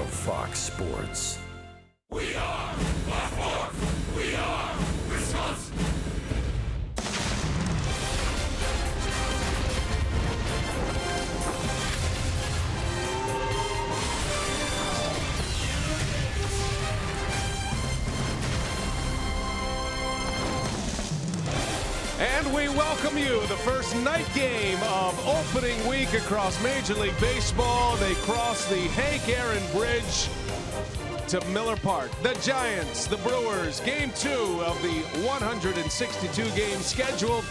Fox Sports. We are Baltimore. We are Wisconsin. And we welcome you, the first night game of opening week across Major League Baseball. They cross the Hank Aaron Bridge to Miller Park. The Giants, the Brewers, game 2 of the 162 game schedule.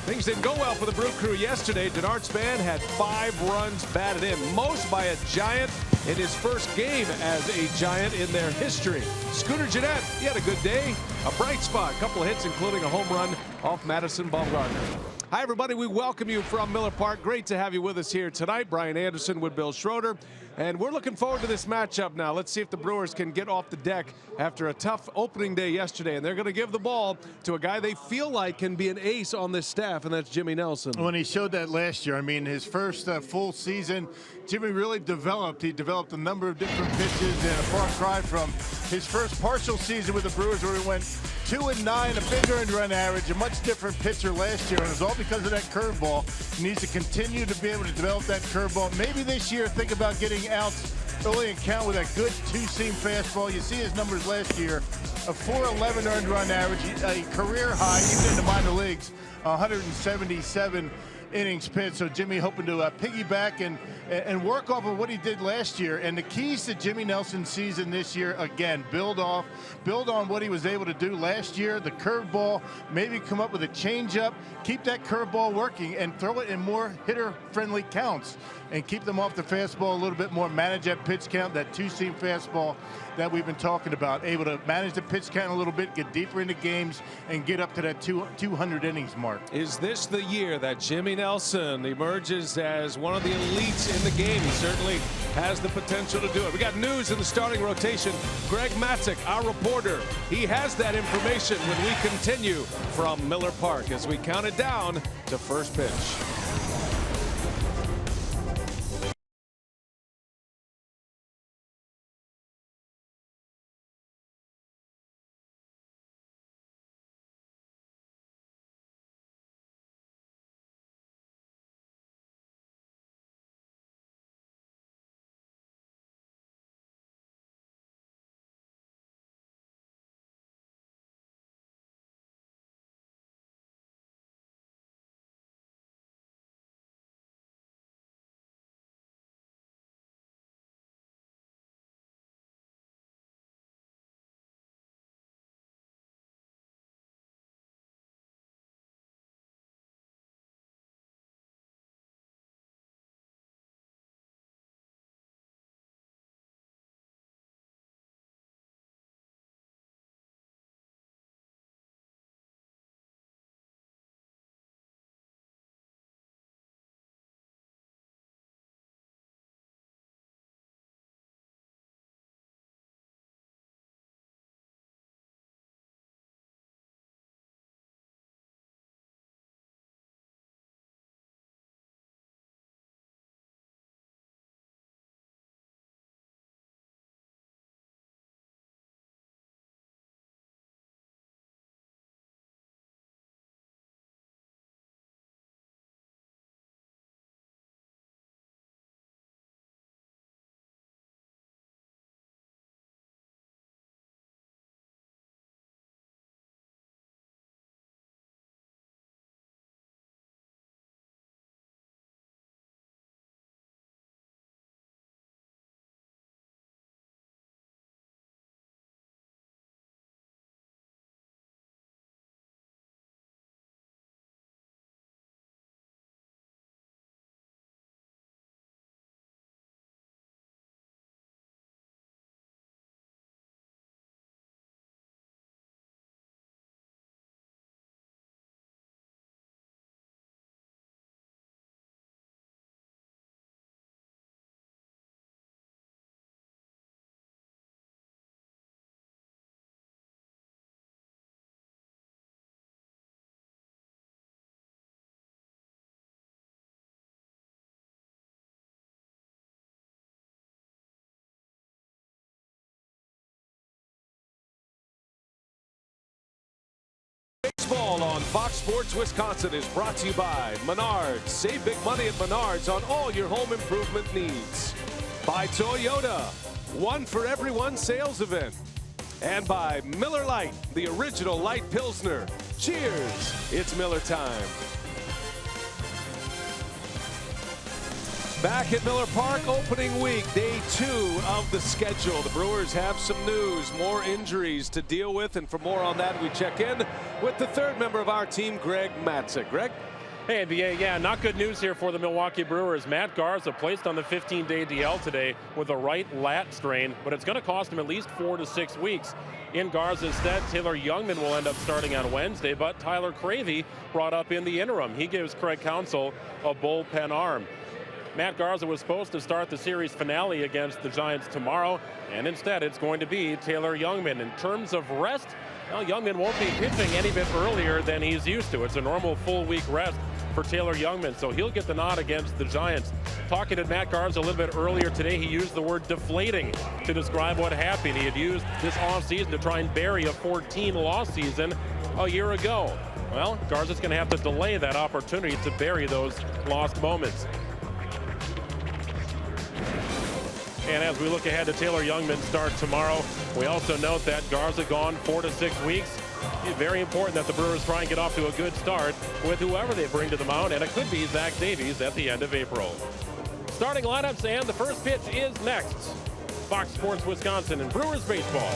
Things didn't go well for the Brew Crew yesterday. Denard Span had 5 runs batted in, most by a Giant in his first game as a Giant in their history. Scooter Gennett, he had a good day, a bright spot, a couple of hits, including a home run off Madison Bumgarner. Hi, everybody. We welcome you from Miller Park. Great to have you with us here tonight. Brian Anderson with Bill Schroeder. And we're looking forward to this matchup now. Let's see if the Brewers can get off the deck after a tough opening day yesterday. And they're going to give the ball to a guy they feel like can be an ace on this staff, and that's Jimmy Nelson. When he showed that last year, I mean, his first full season, Jimmy really developed. He developed a number of different pitches, and a far cry from his first partial season with the Brewers, where he went 2-9, a big earned run average, a much different pitcher last year, and it's all because of that curveball. He needs to continue to be able to develop that curveball. Maybe this year think about getting outs early and count with a good two-seam fastball. You see his numbers last year, a 4.11 earned run average, a career high, even in the minor leagues, 177 innings pitched. So Jimmy hoping to piggyback and work off of what he did last year. And the keys to Jimmy Nelson's season this year, again, build on what he was able to do last year, the curveball, maybe come up with a changeup, keep that curveball working and throw it in more hitter-friendly counts and keep them off the fastball a little bit more, manage that pitch count, that two-seam fastball that we've been talking about, able to manage the pitch count a little bit, get deeper into games, and get up to that 200 innings mark. Is this the year that Jimmy Nelson emerges as one of the elites in the game? He certainly has the potential to do it. We got news in the starting rotation. Greg Matzek, our reporter, he has that information when we continue from Miller Park as we count it down to first pitch. Fox Sports Wisconsin is brought to you by Menards. Save big money at Menards on all your home improvement needs. By Toyota, one for everyone sales event. And by Miller Lite, the original light Pilsner. Cheers, it's Miller time. Back at Miller Park, opening week, day 2 of the schedule. The Brewers have some news, more injuries to deal with, and for more on that, we check in with the third member of our team, Greg Matzek. Greg? Hey, NBA, yeah, not good news here for the Milwaukee Brewers. Matt Garza placed on the 15-day DL today with a right lat strain, but it's going to cost him at least 4 to 6 weeks. In Garza's stead, Taylor Youngman will end up starting on Wednesday, but Tyler Cravey brought up in the interim. He gives Craig Counsell a bullpen arm. Matt Garza was supposed to start the series finale against the Giants tomorrow, and instead it's going to be Taylor Youngman. In terms of rest, well, Youngman won't be pitching any bit earlier than he's used to. It's a normal full-week rest for Taylor Youngman, so he'll get the nod against the Giants. Talking to Matt Garza a little bit earlier today, he used the word deflating to describe what happened. He had used this offseason to try and bury a 14-loss season a year ago. Well, Garza's going to have to delay that opportunity to bury those lost moments. And as we look ahead to Taylor Youngman's start tomorrow, we also note that Garza gone 4 to 6 weeks. It's very important that the Brewers try and get off to a good start with whoever they bring to the mound, and it could be Zach Davies at the end of April. Starting lineups, and the first pitch is next. Fox Sports Wisconsin and Brewers baseball.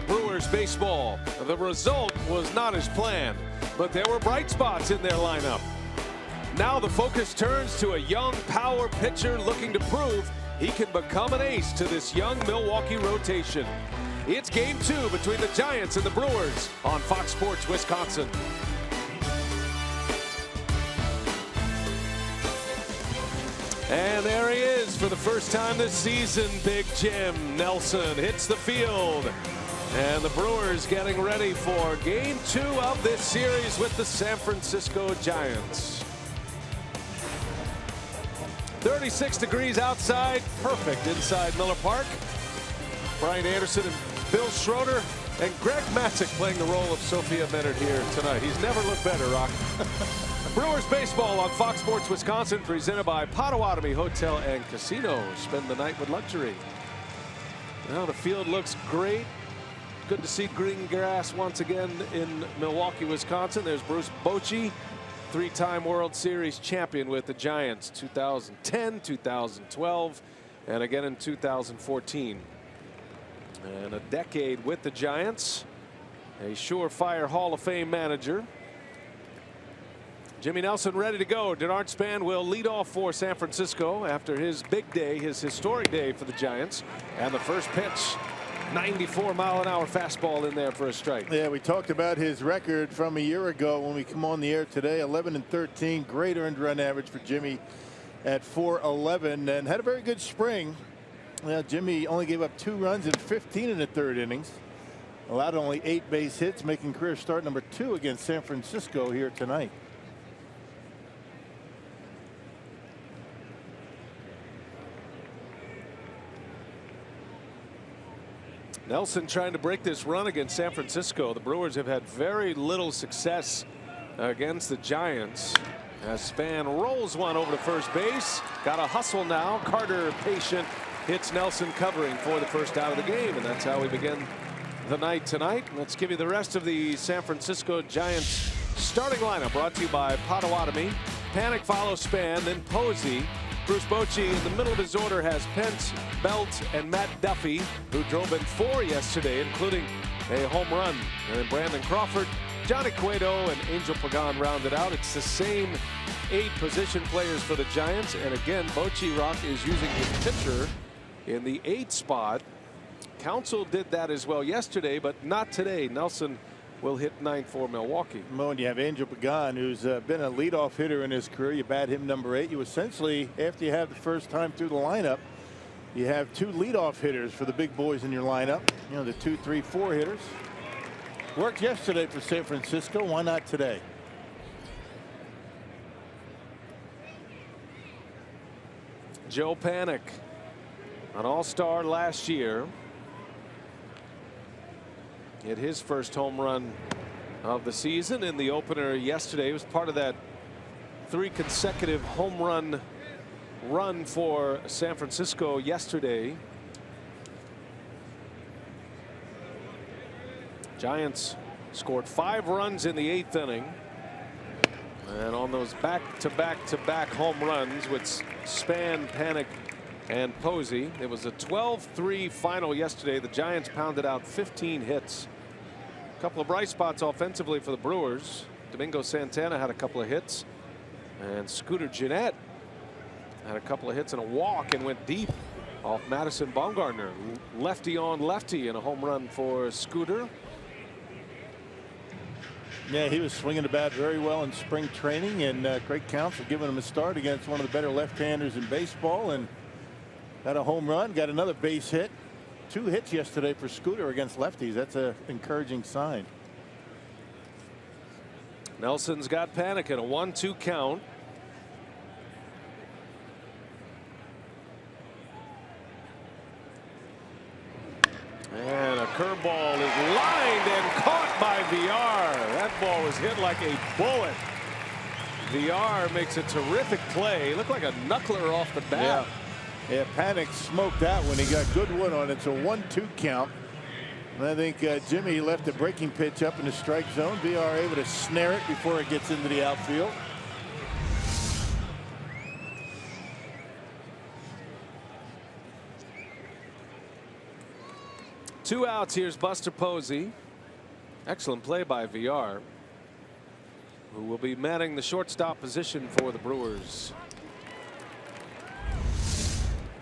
Brewers baseball. The result was not as planned, but there were bright spots in their lineup. Now the focus turns to a young power pitcher looking to prove he can become an ace to this young Milwaukee rotation. It's game 2 between the Giants and the Brewers on Fox Sports Wisconsin. And there he is for the first time this season. Big Jim Nelson hits the field. And the Brewers getting ready for game 2 of this series with the San Francisco Giants. 36 degrees outside, perfect inside Miller Park. Brian Anderson and Bill Schroeder and Greg Matzek playing the role of Sophia Menard here tonight. He's never looked better, Rock. Brewers baseball on Fox Sports Wisconsin, presented by Potawatomi Hotel and Casino. Spend the night with luxury. Well, the field looks great. Good to see green grass once again in Milwaukee, Wisconsin. There's Bruce Bochy, 3-time World Series champion with the Giants, 2010, 2012, and again in 2014. And a decade with the Giants. A surefire Hall of Fame manager. Jimmy Nelson ready to go. Denard Span will lead off for San Francisco after his big day, his historic day for the Giants. And the first pitch, 94-mile-an-hour fastball in there for a strike. Yeah, we talked about his record from a year ago when we come on the air today. 11-13, great earned run average for Jimmy at 411, and had a very good spring. Jimmy only gave up 2 runs in 15 1/3 innings. Allowed only 8 base hits, making career start number 2 against San Francisco here tonight. Nelson trying to break this run against San Francisco. The Brewers have had very little success against the Giants. As Span rolls one over to first base. Got a hustle now. Carter patient, hits Nelson covering for the first out of the game. And that's how we begin the night tonight. Let's give you the rest of the San Francisco Giants starting lineup, brought to you by Potawatomi. Panic follows Span, then Posey. Bruce Bochy in the middle of his order has Pence, Belt, and Matt Duffy, who drove in 4 yesterday, including a home run. And Brandon Crawford, Johnny Cueto, and Angel Pagan rounded out. It's the same 8 position players for the Giants. And again, Bochy Rock is using his pitcher in the 8 spot. Council did that as well yesterday, but not today. Nelson will hit 9 for Milwaukee. When you have Angel Pagan, who's been a leadoff hitter in his career, you bat him number 8. You essentially, after you have the first time through the lineup, you have 2 leadoff hitters for the big boys in your lineup. You know, the 2, 3, 4 hitters. Worked yesterday for San Francisco. Why not today? Joe Panic, an all-star last year. Hit his first home run of the season in the opener yesterday. He was part of that 3 consecutive home run for San Francisco yesterday. Giants scored 5 runs in the 8th inning. And on those back-to-back home runs with Span, Panic, and Posey, it was a 12-3 final yesterday. The Giants pounded out 15 hits. A couple of bright spots offensively for the Brewers. Domingo Santana had a couple of hits, and Scooter Gennett had a couple of hits and a walk and went deep off Madison Bumgarner. Lefty on lefty and a home run for Scooter. Yeah, he was swinging the bat very well in spring training, and Craig Counsell giving him a start against one of the better left-handers in baseball, and got a home run, got another base hit. 2 hits yesterday for Scooter against lefties. That's an encouraging sign. Nelson's got Panic in a 1-2 count. And a curveball is lined and caught by VR. That ball was hit like a bullet. VR makes a terrific play. Looked like a knuckler off the bat. Yeah, Panic smoked that one. He got good wood on it. It's a 1-2 count. And I think Jimmy left the breaking pitch up in the strike zone. VR able to snare it before it gets into the outfield. Two outs. Here's Buster Posey. Excellent play by VR, who will be manning the shortstop position for the Brewers.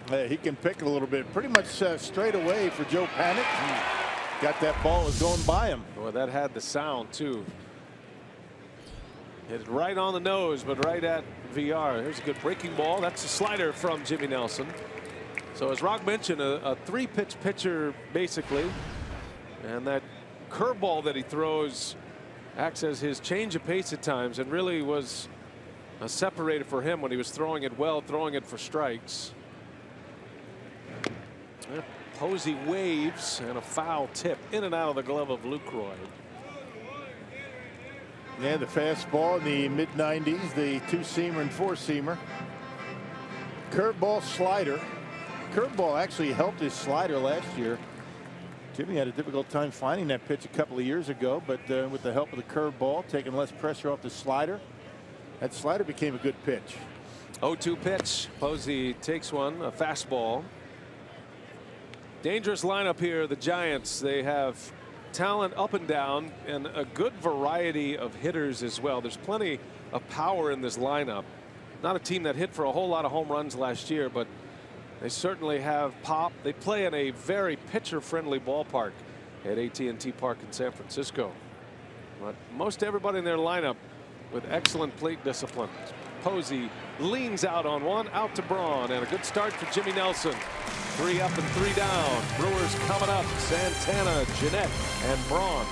He can pick a little bit. Pretty much straight away for Joe Panic. Got that ball, was going by him. Boy, that had the sound too. Hit it right on the nose, but right at VR. Here's a good breaking ball. That's a slider from Jimmy Nelson. So as Rock mentioned, a 3-pitch pitcher basically, and that curveball that he throws acts as his change of pace at times, and really was a separator for him when he was throwing it well, throwing it for strikes. Posey waves, and a foul tip in and out of the glove of Lucroy. Yeah, the fastball in the mid-90s, the 2-seamer and 4-seamer. Curveball, slider. Curveball actually helped his slider last year. Jimmy had a difficult time finding that pitch a couple of years ago, but with the help of the curveball, taking less pressure off the slider, that slider became a good pitch. 0-2 pitch. Posey takes one, a fastball. Dangerous lineup here. The Giants, they have talent up and down and a good variety of hitters as well. There's plenty of power in this lineup. Not a team that hit for a whole lot of home runs last year, but they certainly have pop. They play in a very pitcher-friendly ballpark at AT&T Park in San Francisco. But most everybody in their lineup with excellent plate discipline. Posey leans out on one, out to Braun, and a good start for Jimmy Nelson. 3 up and 3 down. Brewers coming up. Santana, Jeanette, and Braun.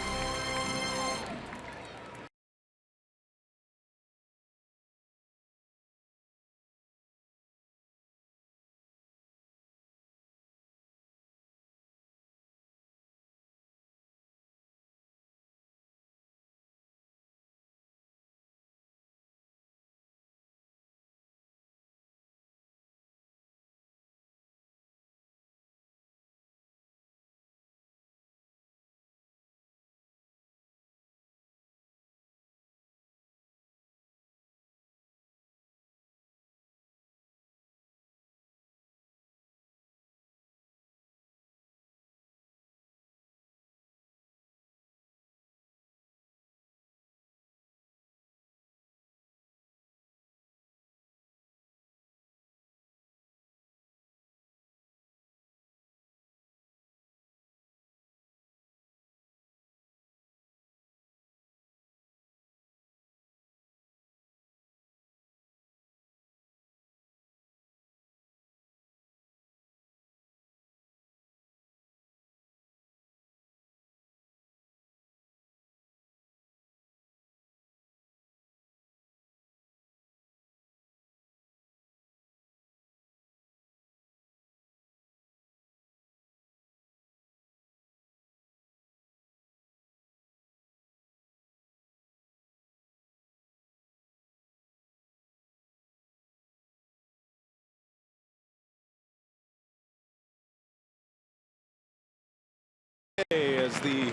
As the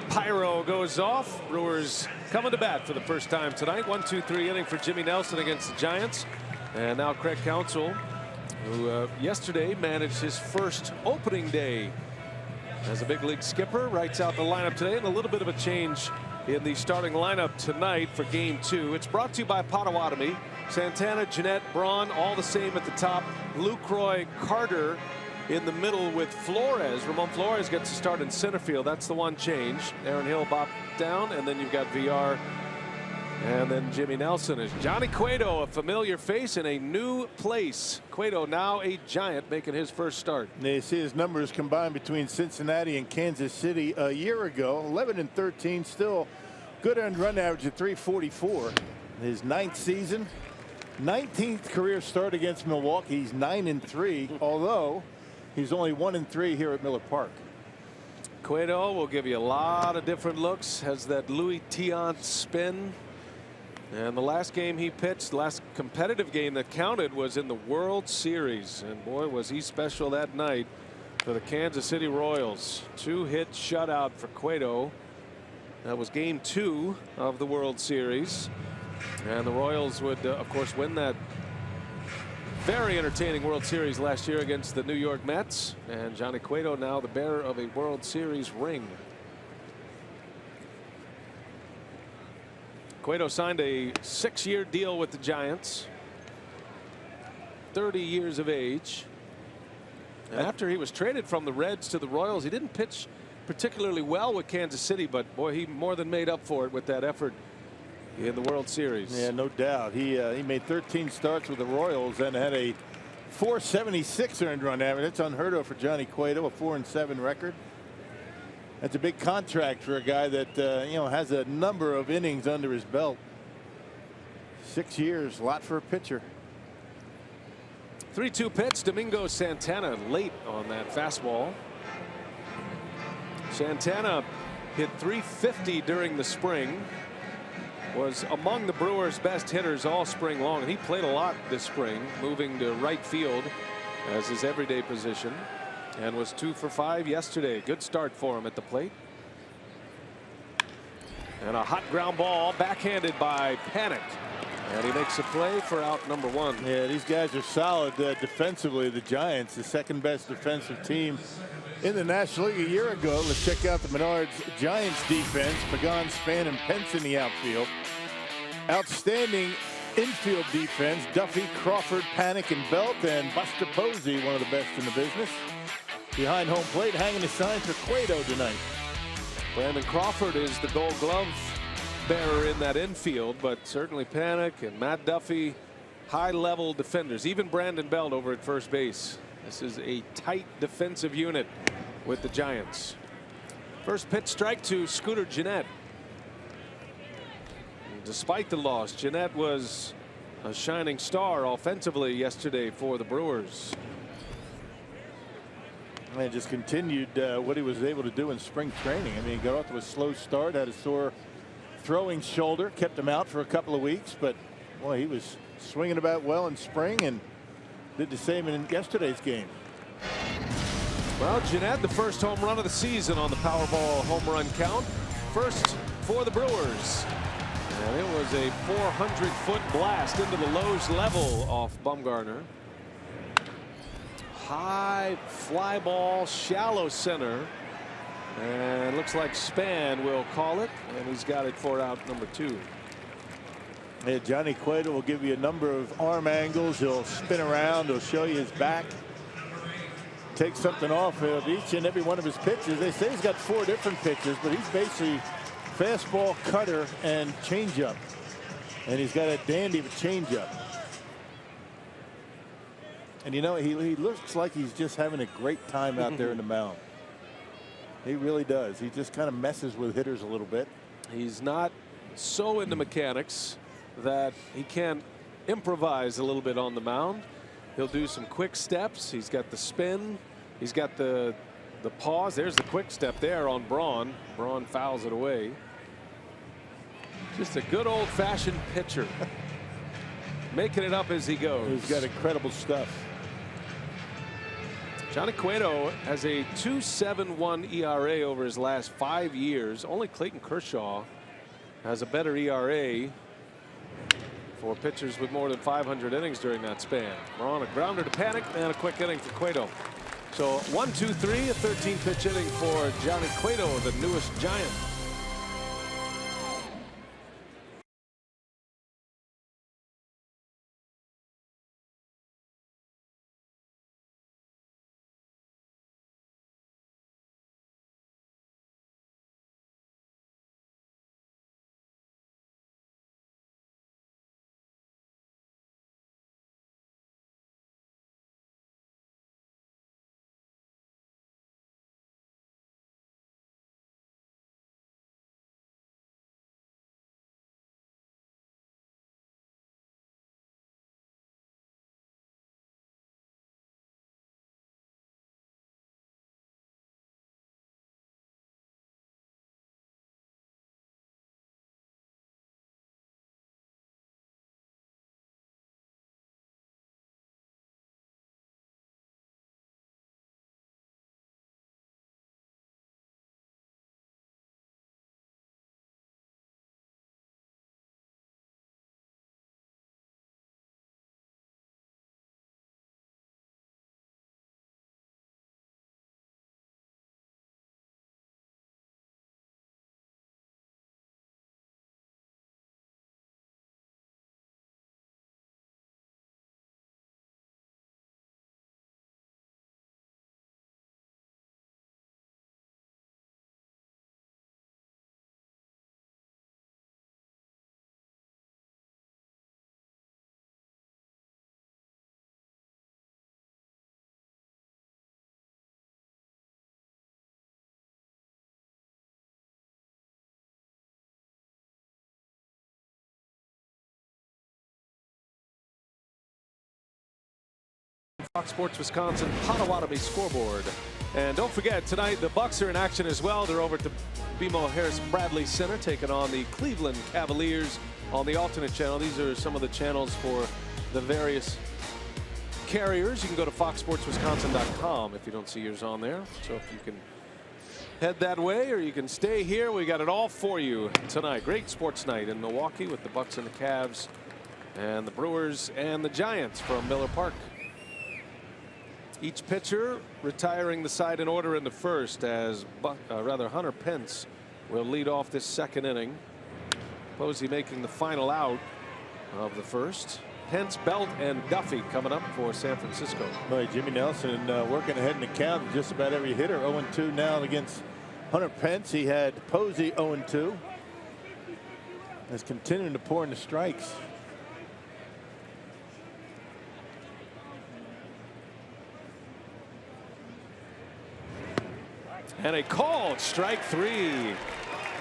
pyro goes off, Brewers coming to bat for the first time tonight. 1-2-3 inning for Jimmy Nelson against the Giants. And now Craig Counsell, who yesterday managed his first opening day as a big league skipper, writes out the lineup today, and a little bit of a change in the starting lineup tonight for game 2. It's brought to you by Potawatomi. Santana, Jeanette, Braun, all the same at the top. Lucroy, Carter in the middle with Flores. Ramon Flores gets to start in center field. That's the one change. Aaron Hill bopped down, and then you've got VR, and then Jimmy Nelson. Is Johnny Cueto, a familiar face in a new place. Cueto now a Giant, making his first start. You see his numbers combined between Cincinnati and Kansas City a year ago. 11 and 13, still good earned run average at 344. His 9th season, 19th career start against Milwaukee. He's 9 and 3, although he's only 1 and 3 here at Miller Park. Cueto will give you a lot of different looks. Has that Louis Tiant spin. And the last game he pitched, last competitive game that counted, was in the World Series. And boy, was he special that night for the Kansas City Royals. 2-hit shutout for Cueto. That was game 2 of the World Series. And the Royals would, of course, win that very entertaining World Series last year against the New York Mets. And Johnny Cueto now the bearer of a World Series ring. Cueto signed a 6-year deal with the Giants. 30 years of age. And after he was traded from the Reds to the Royals, he didn't pitch particularly well with Kansas City, but boy, he more than made up for it with that effort in the World Series. Yeah, no doubt. He made 13 starts with the Royals and had a 476 earned run average. That's unheard of for Johnny Cueto, a 4-7 record. That's a big contract for a guy that has a number of innings under his belt. 6 years, a lot for a pitcher. 3-2 pitch. Domingo Santana late on that fastball. Santana hit .350 during the spring. Was among the Brewers' best hitters all spring long, and he played a lot this spring, moving to right field as his everyday position, and was 2 for 5 yesterday. Good start for him at the plate. And a hot ground ball backhanded by Panic, and he makes a play for out number 1. Yeah, these guys are solid defensively. The Giants, the second best defensive team in the National League a year ago. Let's check out the Menards Giants defense. Pagan, Span, and Pence in the outfield. Outstanding infield defense. Duffy, Crawford, Panic, and Belt, and Buster Posey, one of the best in the business. Behind home plate, hanging the sign for Cueto tonight. Brandon Crawford is the Gold Glove bearer in that infield, but certainly Panic and Matt Duffy, high-level defenders. Even Brandon Belt over at first base. This is a tight defensive unit with the Giants. First pitch strike to Scooter Gennett. Despite the loss, Gennett was a shining star offensively yesterday for the Brewers. And just continued what he was able to do in spring training. I mean, he got off to a slow start, had a sore throwing shoulder, kept him out for a couple of weeks, but boy, he was swinging about well in spring and did the same in yesterday's game. Well, Gennett, the first home run of the season on the Powerball home run count. First for the Brewers. And it was a 400-foot blast into the Lowe's level off Bumgarner. High fly ball, shallow center. And looks like Span will call it. And he's got it for out number 2. Yeah, Johnny Cueto will give you a number of arm angles. He'll spin around. He'll show you his back. Take something off of each and every one of his pitches. They say he's got 4 different pitches, but he's basically fastball, cutter, and changeup. And he's got a dandy of a changeup. And you know, he looks like he's just having a great time out there in the mound. He really does. He just kind of messes with hitters a little bit. He's not so into mechanics that he can't improvise a little bit on the mound. He'll do some quick steps. He's got the spin. He's got the pause. There's the quick step there on Braun. Braun fouls it away. Just a good old-fashioned pitcher. Making it up as he goes. He's got incredible stuff. Johnny Cueto has a 2.71 ERA over his last 5 years. Only Clayton Kershaw has a better ERA for pitchers with more than 500 innings during that span. We're on a grounder to Panic and a quick inning for Cueto. So 1, 2, 3, a 13-pitch inning for Johnny Cueto, the newest Giant. Fox Sports Wisconsin Potawatomi scoreboard. And don't forget, tonight the Bucks are in action as well. They're over at the BMO Harris Bradley Center taking on the Cleveland Cavaliers on the alternate channel. These are some of the channels for the various carriers. You can go to foxsportswisconsin.com if you don't see yours on there. So if you can head that way or you can stay here, we got it all for you tonight. Great sports night in Milwaukee with the Bucks and the Cavs and the Brewers and the Giants from Miller Park. Each pitcher retiring the side in order in the first, as Hunter Pence will lead off this second inning. Posey making the final out of the first. Pence, Belt, and Duffy coming up for San Francisco. Right, Jimmy Nelson working ahead in the count. Just about every hitter. 0-2 now against Hunter Pence. He had Posey 0-2. Is continuing to pour in the strikes. And a called strike three.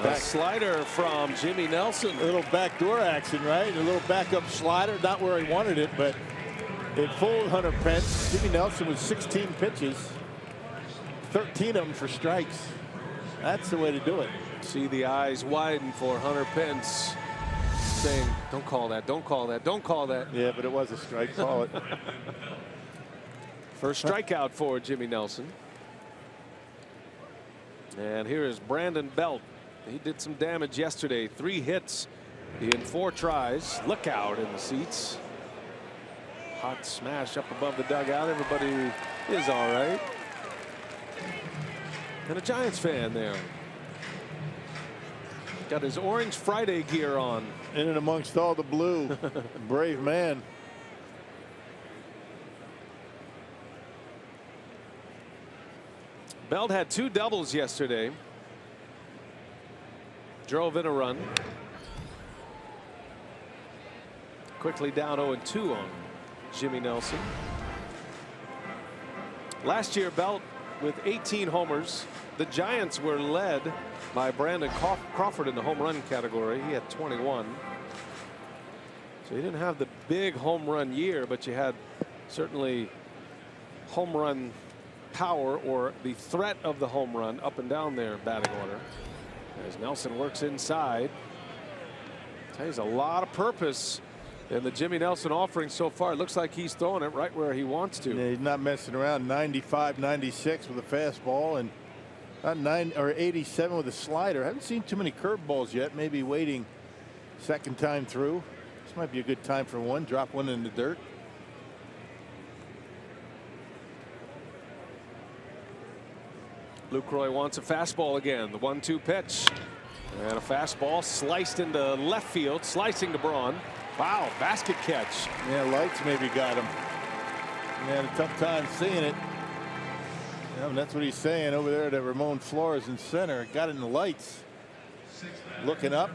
A slider from Jimmy Nelson. A little backdoor action, right? A little backup slider, not where he wanted it, but it fooled Hunter Pence. Jimmy Nelson with 16 pitches, 13 of them for strikes. That's the way to do it. See the eyes widen for Hunter Pence, saying, "Don't call that, don't call that, don't call that." Yeah, but it was a strike. Call it. First strikeout for Jimmy Nelson. And here is Brandon Belt. He did some damage yesterday. 3 hits in 4 tries. Look out in the seats. Hot smash up above the dugout. Everybody is all right. And a Giants fan there. Got his Orange Friday gear on. In and amongst all the blue. Brave man. Belt had 2 doubles yesterday. Drove in a run. Quickly down 0-2 on Jimmy Nelson. Last year, Belt with 18 homers. The Giants were led by Brandon Crawford in the home run category. He had 21. So he didn't have the big home run year, but you had certainly home run power, or the threat of the home run, up and down their batting order. As Nelson works inside. There's a lot of purpose in the Jimmy Nelson offering so far. It looks like he's throwing it right where he wants to. Yeah, he's not messing around. 95, 96 with a fastball, and about 9 or 87 with a slider. I haven't seen too many curveballs yet. Maybe waiting second time through. This might be a good time for one. Drop one in the dirt. Lucroy wants a fastball again. The 1-2 pitch. And a fastball sliced into left field. Slicing to Braun. Wow, basket catch. Yeah, lights maybe got him. He had a tough time seeing it. Yeah, and that's what he's saying over there to Ramon Flores in center. Got it in the lights. Looking up.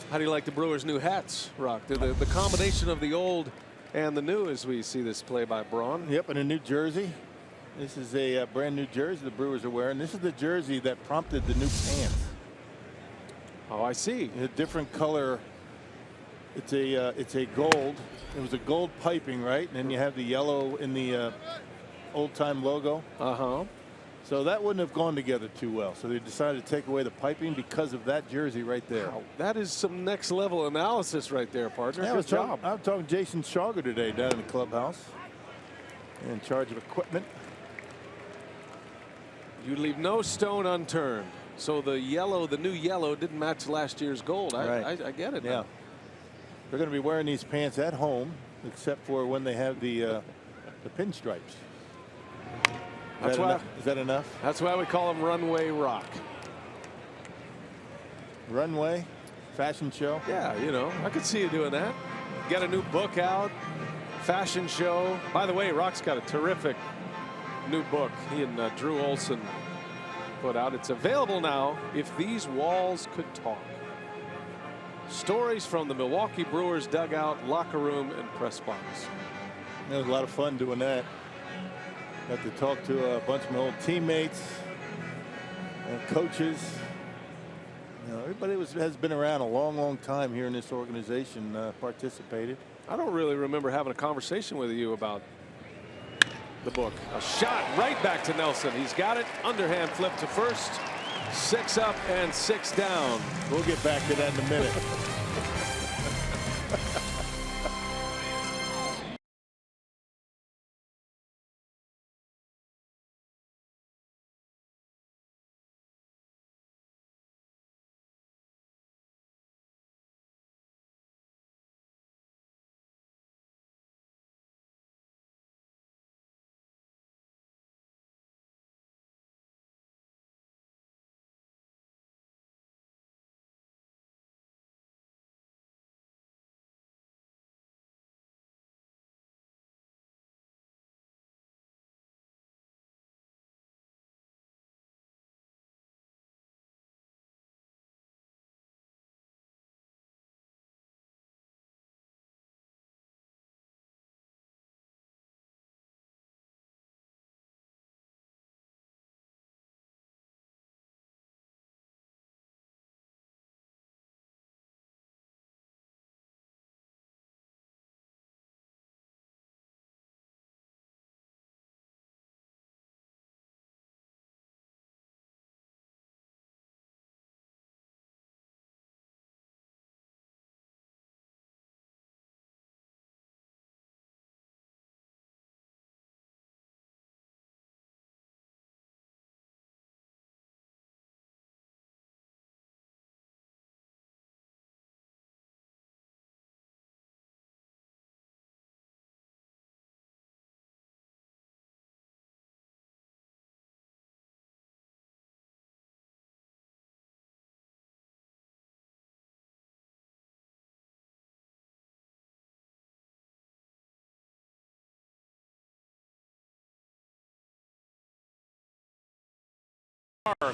How do you like the Brewers' new hats, Rock? The combination of the old and the new, as we see this play by Braun. Yep, and a new jersey. This is a brand new jersey the Brewers are wearing. This is the jersey that prompted the new pants. Oh, I see. A different color. It's a gold. It was a gold piping, right? And then you have the yellow in the old time logo. So that wouldn't have gone together too well. So they decided to take away the piping because of that jersey right there. Wow, that is some next level analysis right there, partner. Yeah, Good job. I was talking to Jason Schauger today down in the clubhouse. In charge of equipment. You leave no stone unturned. So the yellow, the new yellow, didn't match last year's gold. I get it. Yeah. Now. They're going to be wearing these pants at home, except for when they have the pinstripes. That's why. Is that enough? That's why we call them Runway Rock. Runway, fashion show. Yeah, you know, I could see you doing that. Get a new book out, fashion show. By the way, Rock's got a terrific new book he and Drew Olson put out. It's available now. If These Walls Could Talk. Stories from the Milwaukee Brewers dugout, locker room, and press box. It was a lot of fun doing that. Got to talk to a bunch of my old teammates and coaches. You know, everybody has been around a long time here in this organization, participated. I don't really remember having a conversation with you about the book. A shot right back to Nelson. He's got it. Underhand flip to first. 6 up and 6 down. We'll get back to that in a minute.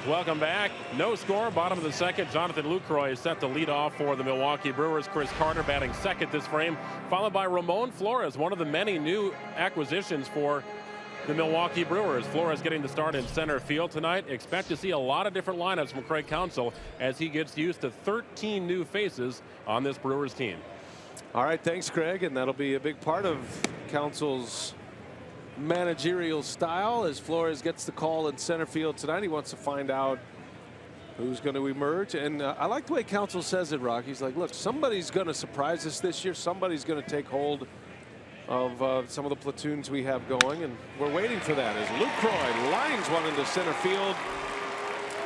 Welcome back. No score, bottom of the second. Jonathan Lucroy is set to lead off for the Milwaukee Brewers. Chris Carter batting second this frame, followed by Ramon Flores, one of the many new acquisitions for the Milwaukee Brewers. Flores getting the start in center field tonight. Expect to see a lot of different lineups from Craig Counsell as he gets used to 13 new faces on this Brewers team. All right, thanks, Craig, and that'll be a big part of Counsell's managerial style as Flores gets the call in center field tonight. He wants to find out who's going to emerge, and I like the way Counsell says it, Rock. He's like, look, somebody's going to surprise us this year. Somebody's going to take hold of some of the platoons we have going, and we're waiting for that as Lucroy lines one into center field.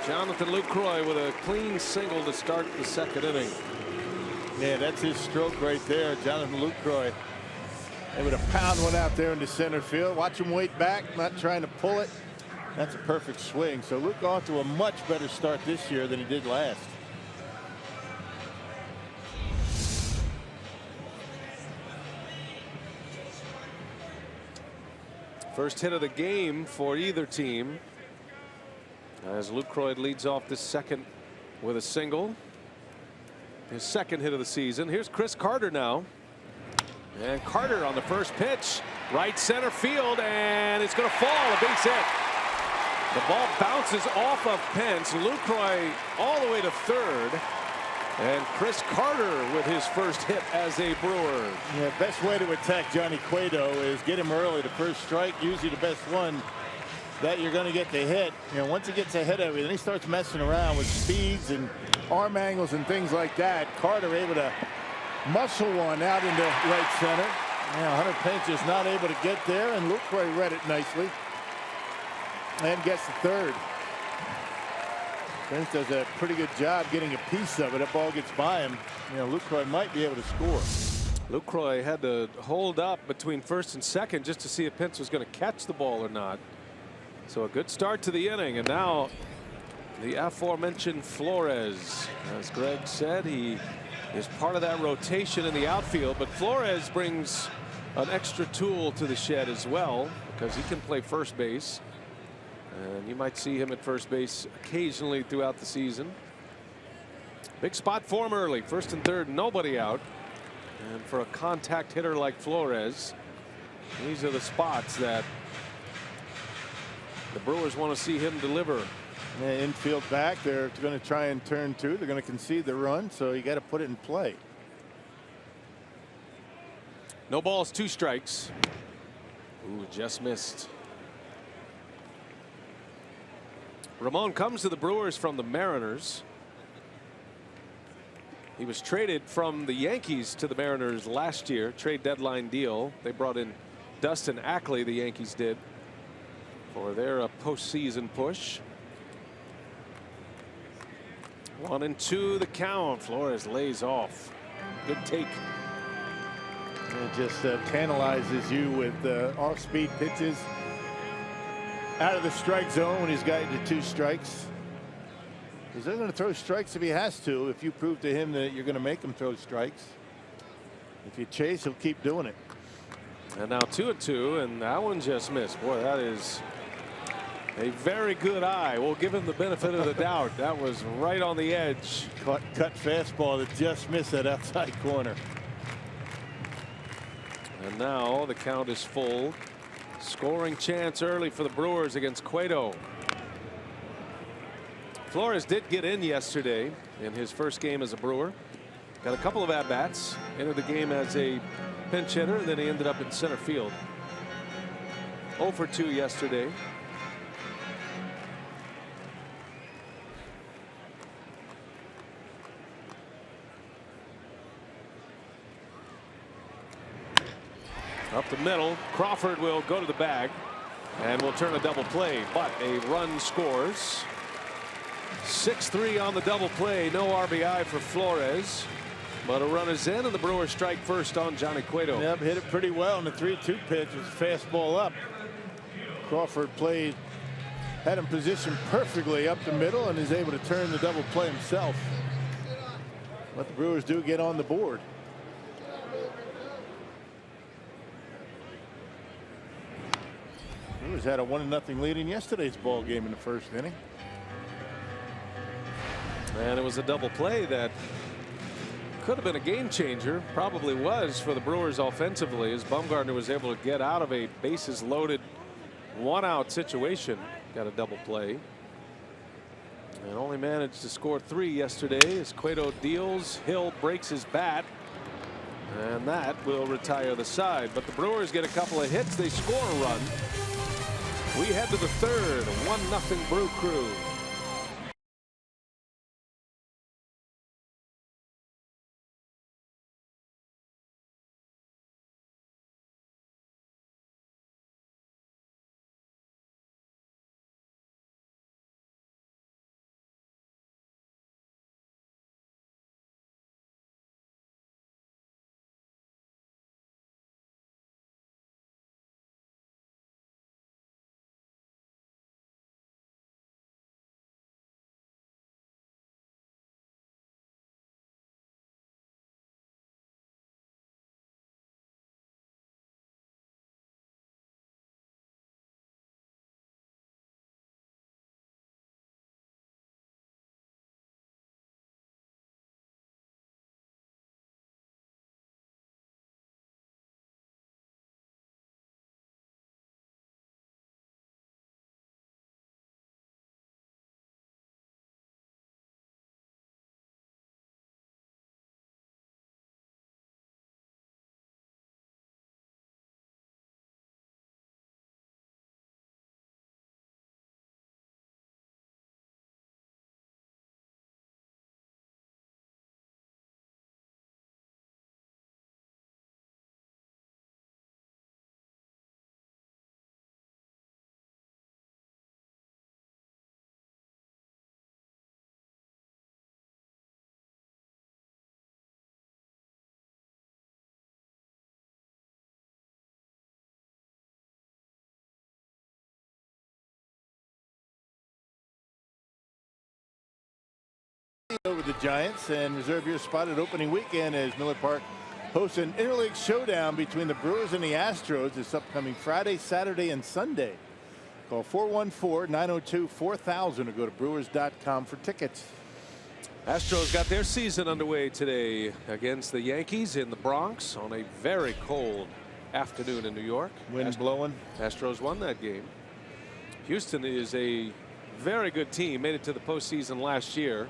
Jonathan Lucroy with a clean single to start the second inning. Yeah, that's his stroke right there. Jonathan Lucroy able to pound one out there into center field. Watch him wait back, not trying to pull it. That's a perfect swing. So Luke off to a much better start this year than he did last. First hit of the game for either team as Lucroy leads off the second with a single. His second hit of the season. Here's Chris Carter now. And Carter on the first pitch, right center field, and it's going to fall, a base hit. The ball bounces off of Pence. Lucroy all the way to third. And Chris Carter with his first hit as a Brewer. Yeah, best way to attack Johnny Cueto is get him early. The first strike, usually the best one that you're going to get the hit. You know, once he gets ahead of you, then he starts messing around with speeds and arm angles and things like that. Carter able to muscle one out into right center. Now Hunter Pence is not able to get there, and Lucroy read it nicely and gets the third. Pence does a pretty good job getting a piece of it. That ball gets by him. You know, Lucroy might be able to score. Lucroy had to hold up between first and second just to see if Pence was going to catch the ball or not. So a good start to the inning, and now the aforementioned Flores. As Greg said, he is part of that rotation in the outfield, but Flores brings an extra tool to the shed as well because he can play first base, and you might see him at first base occasionally throughout the season. Big spot for him early, first and third, nobody out, and for a contact hitter like Flores, these are the spots that the Brewers want to see him deliver. Infield back, they're going to try and turn two. They're going to concede the run, so you got to put it in play. No balls, 2 strikes. Ooh, just missed. Ramon comes to the Brewers from the Mariners. He was traded from the Yankees to the Mariners last year, trade deadline deal. They brought in Dustin Ackley, the Yankees did, for their postseason push. 1-2 the count. Flores lays off. Good take. It just tantalizes you with off-speed pitches out of the strike zone when he's got into 2 strikes. He's not going to throw strikes if he has to. If you prove to him that you're going to make him throw strikes, if you chase, he'll keep doing it. And now 2-2, and that one just missed. Boy, that is a very good eye. We'll give him the benefit of the doubt. That was right on the edge. Cut fastball that just missed that outside corner. And now the count is full. Scoring chance early for the Brewers against Cueto. Flores did get in yesterday in his first game as a Brewer. Got a couple of at-bats. Entered the game as a pinch hitter, and then he ended up in center field. 0 for 2 yesterday. Up the middle, Crawford will go to the bag and will turn a double play, but a run scores. 6-3 on the double play. No RBI for Flores, but a run is in, and the Brewers strike first on Johnny Cueto. Yep, hit it pretty well in the 3-2 pitch. It was fastball up. Crawford had him positioned perfectly up the middle and is able to turn the double play himself. But the Brewers do get on the board. Brewers had a 1-0 lead in yesterday's ball game in the first inning. And it was a double play that could have been a game changer. Probably was for the Brewers offensively, as Bumgarner was able to get out of a bases loaded 1-out situation. Got a double play. And only managed to score 3 yesterday as Cueto deals. Hill breaks his bat. And that will retire the side. But the Brewers get a couple of hits. They score a run. We head to the third. 1-0 Brew Crew. Over the Giants, and reserve your spot at opening weekend as Miller Park hosts an interleague showdown between the Brewers and the Astros this upcoming Friday, Saturday, and Sunday. Call 414-902-4000 or go to brewers.com for tickets. Astros got their season underway today against the Yankees in the Bronx on a very cold afternoon in New York. Wind blowing. Astros won that game. Houston is a very good team. Made it to the postseason last year.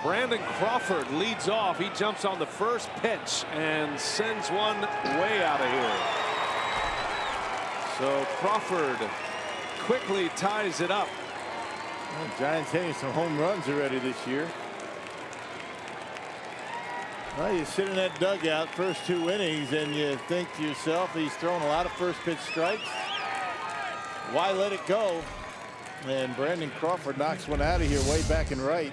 Brandon Crawford leads off. He jumps on the first pitch and sends one way out of here. So Crawford quickly ties it up. Well, Giants hitting some home runs already this year. Well, you sit in that dugout first 2 innings and you think to yourself, he's throwing a lot of first pitch strikes. Why let it go? And Brandon Crawford knocks one out of here way back and right.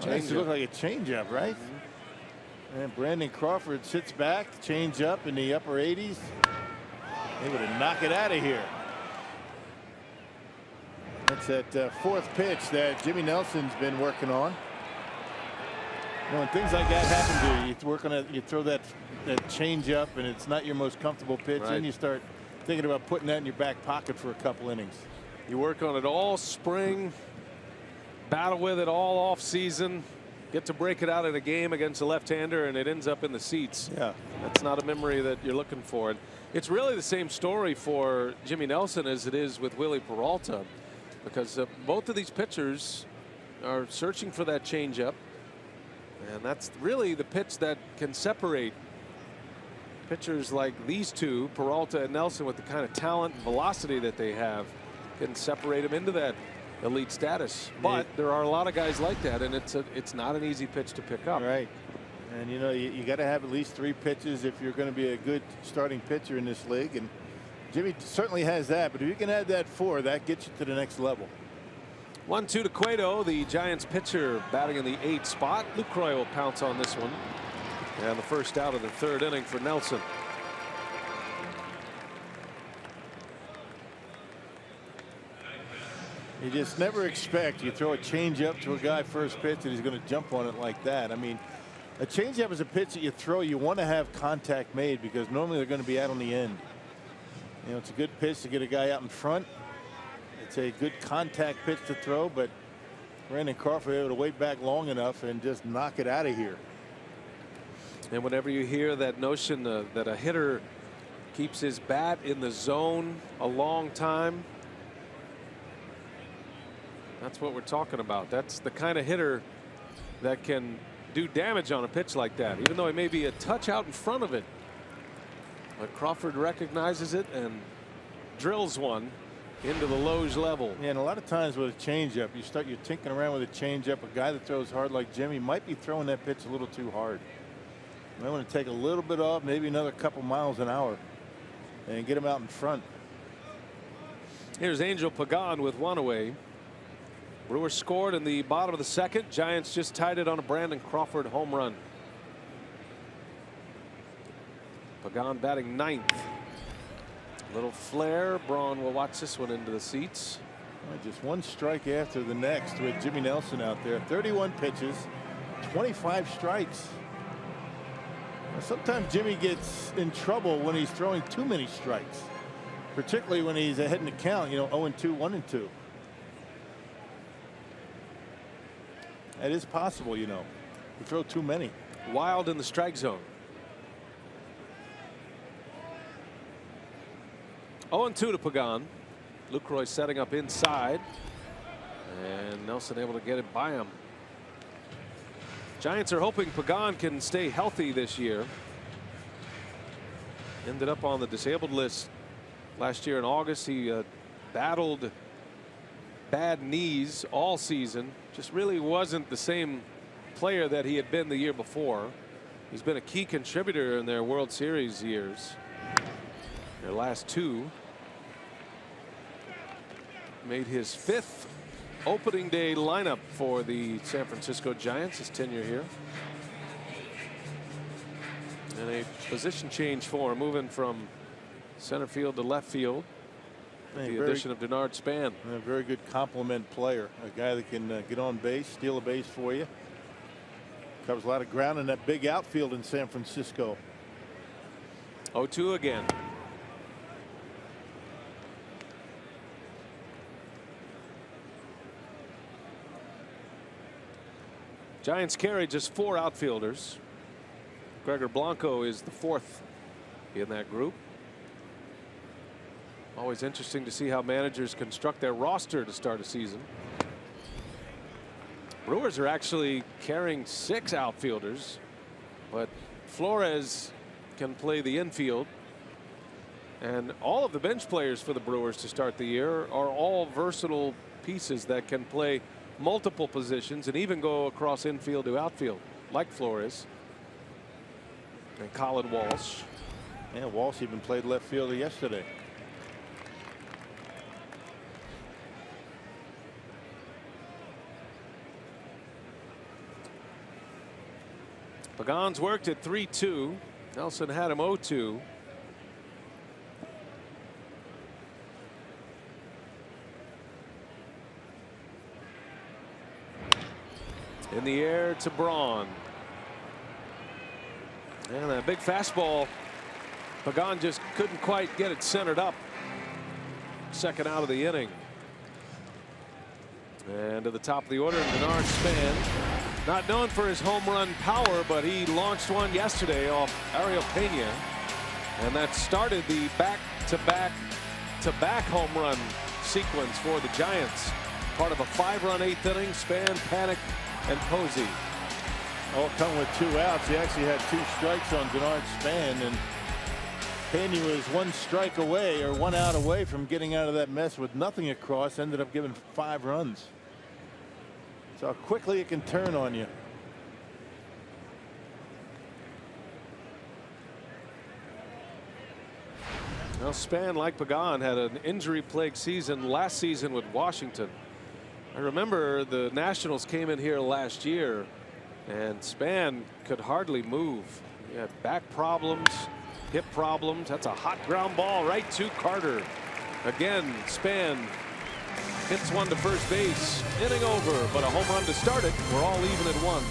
Makes it look like a changeup, right? And Brandon Crawford sits back, change up in the upper 80s. Able to knock it out of here. That's that fourth pitch that Jimmy Nelson's been working on. You know, when things like that happen to you, you work on it, you throw that change up, and it's not your most comfortable pitch, right. and you start thinking about putting that in your back pocket for a couple innings. You work on it all spring. Battle with it all off season, get to break it out in a game against a left-hander, and it ends up in the seats. Yeah, that's not a memory that you're looking for. And it's really the same story for Jimmy Nelson as it is with Willie Peralta, because both of these pitchers are searching for that changeup, and that's really the pitch that can separate pitchers like these two, Peralta and Nelson, with the kind of talent and velocity that they have, can separate them into that elite status. But there are a lot of guys like that, and it's not an easy pitch to pick up. Right. And you know, you got to have at least 3 pitches if you're going to be a good starting pitcher in this league, and Jimmy certainly has that. But if you can add that 4, that gets you to the next level. 1-2 to Cueto, the Giants pitcher, batting in the 8th spot. Lucroy will pounce on this one, and the first out of the 3rd inning for Nelson. You just never expect you throw a changeup to a guy first pitch and he's going to jump on it like that. I mean, a changeup is a pitch that you throw. You want to have contact made because normally they're going to be out on the end. You know, it's a good pitch to get a guy out in front. It's a good contact pitch to throw, but Brandon Crawford able to wait back long enough and just knock it out of here. And whenever you hear that notion that a hitter keeps his bat in the zone a long time, that's what we're talking about. That's the kind of hitter that can do damage on a pitch like that, even though he may be a touch out in front of it. But Crawford recognizes it and drills one into the Loge level. Yeah, and a lot of times with a changeup, you're tinkering around with a changeup. A guy that throws hard like Jimmy might be throwing that pitch a little too hard. I want to take a little bit off, maybe another couple miles an hour, and get him out in front. Here's Angel Pagan with one away. Brewers scored in the bottom of the second. Giants just tied it on a Brandon Crawford home run. Pagan batting ninth. Little flare. Braun will watch this one into the seats. Just one strike after the next with Jimmy Nelson out there. 31 pitches, 25 strikes. Now, sometimes Jimmy gets in trouble when he's throwing too many strikes, particularly when he's ahead in the count, 0-2, 1-2. That is possible, You throw too many. Wild in the strike zone. 0-2 to Pagan. Lucroy setting up inside, and Nelson able to get it by him. Giants are hoping Pagan can stay healthy this year. Ended up on the disabled list last year in August. He battled bad knees all season. Just really wasn't the same player that he had been the year before. He's been a key contributor in their World Series years. Their last two. Made his fifth opening day lineup for the San Francisco Giants, his tenure here. And a position change for him, moving from center field to left field. The addition of Denard Span. A very good complement player. A guy that can get on base, steal a base for you. Covers a lot of ground in that big outfield in San Francisco. 0-2 again. Giants carry just 4 outfielders. Gregor Blanco is the 4th in that group. Always interesting to see how managers construct their roster to start a season. Brewers are actually carrying 6 outfielders, but Flores can play the infield. And all of the bench players for the Brewers to start the year are all versatile pieces that can play multiple positions and even go across infield to outfield, like Flores and Colin Walsh. Yeah, Walsh even played left fielder yesterday. Pagan's worked at 3-2. Nelson had him 0-2. In the air to Braun. And a big fastball. Pagan just couldn't quite get it centered up. Second out of the inning. And to the top of the order, Denard Span. Not known for his home run power, but he launched one yesterday off Ariel Pena. And that started the back-to-back home run sequence for the Giants. Part of a 5-run 8th inning. Span, Panic, and Posey. All coming with 2 outs. He actually had 2 strikes on Denard Span, and Pena was 1 strike away or 1 out away from getting out of that mess with nothing across. Ended up giving 5 runs. So how quickly it can turn on you. Well, Span, like Pagan, had an injury-plagued season last season with Washington. I remember the Nationals came in here last year, and Span could hardly move. He had back problems, hip problems. That's a hot ground ball right to Carter. Again, Span hits one to first base. Inning over, but a home run to start it. We're all even at 1.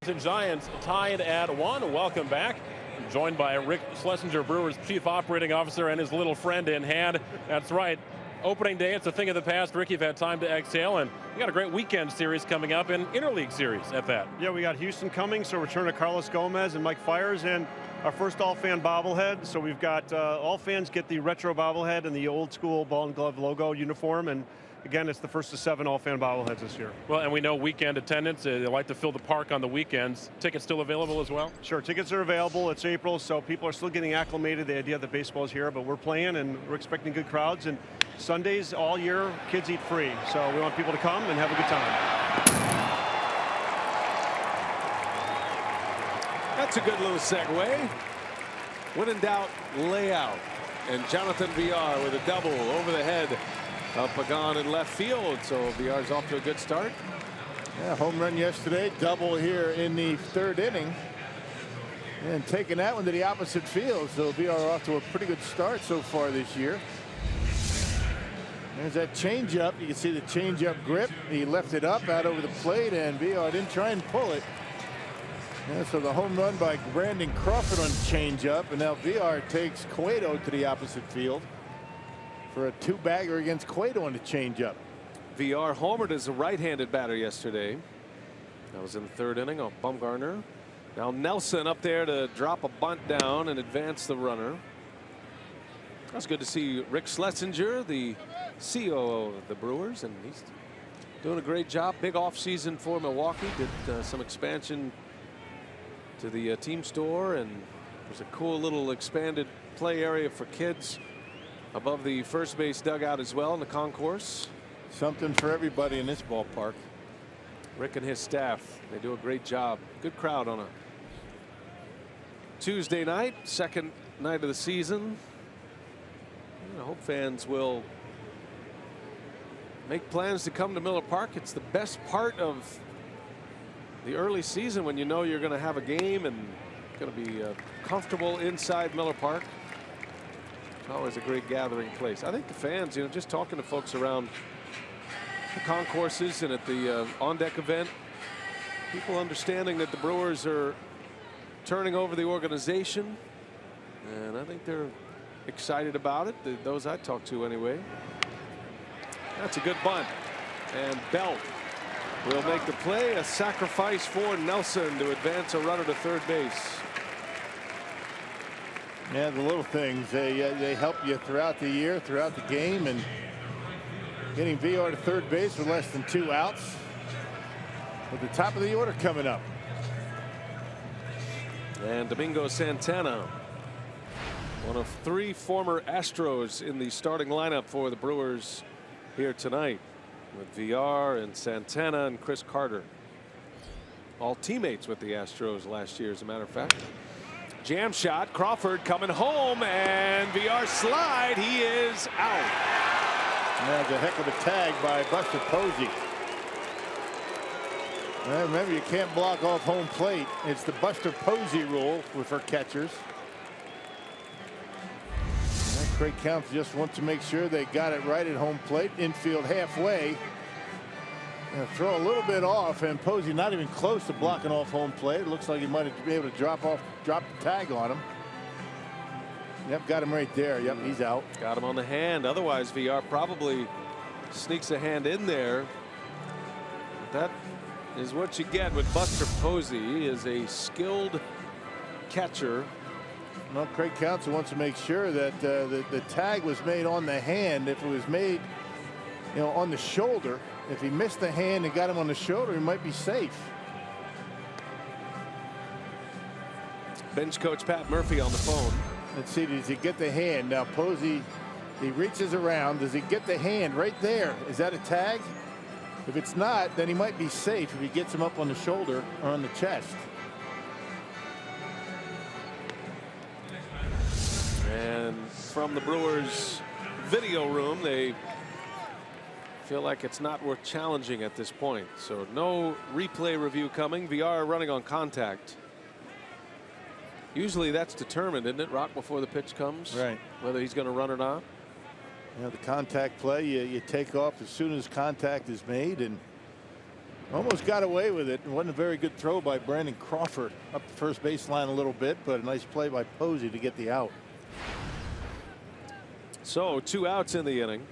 And Giants tied at 1. Welcome back. Joined by Rick Schlesinger, Brewers Chief Operating Officer, and his little friend in hand. That's right. Opening day, it's a thing of the past. Rick, you've had time to exhale, and you got a great weekend series coming up in interleague series at that. Yeah, we got Houston coming, so return of Carlos Gomez and Mike Fiers, and our first all-fan bobblehead. So we've got all fans get the retro bobblehead and the old school ball and glove logo uniform, and again, it's the first of 7 all-fan bobbleheads this year. Well, and we know weekend attendance. They like to fill the park on the weekends. Tickets still available as well? Sure, tickets are available. It's April, so people are still getting acclimated to the idea that baseball is here, but we're playing, and we're expecting good crowds. And Sundays, all year, kids eat free. So we want people to come and have a good time. That's a good little segue. When in doubt, lay out. And Jonathan Villar with a double over the head of Pagan in left field. So Villar's off to a good start. Yeah, home run yesterday, double here in the 3rd inning. And taking that one to the opposite field. So Villar off to a pretty good start so far this year. There's that changeup. You can see the changeup grip. He left it up out over the plate, and Villar didn't try and pull it. Yeah, so the home run by Brandon Crawford on changeup, and now Villar takes Cueto to the opposite field for a 2-bagger against Cueto on the changeup. Villar homered as a right-handed batter yesterday. That was in the 3rd inning off Bumgarner. Now Nelson up there to drop a bunt down and advance the runner. That's good to see Rick Schlesinger, the COO of the Brewers, and he's doing a great job. Big offseason for Milwaukee. Did some expansion to the team store, and there's a cool little expanded play area for kids above the first base dugout as well in the concourse. Something for everybody in this ballpark. Rick and his staff, they do a great job. Good crowd on a Tuesday night, 2nd night of the season. I hope fans will make plans to come to Miller Park. It's the best part of the early season when you know you're going to have a game and going to be comfortable inside Miller Park. It's always a great gathering place. I think the fans, just talking to folks around the concourses and at the on-deck event, people understanding that the Brewers are turning over the organization, and I think they're excited about it. Those I talked to anyway. That's a good bunt, and Belt will make the play. A sacrifice for Nelson to advance a runner to 3rd base. Yeah, the little things, they help you throughout the year, throughout the game, and getting Villar to 3rd base with less than 2 outs. At the top of the order coming up. And Domingo Santana, one of 3 former Astros in the starting lineup for the Brewers here tonight, with Villar and Santana and Chris Carter. All teammates with the Astros last year, as a matter of fact. Jam shot, Crawford coming home, and Villar slide. He is out. That's a heck of a tag by Buster Posey. Well, remember, you can't block off home plate. It's the Buster Posey rule for catchers. Craig Counts just wants to make sure they got it right at home plate. Infield halfway. Throw a little bit off, and Posey not even close to blocking off home plate. It looks like he might be able to drop the tag on him. Yep, got him right there. Yep, he's out. Got him on the hand. Otherwise, Villar probably sneaks a hand in there. That is what you get with Buster Posey. He is a skilled catcher. Well, Craig Counsell wants to make sure that the tag was made on the hand. If it was made, on the shoulder, if he missed the hand and got him on the shoulder, he might be safe. Bench coach Pat Murphy on the phone. Let's see, does he get the hand? Now Posey, he reaches around. Does he get the hand right there? Is that a tag? If it's not, then he might be safe if he gets him up on the shoulder or on the chest. And from the Brewers video room, they feel like it's not worth challenging at this point. So no replay review coming. Villar running on contact. Usually that's determined, isn't it, Rock, before the pitch comes? Right. Whether he's going to run or not. The contact play, you take off as soon as contact is made, and Almost got away with it. It wasn't a very good throw by Brandon Crawford up the first baseline a little bit, but a nice play by Posey to get the out. So 2 outs in the inning.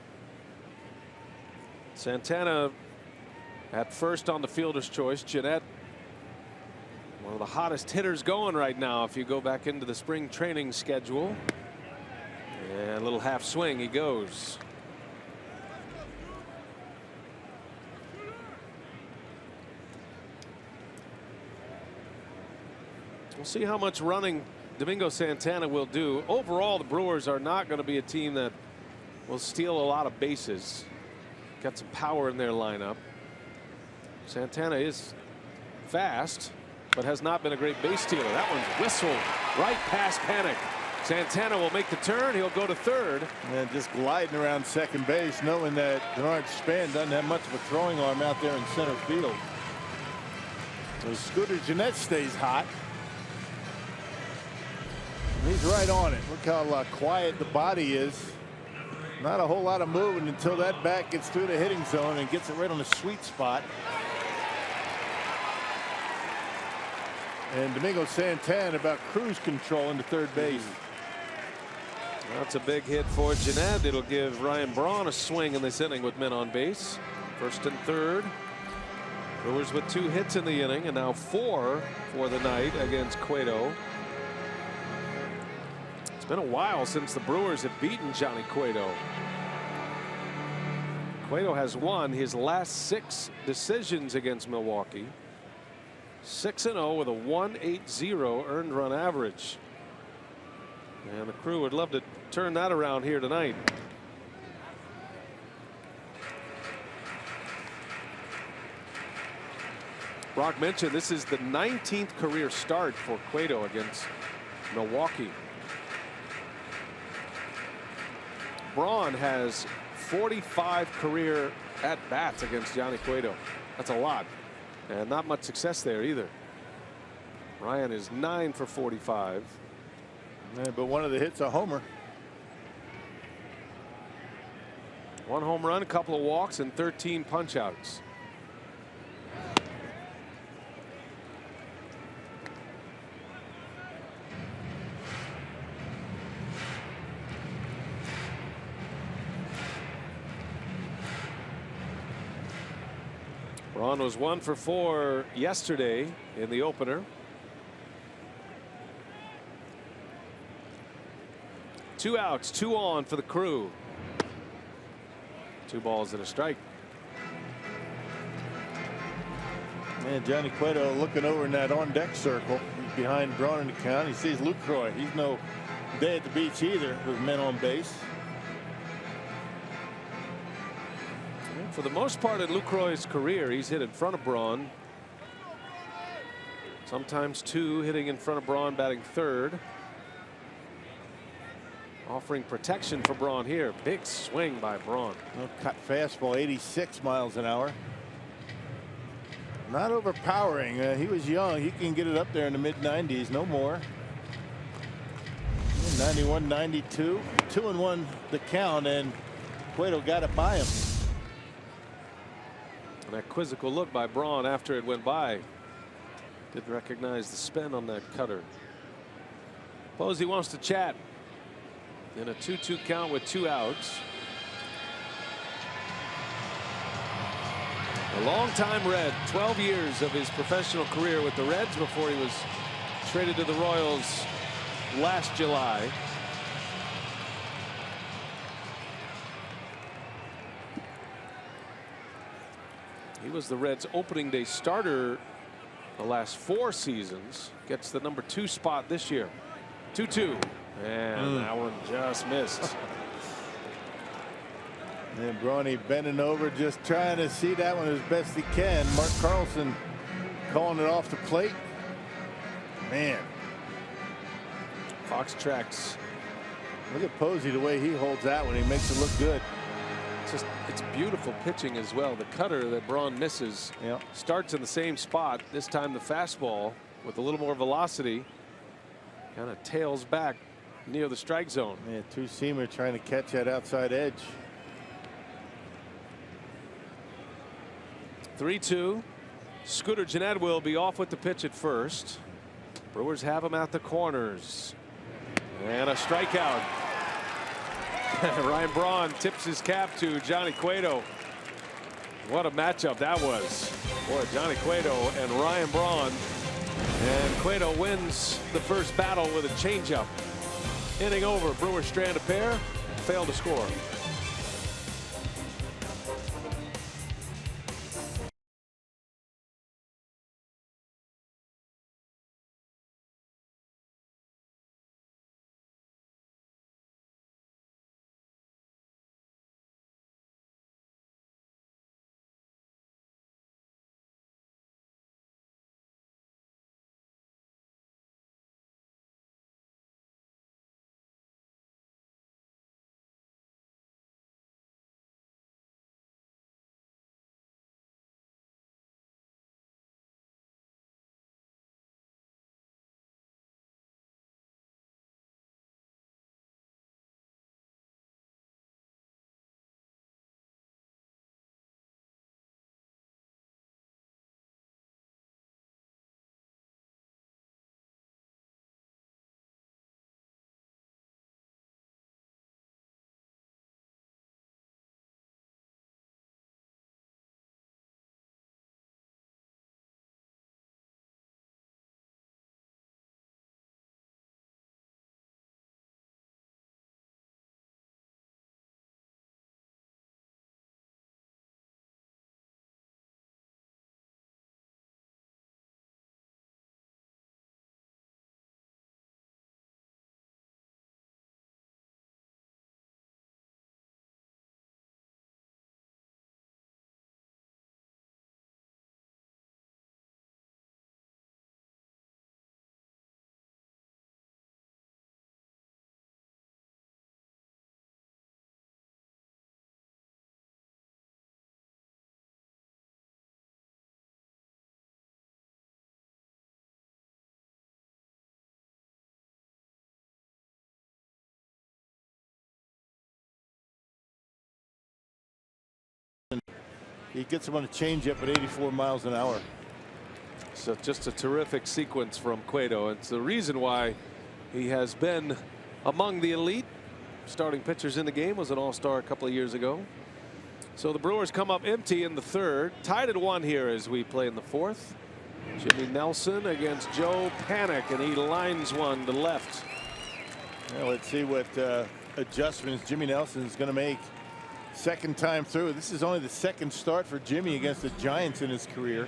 Santana at first on the fielder's choice. Jeanette, one of the hottest hitters going right now if you go back into the spring training schedule. And a little half swing, he goes. We'll see how much running Domingo Santana will do. Overall, the Brewers are not going to be a team that will steal a lot of bases. Got some power in their lineup. Santana is fast, but has not been a great base stealer. That one's whistled right past Panic. Santana will make the turn. He'll go to third. And just gliding around second base, knowing that Bernard Span doesn't have much of a throwing arm out there in center field. So Scooter Gennett stays hot. He's right on it. Look how quiet the body is. Not a whole lot of movement until that bat gets through the hitting zone and gets it right on the sweet spot. And Domingo Santana about cruise control into third base. That's a big hit for Jeanette. It'll give Ryan Braun a swing in this inning with men on base. First and third. Brewers with 2 hits in the inning and now 4 for the night against Cueto. It's been a while since the Brewers have beaten Johnny Cueto. Cueto has won his last 6 decisions against Milwaukee. 6-0 with a 1.80 earned run average. And the Crew would love to turn that around here tonight. Brock mentioned this is the 19th career start for Cueto against Milwaukee. Braun has 45 career at-bats against Johnny Cueto. That's a lot. And not much success there either. Ryan is 9 for 45. Yeah, but one of the hits a homer. 1 home run, a couple of walks, and 13 punch-outs. Braun was 1 for 4 yesterday in the opener. 2 outs, 2 on for the Crew. 2 balls and a strike. Man, Johnny Cueto looking over in that on-deck circle. He's behind Braun in the count. He sees Lucroy. He's no day at the beach either with men on base. For the most part in Lucroy's career, he's hit in front of Braun. Sometimes 2 hitting in front of Braun, batting third. Offering protection for Braun here. Big swing by Braun. No cut fastball, 86 miles an hour. Not overpowering. He was young. He can get it up there in the mid-90s, no more. 91, 92, 2-1 the count, and Cueto got it by him. That quizzical look by Braun after it went by. Didn't recognize the spin on that cutter. Posey wants to chat in a 2-2 count with 2 outs. A longtime Red, 12 years of his professional career with the Reds before he was traded to the Royals last July. He was the Reds opening day starter the last 4 seasons. Gets the number 2 spot this year. 2-2. And that one just missed. And Brawny bending over, just trying to see that one as best he can. Mark Carlson calling it off the plate. Man. Fox tracks. Look at Posey, the way he holds that one. He makes it look good. It's beautiful pitching as well. The cutter that Braun misses starts in the same spot. This time the fastball with a little more velocity kind of tails back near the strike zone. Yeah, 2-seamer trying to catch that outside edge. 3-2. Scooter Gennett will be off with the pitch at first. Brewers have him at the corners. And a strikeout. Ryan Braun tips his cap to Johnny Cueto. What a matchup that was. Boy, Johnny Cueto and Ryan Braun. And Cueto wins the first battle with a changeup. Inning over. Brewers strand a pair. Fail to score. He gets him on a changeup at 84 miles an hour. So just a terrific sequence from Cueto. It's the reason why he has been among the elite starting pitchers in the game. Was an all-star a couple of years ago. So the Brewers come up empty in the third. Tied at 1 here as we play in the fourth. Jimmy Nelson against Joe Panik, and he lines one to left. Well, let's see what adjustments Jimmy Nelson is going to make. Second time through. This is only the second start for Jimmy against the Giants in his career.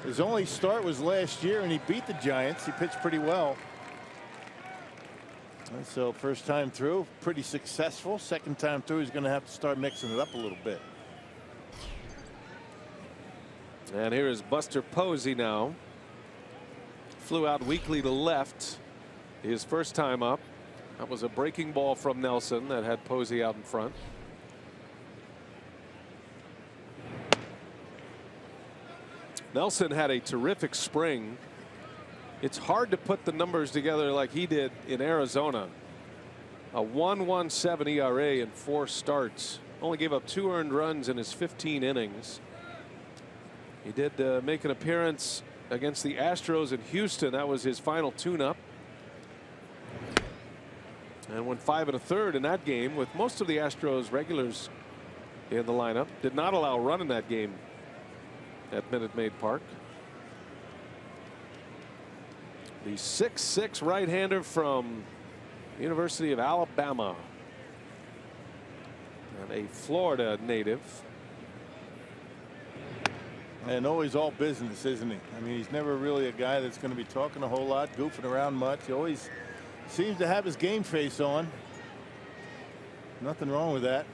His only start was last year, and he beat the Giants. He pitched pretty well. And so first time through, pretty successful. Second time through, he's going to have to start mixing it up a little bit. And here is Buster Posey now. Flew out weakly to left his first time up. That was a breaking ball from Nelson that had Posey out in front. Nelson had a terrific spring. It's hard to put the numbers together like he did in Arizona. A 1.17 ERA in 4 starts. Only gave up 2 earned runs in his 15 innings. He did make an appearance against the Astros in Houston. That was his final tune-up. And went 5 1/3 in that game with most of the Astros regulars in the lineup. Did not allow a run in that game at Minute Maid Park. The 6'6" right-hander from University of Alabama and a Florida native. And always all business, isn't he? I mean, he's never really a guy that's going to be talking a whole lot, goofing around much. He always seems to have his game face on. Nothing wrong with that.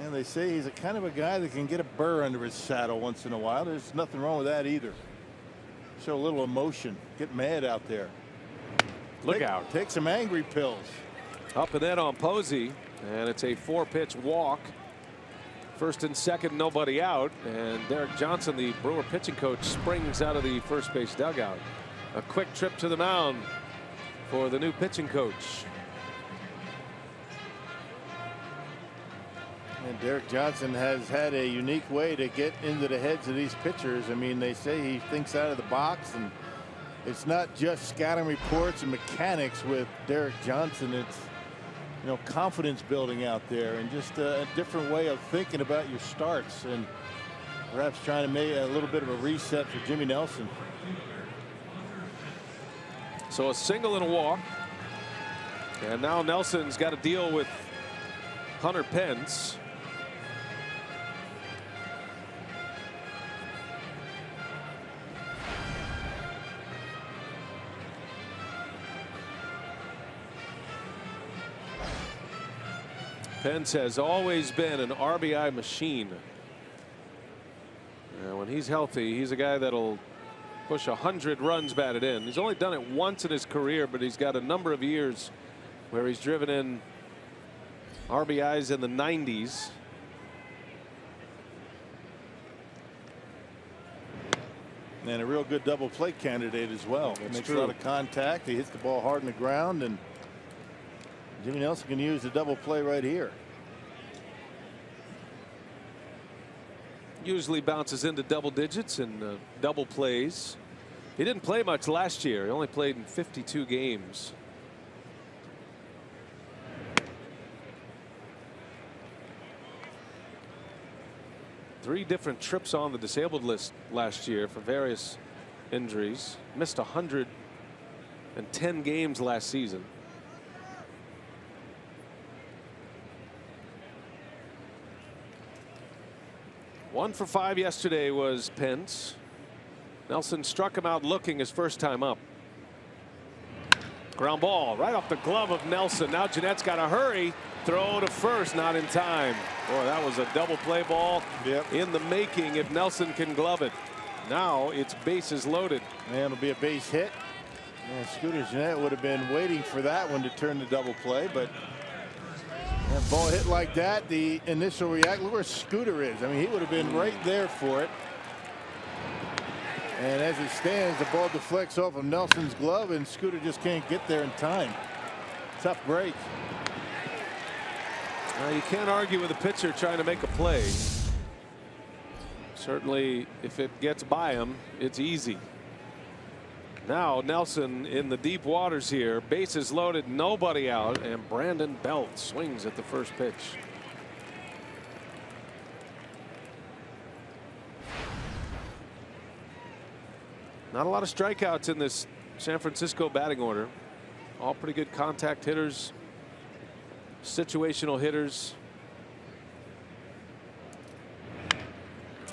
And they say he's a kind of a guy that can get a burr under his saddle once in a while. There's nothing wrong with that either. Show a little emotion. Get mad out there. Look out. Take some angry pills. Up and in on Posey, and it's a 4-pitch walk. First and second, nobody out, and Derek Johnson, the Brewer pitching coach, springs out of the first base dugout. A quick trip to the mound for the new pitching coach. And Derek Johnson has had a unique way to get into the heads of these pitchers. I mean, they say he thinks out of the box, and it's not just scouting reports and mechanics with Derek Johnson. It's, you know, confidence building out there and just a different way of thinking about your starts, and perhaps trying to make a little bit of a reset for Jimmy Nelson. So a single and a walk. And now Nelson's got to deal with Hunter Pence. Pence has always been an RBI machine. When he's healthy, he's a guy that'll push 100 runs batted in. He's only done it once in his career, but he's got a number of years where he's driven in RBIs in the 90s. And a real good double play candidate as well. That's Makes true. a lot of contact. He hits the ball hard in the ground, and Jimmy Nelson can use the double play right here. Usually bounces into double digits and double plays. He didn't play much last year. He only played in 52 games. Three different trips on the disabled list last year for various injuries. Missed 110 games last season. One for 5 yesterday was Pence. Nelson struck him out looking his first time up. Ground ball right off the glove of Nelson. Now Jeanette's got to hurry. Throw to first, not in time. Boy, that was a double play ball in the making if Nelson can glove it. Now it's bases loaded. And it'll be a base hit. And Scooter Jeanette would have been waiting for that one to turn the double play, but that ball hit like that, the initial reaction, look where Scooter is. I mean, he would have been right there for it. And as it stands, the ball deflects off of Nelson's glove, and Scooter just can't get there in time. Tough break. You can't argue with a pitcher trying to make a play. Certainly, if it gets by him, it's easy. Now Nelson in the deep waters here. Bases loaded, nobody out, and Brandon Belt swings at the first pitch. Not a lot of strikeouts in this San Francisco batting order. All pretty good contact hitters, situational hitters.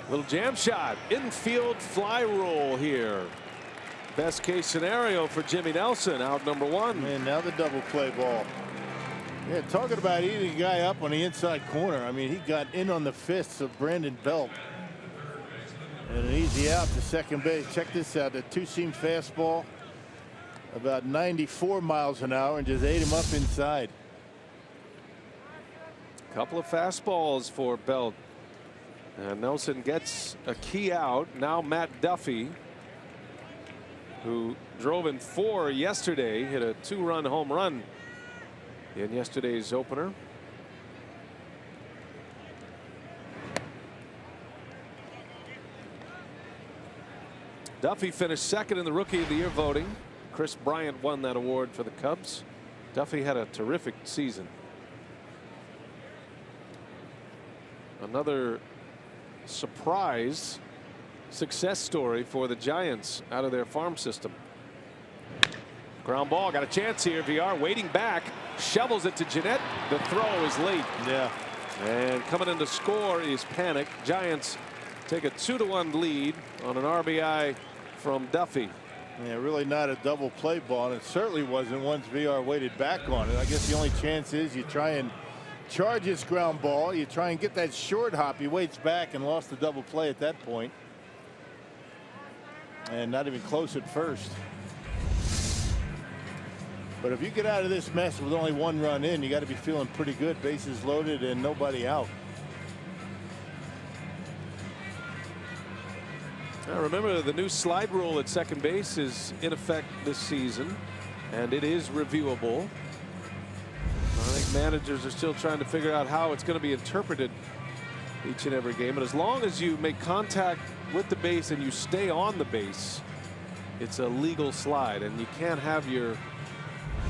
Little jam shot, infield fly roll here. Best case scenario for Jimmy Nelson, out number 1. And now the double play ball. Yeah, talking about eating a guy up on the inside corner. I mean, he got in on the fists of Brandon Belt. And an easy out to second base. Check this out, the two-seam fastball, about 94 miles an hour, and just ate him up inside. Couple of fastballs for Belt. And Nelson gets a key out. Now Matt Duffy, who drove in 4 yesterday, hit a 2-run home run in yesterday's opener. Duffy finished second in the Rookie of the Year voting. Chris Bryant won that award for the Cubs. Duffy had a terrific season. Another surprise success story for the Giants out of their farm system. Ground ball, got a chance here. VR waiting back, shovels it to Jeanette. The throw is late. Yeah. And coming in to score is Panic. Giants take a 2-1 lead on an RBI from Duffy. Yeah, really not a double play ball, and it certainly wasn't once VR waited back on it. I guess the only chance is you try and charge his ground ball. You try and get that short hop. He waits back and lost the double play at that point. And not even close at first. But if you get out of this mess with only 1 run in, you got to be feeling pretty good. Bases loaded and nobody out. Now remember, the new slide rule at second base is in effect this season, and it is reviewable. I think managers are still trying to figure out how it's going to be interpreted each and every game. But as long as you make contact with the base and you stay on the base, it's a legal slide, and you can't have your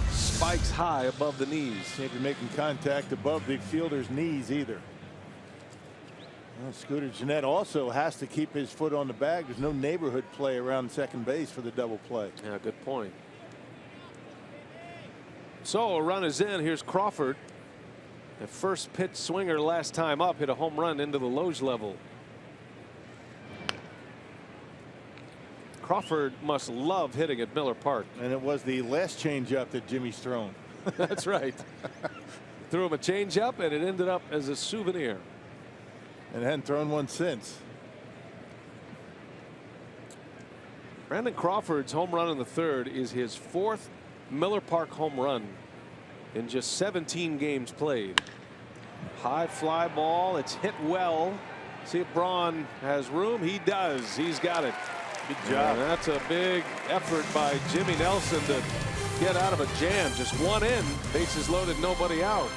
spikes high above the knees. Can't be making contact above the fielder's knees either. Well, Scooter Gennett also has to keep his foot on the bag. There's no neighborhood play around second base for the double play. Yeah, good point. So a run is in. Here's Crawford. The first pitch swinger last time up hit a home run into the Loge level. Crawford must love hitting at Miller Park. And it was the last changeup that Jimmy's thrown. That's right. Threw him a changeup, and it ended up as a souvenir. And hadn't thrown one since. Brandon Crawford's home run in the third is his 4th Miller Park home run in just 17 games played. High fly ball. It's hit well. See if Braun has room. He does. He's got it. Good job. And that's a big effort by Jimmy Nelson to get out of a jam. Just one in. Bases loaded, nobody out.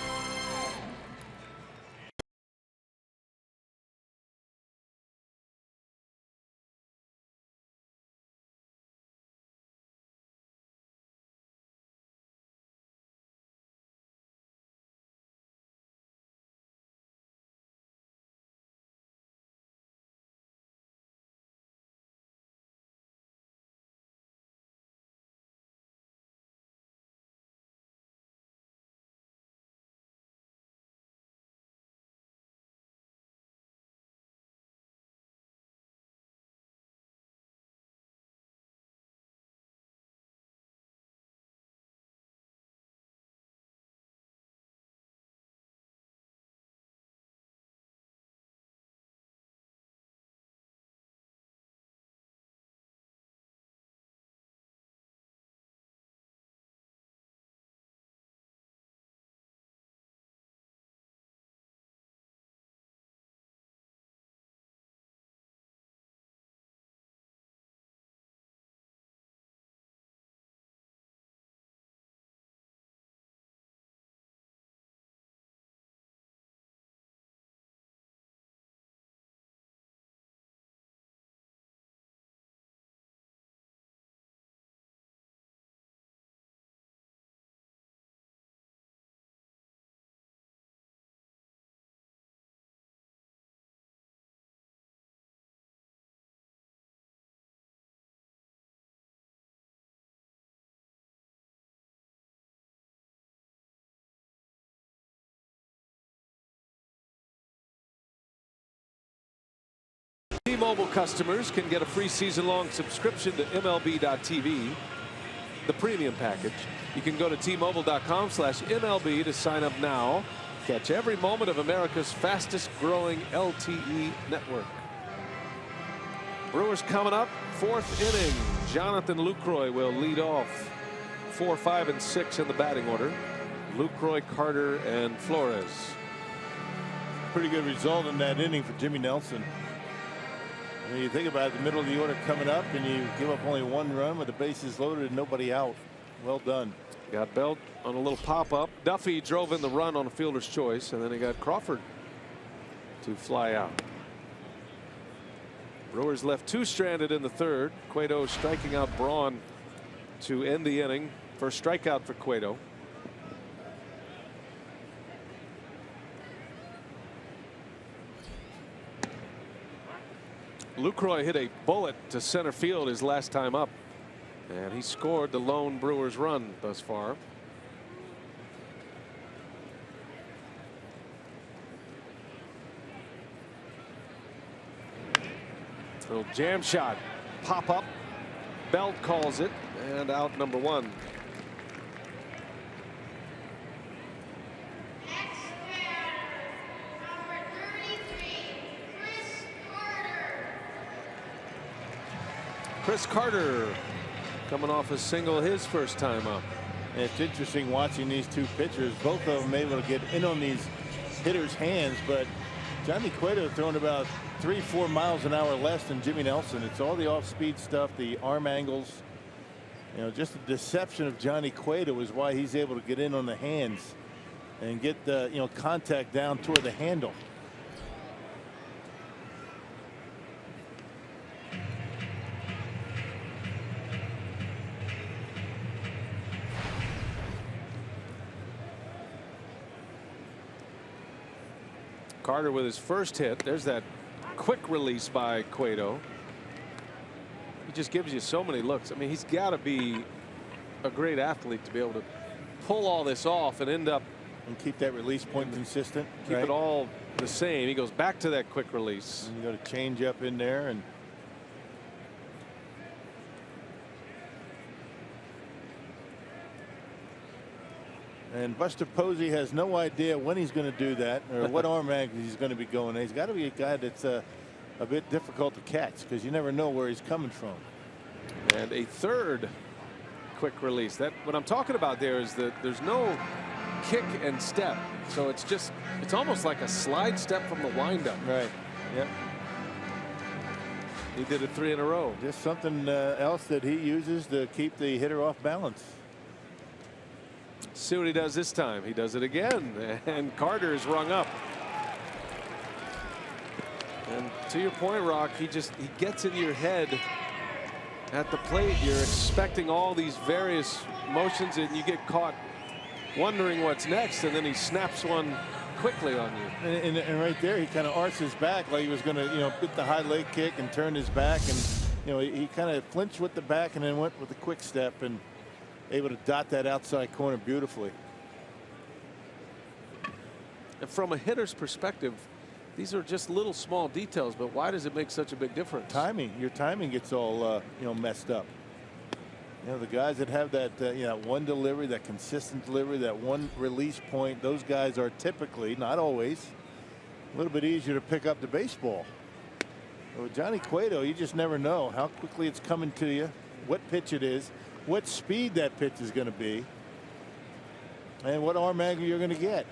T-Mobile customers can get a free season-long subscription to MLB.tv, the premium package. You can go to T-Mobile.com/MLB to sign up now. Catch every moment of America's fastest-growing LTE network. Brewers coming up, 4th inning. Jonathan Lucroy will lead off. 4, 5, and 6 in the batting order. Lucroy, Carter, and Flores. Pretty good result in that inning for Jimmy Nelson. When you think about it, the middle of the order coming up, and you give up only 1 run with the bases loaded and nobody out. Well done. Got Belt on a little pop-up. Duffy drove in the run on a fielder's choice, and then he got Crawford to fly out. Brewers left 2 stranded in the third. Cueto striking out Braun to end the inning. First strikeout for Cueto. Lucroy hit a bullet to center field his last time up, and he scored the lone Brewers run thus far. Little jam shot, pop up. Belt calls it, and out number 1. Chris Carter coming off a single his first time up. It's interesting watching these 2 pitchers. Both of them able to get in on these hitters' hands, but Johnny Cueto throwing about 3-4 miles an hour less than Jimmy Nelson. It's all the off-speed stuff, the arm angles. You know, just the deception of Johnny Cueto is why he's able to get in on the hands and get the contact down toward the handle. Carter with his first hit. There's that quick release by Cueto. He just gives you so many looks. I mean, he's got to be a great athlete to be able to pull all this off and end up and keep that release point consistent. Keep it all the same. He goes back to that quick release. And you got to change up in there. And Buster Posey has no idea when he's going to do that or what arm angle he's going to be going. He's got to be a guy that's a bit difficult to catch because you never know where he's coming from. And a third quick release. That what I'm talking about there is that there's no kick and step, so it's almost like a slide step from the windup. Right. Yep. He did it 3 in a row. Just something else that he uses to keep the hitter off balance. See what he does this time. He does it again, and Carter is rung up. And to your point, Rock, he gets in your head at the plate. You're expecting all these various motions, and you get caught wondering what's next, and then he snaps one quickly on you. And right there, he kind of arched his back like he was going to, get the high leg kick and turn his back, and he kind of flinched with the back and then went with a quick step and able to dot that outside corner beautifully. And from a hitter's perspective, these are just little small details, but why does it make such a big difference? Timing. Your timing gets all messed up. The guys that have that one delivery, that consistent delivery, that one release point, those guys are typically, not always, a little bit easier to pick up the baseball. But with Johnny Cueto, you just never know how quickly it's coming to you, what pitch it is, what speed that pitch is going to be, and what arm angle you're going to get.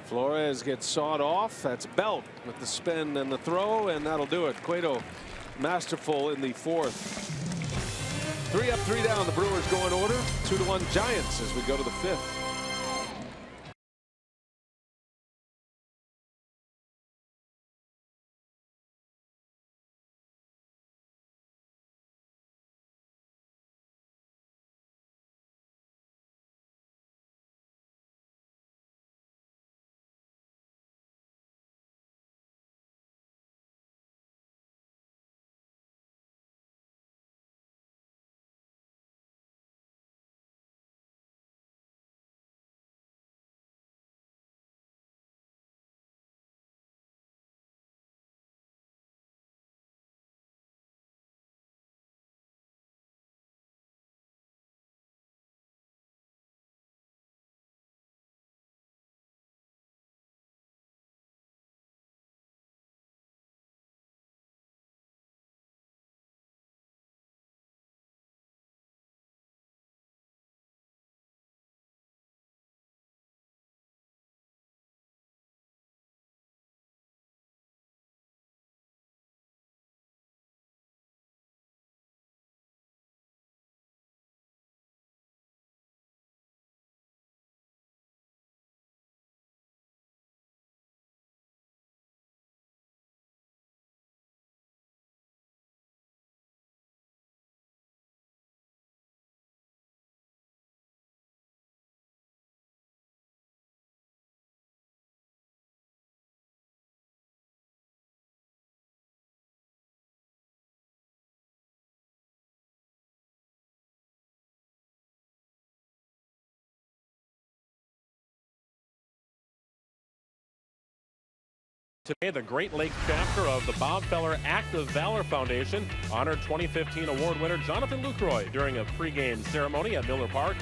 Flores gets sawed off. That's Belt with the spin and the throw, and that'll do it. Cueto masterful in the fourth. 3 up, 3 down. The Brewers go in order. 2-1 Giants as we go to the fifth. Today, the Great Lakes chapter of the Bob Feller Act of Valor Foundation honored 2015 award winner Jonathan Lucroy during a pregame ceremony at Miller Park.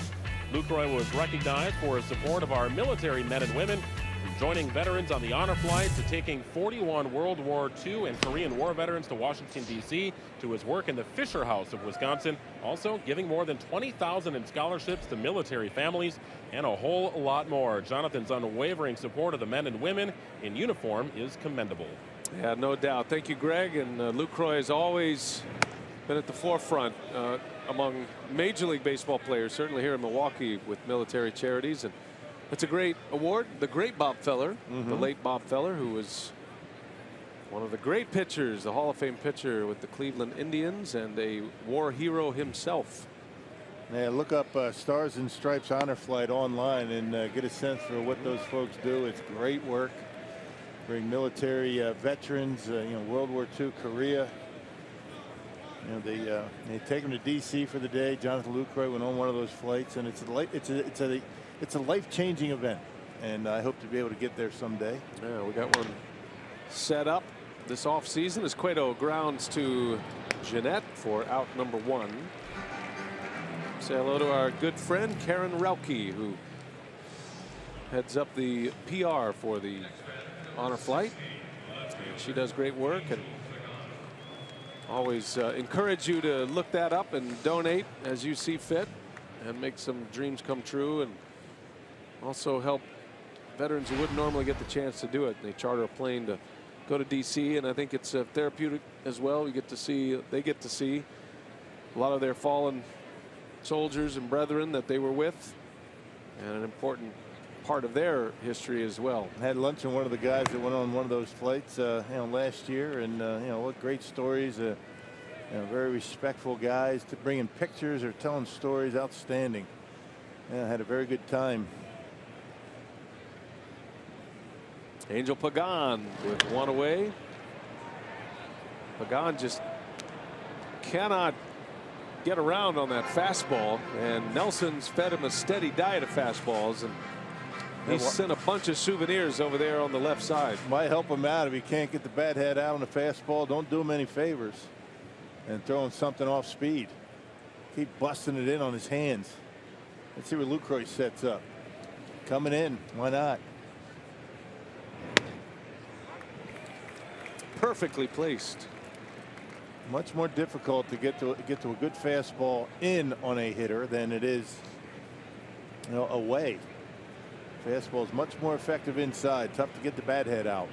Lucroy was recognized for his support of our military men and women, from joining veterans on the honor flight to taking 41 World War II and Korean War veterans to Washington, D.C., to his work in the Fisher House of Wisconsin, also giving more than $20,000 in scholarships to military families, and a whole lot more. Jonathan's unwavering support of the men and women in uniform is commendable. Yeah, no doubt. Thank you, Greg. And Lucroy has always been at the forefront among Major League Baseball players, certainly here in Milwaukee with military charities. And it's a great award. The great Bob Feller, the late Bob Feller, who was one of the great pitchers, the Hall of Fame pitcher with the Cleveland Indians, and a war hero himself. Yeah, look up Stars and Stripes Honor Flight online and get a sense for what those folks do. It's great work. bring military veterans, World War II, Korea. They take them to D.C. for the day. Jonathan Lucroy went on one of those flights, and it's a life-changing event, and I hope to be able to get there someday. Yeah, we got one set up this offseason as Cueto grounds to Jeanette for out number 1. Say hello to our good friend Karen Rauke, who heads up the PR for the honor flight. And she does great work, and always encourage you to look that up and donate as you see fit and make some dreams come true, and also help veterans who wouldn't normally get the chance to do it. They charter a plane to go to D.C., and I think it's therapeutic as well. They get to see a lot of their fallen soldiers and brethren that they were with, and an important part of their history as well. I had lunch with one of the guys that went on one of those flights last year, and what great stories. Very respectful guys, to bringing pictures or telling stories. Outstanding. I had a very good time. Angel Pagan with 1 away. Pagan just cannot get around on that fastball, and Nelson's fed him a steady diet of fastballs, and he sent a bunch of souvenirs over there on the left side. Might help him out if he can't get the bat head out on the fastball. Don't do him any favors and throwing something off speed. Keep busting it in on his hands. Let's see what Lucroy sets up. Coming in, why not? Perfectly placed. Much more difficult to get to a good fastball in on a hitter than it is, away. Fastball is much more effective inside. Tough to get the bat head out.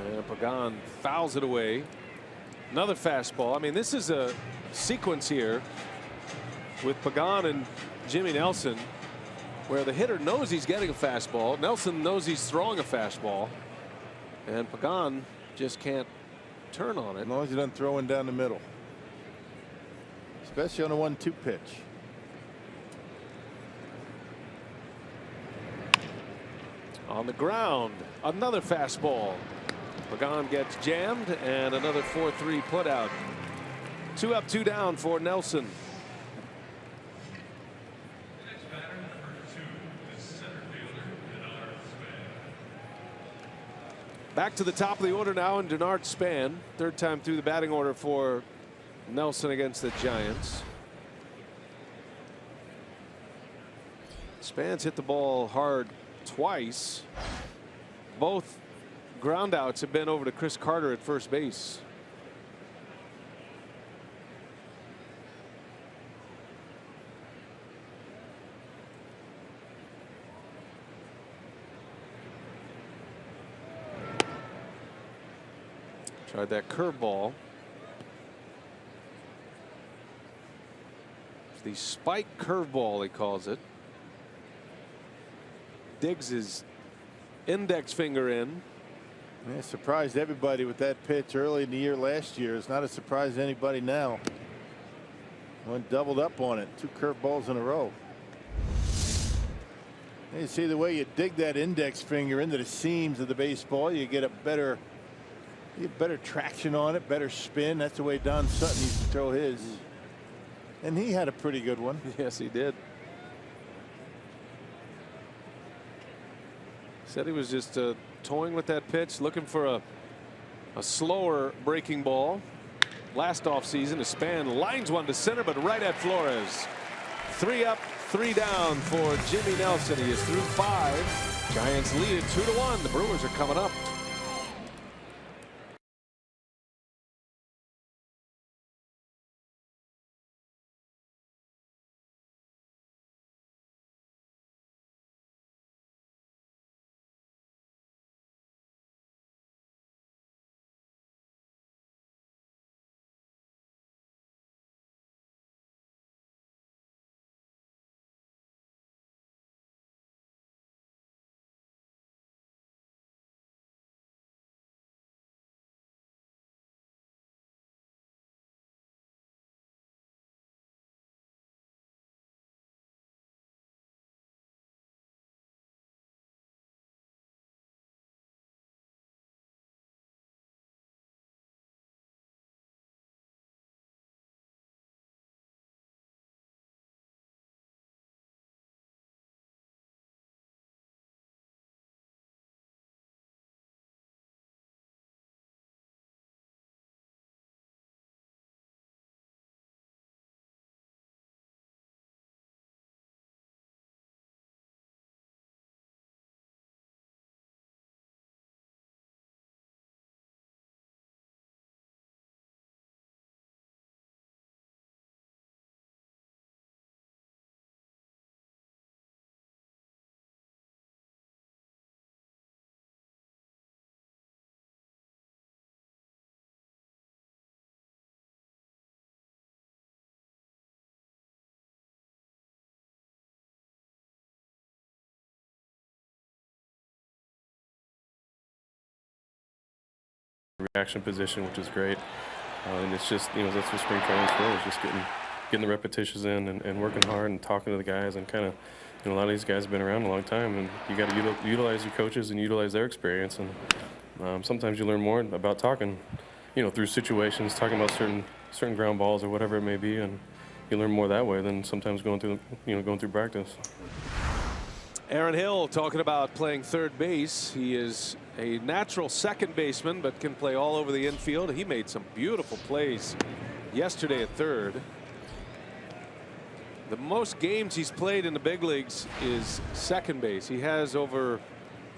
And Pagan fouls it away. Another fastball. I mean, this is a sequence here with Pagan and Jimmy Nelson, where the hitter knows he's getting a fastball. Nelson knows he's throwing a fastball, and Pagan just can't turn on it. As long as he doesn't throw in down the middle, especially on a 1-2 pitch. On the ground, another fastball. Pagan gets jammed, and another 4-3 putout. 2 up, 2 down for Nelson. Back to the top of the order now in Denard Span. 3rd time through the batting order for Nelson against the Giants. Span's hit the ball hard twice. Both ground outs have been over to Chris Carter at first base. Tried that curveball. It's the spike curveball, he calls it. Digs his index finger in. Yeah, surprised everybody with that pitch early in the year last year. It's not a surprise to anybody now. Went doubled up on it. 2 curveballs in a row. And you see the way you dig that index finger into the seams of the baseball, you get better traction on it, better spin. That's the way Don Sutton used to throw his. And he had a pretty good one. Yes, he did. Said he was just toying with that pitch, looking for a slower breaking ball. Last offseason, a Span lines one to center, but right at Flores. 3 up, 3 down for Jimmy Nelson. He is through 5. Giants lead it 2-1. The Brewers are coming up. reaction position, which is great. And it's just, that's what spring training's for, is just getting the repetitions in and working hard and talking to the guys, and kind of, a lot of these guys have been around a long time, and you got to utilize your coaches and utilize their experience. And sometimes you learn more about talking, through situations, talking about certain ground balls or whatever it may be, and you learn more that way than sometimes going through practice. Aaron Hill talking about playing third base. He is a natural second baseman, but can play all over the infield. He made some beautiful plays yesterday at third. The most games he's played in the big leagues is second base. He has over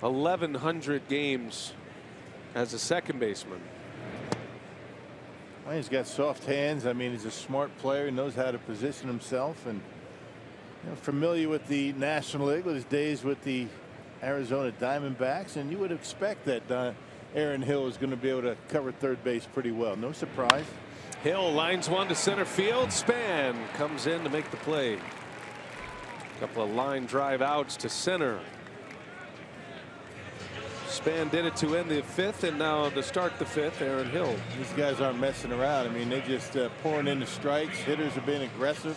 1,100 games as a second baseman. Well, he's got soft hands. I mean, he's a smart player. He knows how to position himself, and familiar with the National League with his days with the Arizona Diamondbacks, and you would expect that Aaron Hill is going to be able to cover third base pretty well. No surprise. Hill lines one to center field. Span comes in to make the play. A couple of line drive outs to center. Span did it to end the fifth, and now to start the fifth, Aaron Hill. These guys aren't messing around. I mean, they just pouring in the strikes. Hitters have been aggressive.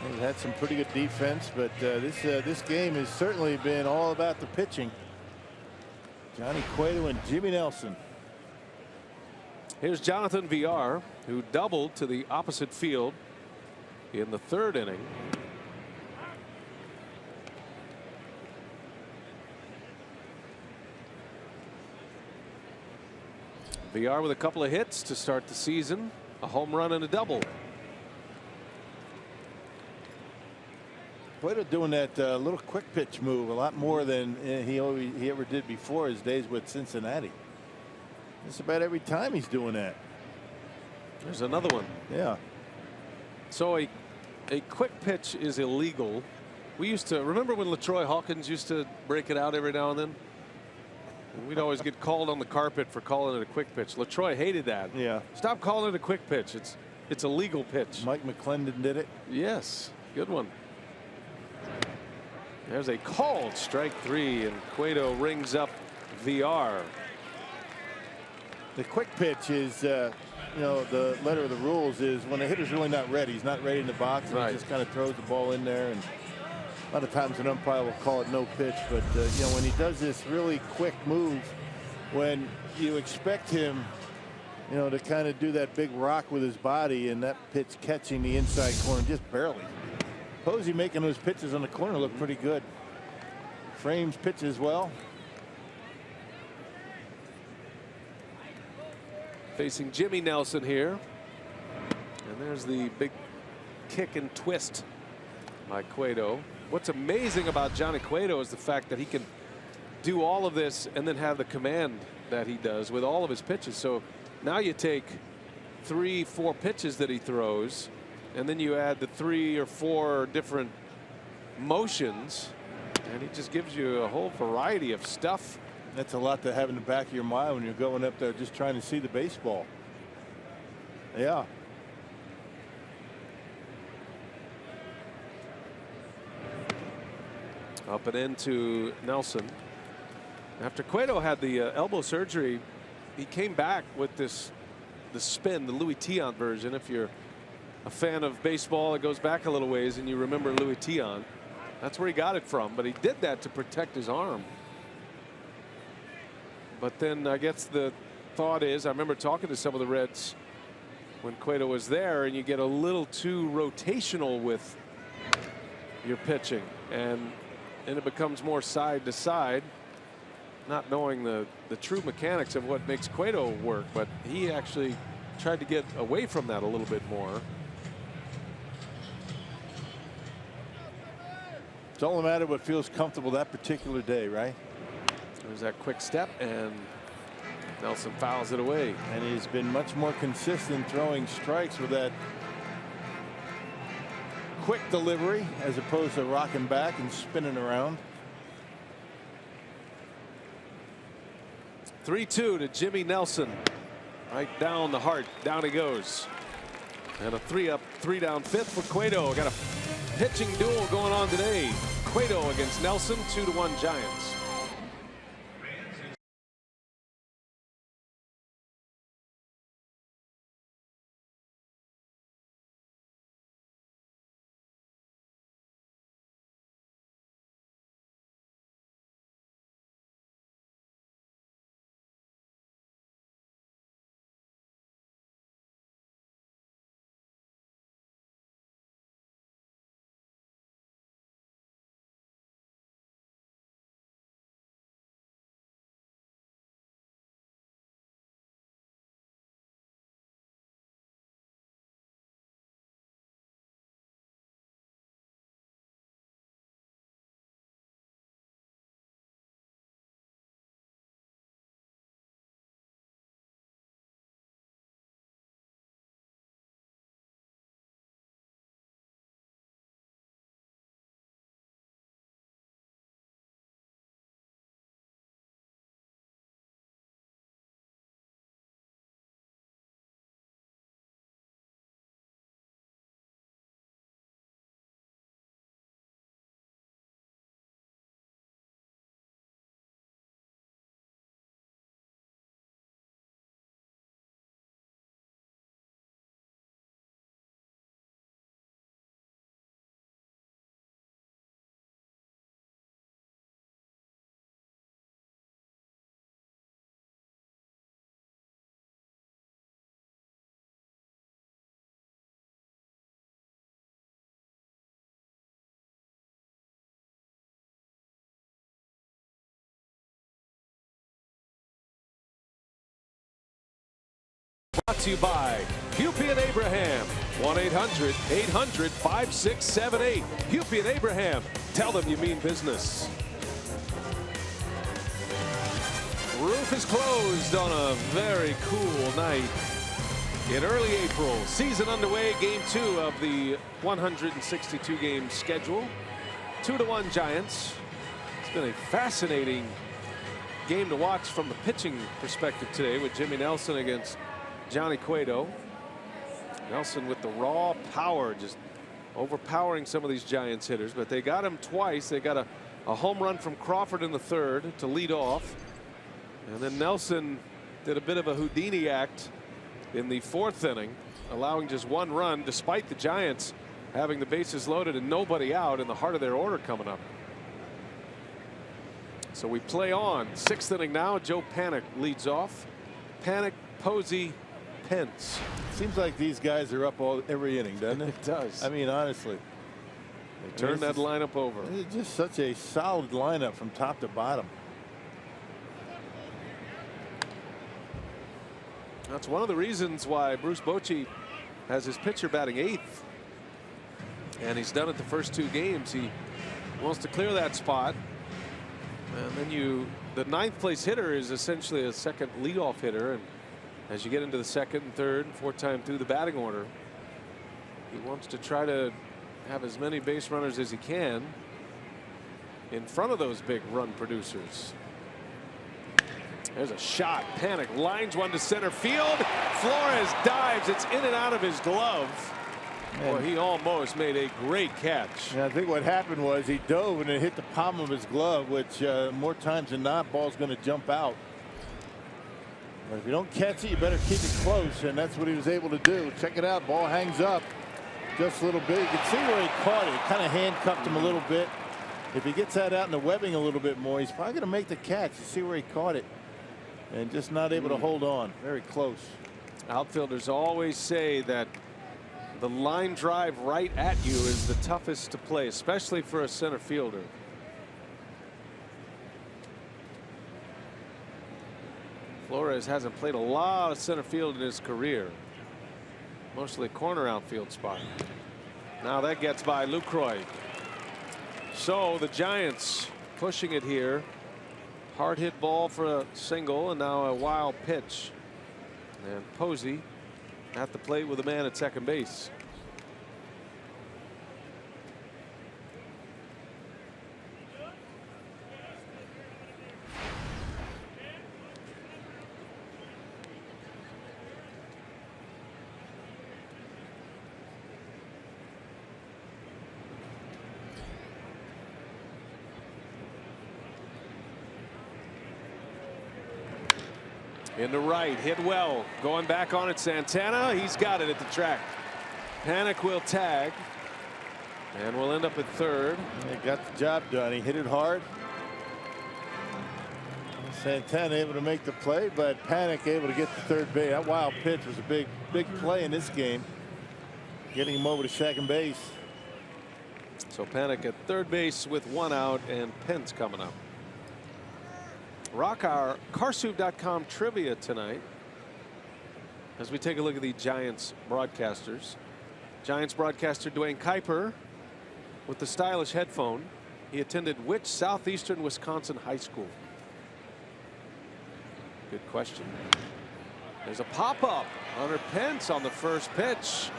They've had some pretty good defense, but this game has certainly been all about the pitching. Johnny Cueto and Jimmy Nelson. Here's Jonathan VR, who doubled to the opposite field in the third inning. VR with a couple of hits to start the season, a home run and a double. Cueto doing that little quick pitch move a lot more than he ever did before his days with Cincinnati. Just about every time he's doing that. There's another one. Yeah. So a quick pitch is illegal. We used to remember when LaTroy Hawkins used to break it out every now and then. We'd always get called on the carpet for calling it a quick pitch. LaTroy hated that. Yeah. Stop calling it a quick pitch. It's a legal pitch. Mike McClendon did it. Yes. Good one. There's a called strike three, and Cueto rings up VR. The quick pitch is, the letter of the rules is when a hitter's really not ready. He's not ready in the box, and right. He just kind of throws the ball in there. And a lot of times an umpire will call it no pitch, but when he does this really quick move, when you expect him, to kind of do that big rock with his body, and that pitch catching the inside corner just barely. Posey making those pitches on the corner look pretty good. Frames pitches well. Facing Jimmy Nelson here. And there's the big kick and twist by Cueto. What's amazing about Johnny Cueto is the fact that he can do all of this and then have the command that he does with all of his pitches. So now you take 3-4 pitches that he throws, and then you add the 3 or 4 different motions, and he just gives you a whole variety of stuff. That's a lot to have in the back of your mind when you're going up there just trying to see the baseball. Yeah. Up and into Nelson. After Cueto had the elbow surgery, he came back with the spin, the Louis Tiant version. If you're a fan of baseball, it goes back a little ways and you remember Louis Tiant. That's where he got it from, but he did that to protect his arm. But then I guess the thought is, I remember talking to some of the Reds when Cueto was there, and you get a little too rotational with your pitching, and it becomes more side to side, not knowing the true mechanics of what makes Cueto work. But he actually tried to get away from that a little bit more. It's all a matter of what feels comfortable that particular day, right? There's that quick step, and Nelson fouls it away. And he's been much more consistent throwing strikes with that quick delivery as opposed to rocking back and spinning around. 3-2 to Jimmy Nelson. Right down the heart. Down he goes. And a 3-up, 3-down fifth for Cueto. Got a pitching duel going on today. Cueto against Nelson, 2-1 Giants. Brought to you by Hupy and Abraham. 1-800-800-5678. Hupy and Abraham. Tell them you mean business. Roof is closed on a very cool night in early April. Season underway. Game 2 of the 162 game schedule. 2-1 Giants. It's been a fascinating game to watch from the pitching perspective today with Jimmy Nelson against Johnny Cueto. Nelson with the raw power, just overpowering some of these Giants hitters, but they got him twice. They got a home run from Crawford in the 3rd to lead off, and then Nelson did a bit of a Houdini act in the 4th inning, allowing just 1 run despite the Giants having the bases loaded and nobody out in the heart of their order coming up. So we play on. 6th inning now. Joe Panik leads off. Panik, Posey, Pence. Seems like these guys are up every inning, doesn't it? It does. I mean, honestly. They turn that lineup over. It's just such a solid lineup from top to bottom. That's one of the reasons why Bruce Bochy has his pitcher batting 8th. And he's done it the first 2 games. He wants to clear that spot. And then the 9th place hitter is essentially a second leadoff hitter. And as you get into the 2nd and 3rd and 4th time through the batting order, he wants to try to have as many base runners as he can in front of those big run producers. There's a shot. Panik lines one to center field. Flores dives. It's in and out of his glove. Boy, he almost made a great catch. Yeah, I think what happened was he dove and it hit the palm of his glove, which more times than not, ball's going to jump out. But if you don't catch it, you better keep it close, and that's what he was able to do. Check it out. Ball hangs up just a little bit. You can see where he caught it. It kind of handcuffed him a little bit. If he gets that out in the webbing a little bit more, he's probably going to make the catch. You see where he caught it, and just not able to hold on. Very close. Outfielders always say that the line drive right at you is the toughest to play, especially for a center fielder. Flores hasn't played a lot of center field in his career. Mostly corner outfield spot. Now that gets by Lucroy. So the Giants pushing it here. Hard hit ball for a single, and now a wild pitch. And Posey at the plate with a man at second base. Into right, hit well, going back on it. Santana, he's got it at the track. Panik will tag, and we'll end up at 3rd. He got the job done. He hit it hard. Santana able to make the play, but Panik able to get to third base. That wild pitch was a big play in this game, getting him over to second base. So Panik at third base with 1 out, and Pence coming up. Rock our Carsoup.com trivia tonight as we take a look at the Giants broadcasters. Giants broadcaster Dwayne Kuiper with the stylish headphone. He attended which southeastern Wisconsin high school? Good question. There's a pop-up. Hunter Pence on the first pitch.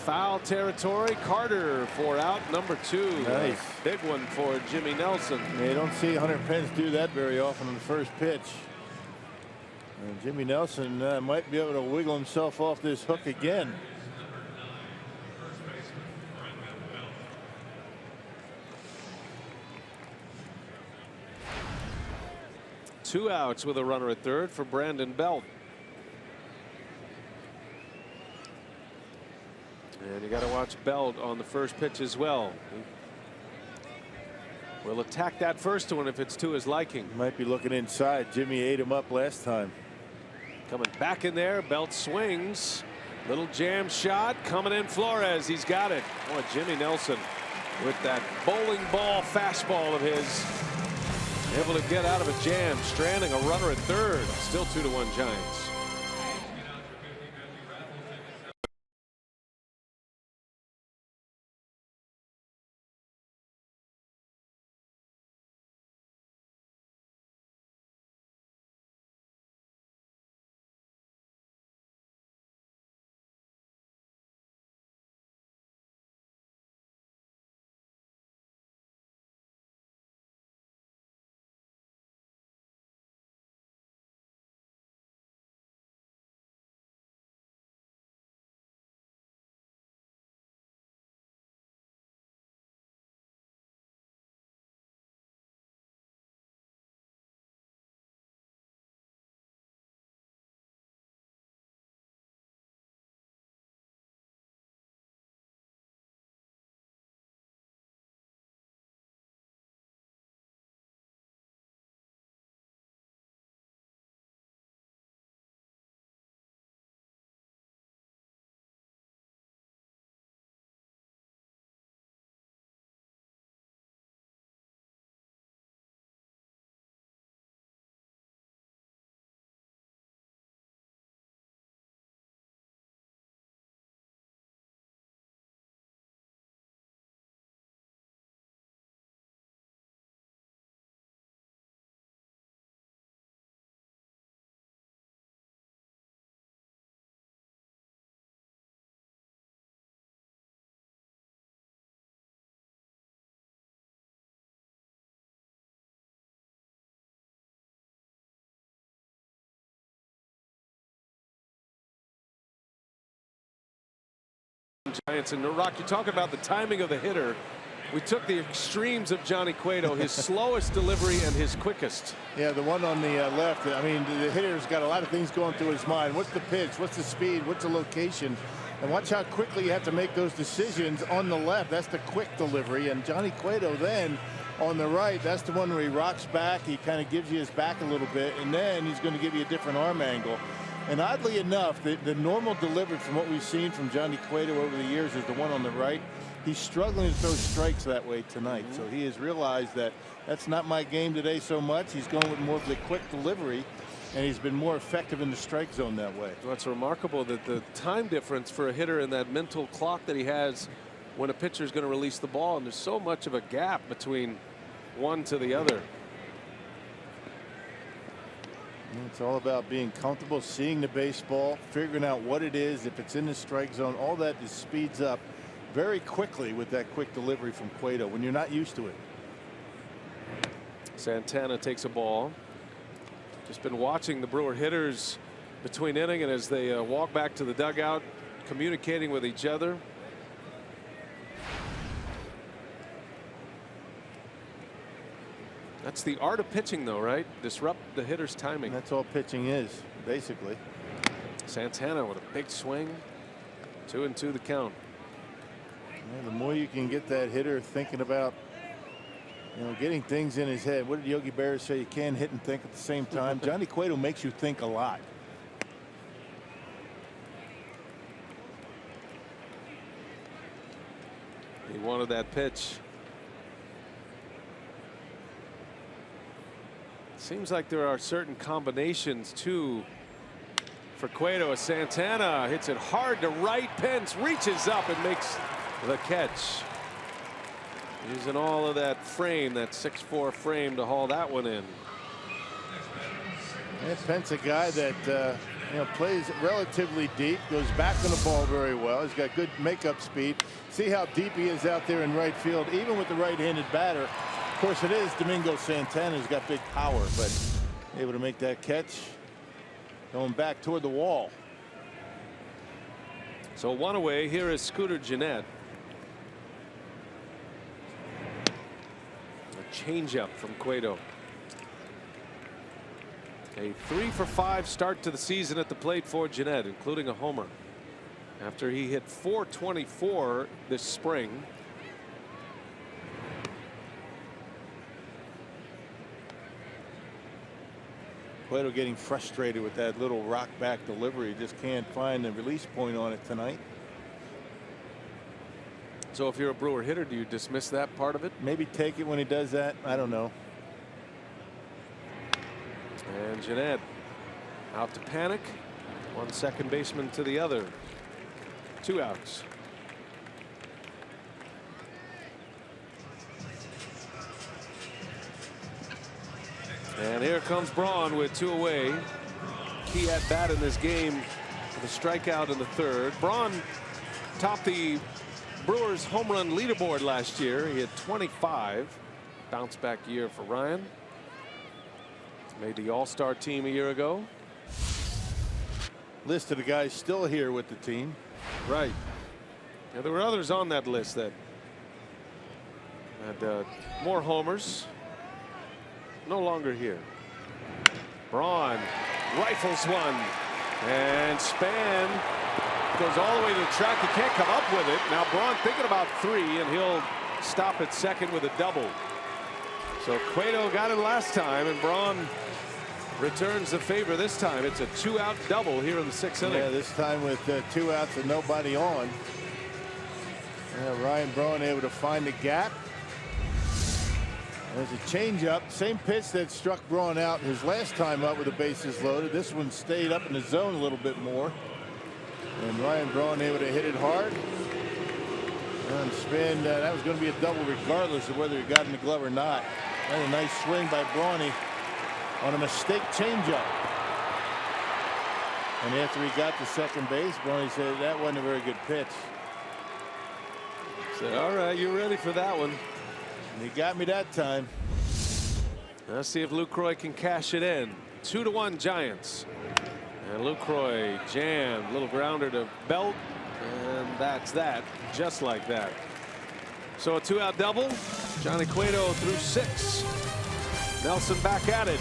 Foul territory. Carter for out number 2. Nice. Big one for Jimmy Nelson. Yeah, you don't see Hunter Pence do that very often on the first pitch. And Jimmy Nelson might be able to wiggle himself off this hook again. Two outs with a runner at third for Brandon Belt. And you got to watch Belt on the first pitch as well. We'll attack that first one if it's to his liking. Might be looking inside. Jimmy ate him up last time. Coming back in there. Belt swings. Little jam shot coming in. Flores. He's got it. Boy, Jimmy Nelson with that bowling ball fastball of his. Able to get out of a jam. Stranding a runner at third. Still 2-1 Giants. Giants. And Rock, you talk about the timing of the hitter. We took the extremes of Johnny Cueto, his slowest delivery and his quickest. Yeah, the one on the left, I mean, the hitter's got a lot of things going through his mind. What's the pitch? What's the speed? What's the location? And watch how quickly you have to make those decisions on the left. That's the quick delivery. And Johnny Cueto then on the right, that's the one where he rocks back. He kind of gives you his back a little bit, and then he's going to give you a different arm angle. And oddly enough, the normal delivery from what we've seen from Johnny Cueto over the years is the one on the right. He's struggling to throw strikes that way tonight. So he has realized that that's not my game today so much. He's going with more of the quick delivery, and he's been more effective in the strike zone that way. Well, it's remarkable that the time difference for a hitter in that mental clock that he has when a pitcher is going to release the ball, and there's so much of a gap between one to the other. It's all about being comfortable, seeing the baseball, figuring out what it is, if it's in the strike zone. All that just speeds up very quickly with that quick delivery from Cueto when you're not used to it. Santana takes a ball. Just been watching the Brewer hitters between inning and as they walk back to the dugout, communicating with each other. That's the art of pitching, though, right? Disrupt the hitter's timing. And that's all pitching is, basically. Santana with a big swing. 2-2 the count. The more you can get that hitter thinking about, getting things in his head. What did Yogi Berra say? You can't hit and think at the same time. Johnny Cueto makes you think a lot. He wanted that pitch. Seems like there are certain combinations too for Cueto. As Santana hits it hard to right. Pence reaches up and makes the catch. Using all of that frame, that 6'4" frame, to haul that one in. And Pence, a guy that plays relatively deep, goes back on the ball very well. He's got good makeup speed. See how deep he is out there in right field, even with the right-handed batter. Of course, it is Domingo Santana who's got big power, but able to make that catch, going back toward the wall. So one away. Here is Scooter Gennett. A changeup from Cueto. A 3-for-5 start to the season at the plate for Gennett, including a homer, after he hit .424 this spring. Cueto getting frustrated with that little rock back delivery. Just can't find the release point on it tonight. So if you're a Brewer hitter, do you dismiss that part of it? Maybe take it when he does that. I don't know. And Gennett out to panic. One second baseman to the other. 2 outs. And here comes Braun with 2 away. Key at bat in this game with a strikeout in the 3rd. Braun topped the Brewers home run leaderboard last year. He had 25. Bounce back year for Ryan. Made the All-Star team a year ago. List of the guys still here with the team. Right. Yeah, there were others on that list that had more homers. No longer here. Braun rifles one, and Span goes all the way to the track. He can't come up with it. Now Braun thinking about 3, and he'll stop at second with a double. So Cueto got him last time, and Braun returns the favor this time. It's a 2-out double here in the 6th inning. Yeah, this time with 2 outs and nobody on. Ryan Braun able to find the gap. There's a changeup, same pitch that struck Braun out his last time up with the bases loaded. This one stayed up in the zone a little bit more. And Ryan Braun able to hit it hard. And Spin, that was going to be a double regardless of whether he got in the glove or not. That was a nice swing by Brawny on a mistake changeup. And after he got to second base, Brawny said that wasn't a very good pitch. Said, all right, you're ready for that one. And he got me that time. Let's see if Lucroy can cash it in. 2-1 Giants. And Lucroy jammed, little grounder to Belt, and that's that, just like that. So a 2-out double. Johnny Cueto through 6. Nelson back at it.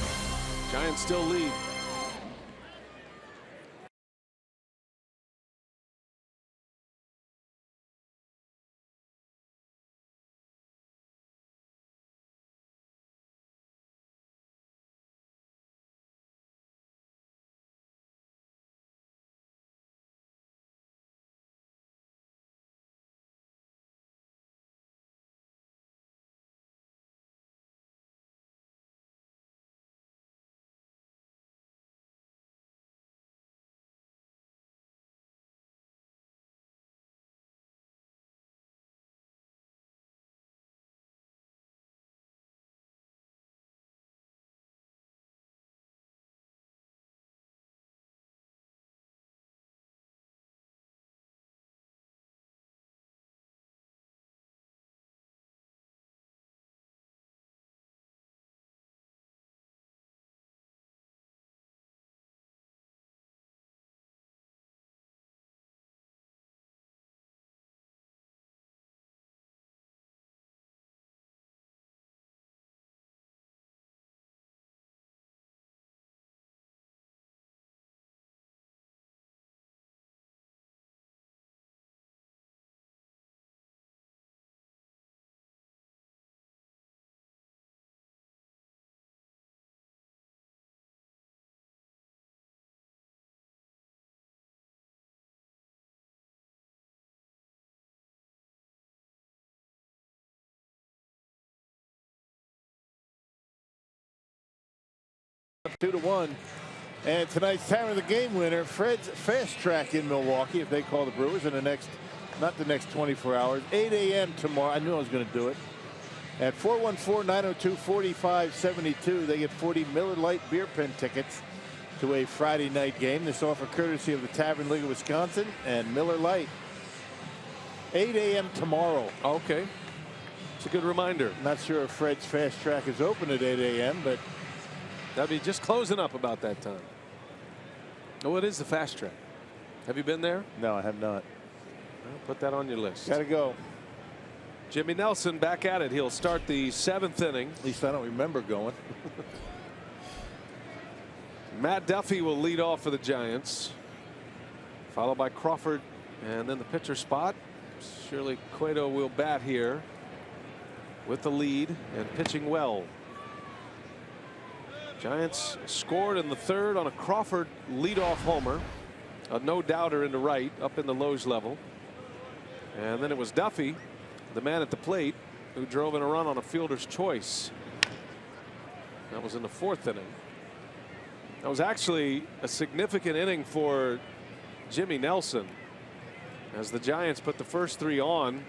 Giants still lead. Up 2-1. And tonight's time of the game winner, Fred's Fast Track in Milwaukee, if they call the Brewers in the next, not the next 24 hours, 8 a.m. tomorrow. I knew I was going to do it. At 414-902-4572, they get 40 Miller Lite beer pen tickets to a Friday night game. This offer courtesy of the Tavern League of Wisconsin and Miller Lite. 8 a.m. tomorrow. Okay. It's a good reminder. Not sure if Fred's Fast Track is open at 8 a.m., but that'd be just closing up about that time. Oh, it is the Fast Track. Have you been there? no, I have not. Well, put that on your list. Gotta go. Jimmy Nelson back at it. He'll start the 7th inning. At least I don't remember going. Matt Duffy will lead off for the Giants, followed by Crawford, and then the pitcher spot. Surely Cueto will bat here with the lead and pitching well. Giants scored in the 3rd on a Crawford leadoff homer, a no-doubter into right up in the Loge level, and then it was Duffy, the man at the plate, who drove in a run on a fielder's choice. That was in the 4th inning. That was actually a significant inning for Jimmy Nelson, as the Giants put the first 3 on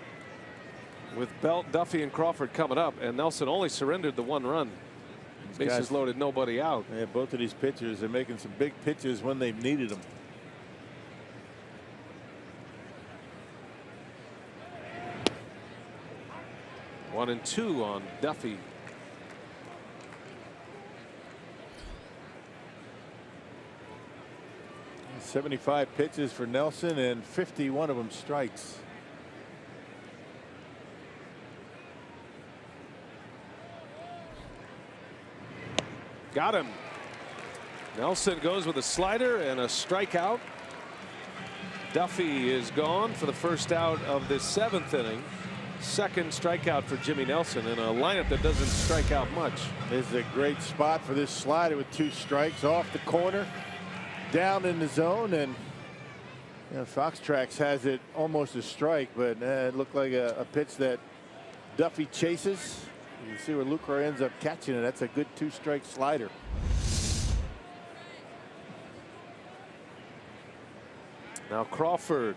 with Belt, Duffy, and Crawford coming up, and Nelson only surrendered the 1 run. Bases loaded, nobody out. Yeah, both of these pitchers are making some big pitches when they've needed them. One and 2 on Duffy. .75 pitches for Nelson, and 51 of them strikes. Got him. Nelson goes with a slider and a strikeout. Duffy is gone for the first out of the 7th inning. 2nd strikeout for Jimmy Nelson in a lineup that doesn't strike out much. This is a great spot for this slider with 2 strikes off the corner, down in the zone, and you know, Fox Tracks has it almost a strike, but it looked like a pitch that Duffy chases. You see where Lucroy ends up catching it. That's a good 2-strike slider. Now Crawford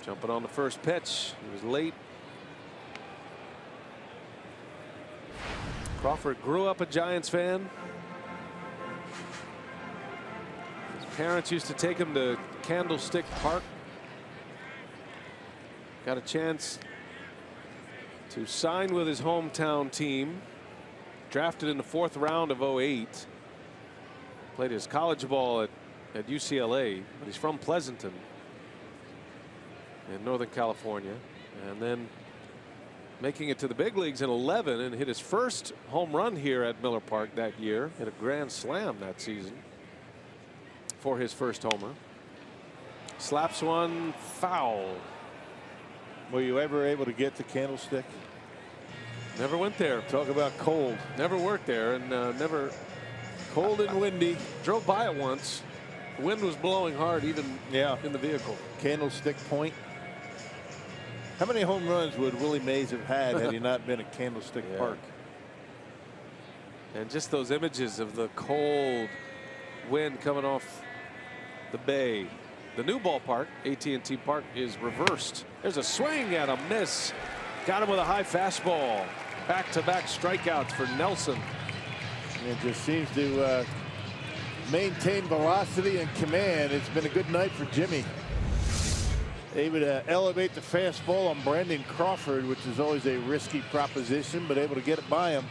jumping on the first pitch. He was late. Crawford grew up a Giants fan. His parents used to take him to Candlestick Park. Got a chance to sign with his hometown team. Drafted in the 4th round of '08. Played his college ball at UCLA, but he's from Pleasanton. in Northern California, and then making it to the big leagues in 11 and hit his first home run here at Miller Park that year. Hit a grand slam that season for his first homer. Slaps one foul. Were you ever able to get to Candlestick? Never went there. Talk about cold. Never worked there, and never. Cold and windy. Drove by it once. The wind was blowing hard even in the vehicle. Candlestick Point. How many home runs would Willie Mays have had he not been at Candlestick Park? And just those images of the cold wind coming off the bay. The new ballpark, AT&T Park, is reversed. There's a swing and a miss. Got him with a high fastball. Back-to-back strikeouts for Nelson. It just seems to maintain velocity and command. It's been a good night for Jimmy. Able to elevate the fastball on Brandon Crawford, which is always a risky proposition, but able to get it by him.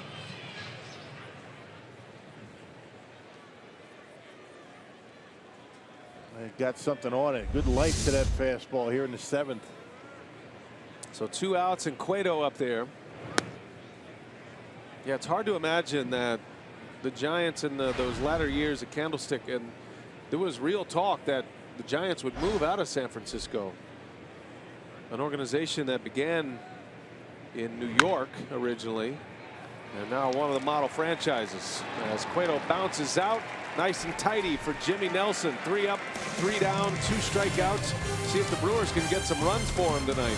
Got something on it. Good light to that fastball here in the 7th. So 2 outs and Cueto up there. Yeah, it's hard to imagine that the Giants in those latter years at Candlestick, and there was real talk that the Giants would move out of San Francisco, an organization that began in New York originally and now one of the model franchises. As Cueto bounces out, nice and tidy for Jimmy Nelson. 3 up, 3 down, 2 strikeouts. See if the Brewers can get some runs for him tonight.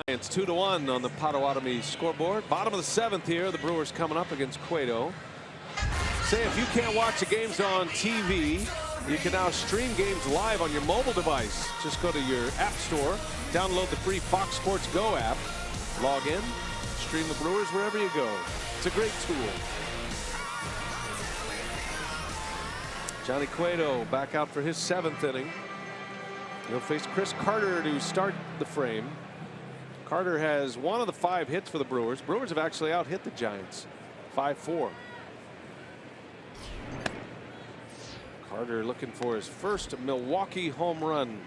Giants 2-1 on the Potawatomi scoreboard. Bottom of the 7th here. The Brewers coming up against Cueto. Say if you can't watch the games on TV, you can now stream games live on your mobile device. Just go to your app store, download the free Fox Sports Go app, log in, stream the Brewers wherever you go. It's a great tool. Johnny Cueto back out for his 7th inning. He'll face Chris Carter to start the frame. Carter has 1 of the 5 hits for the Brewers. Brewers have actually out-hit the Giants 5-4. Carter looking for his first Milwaukee home run.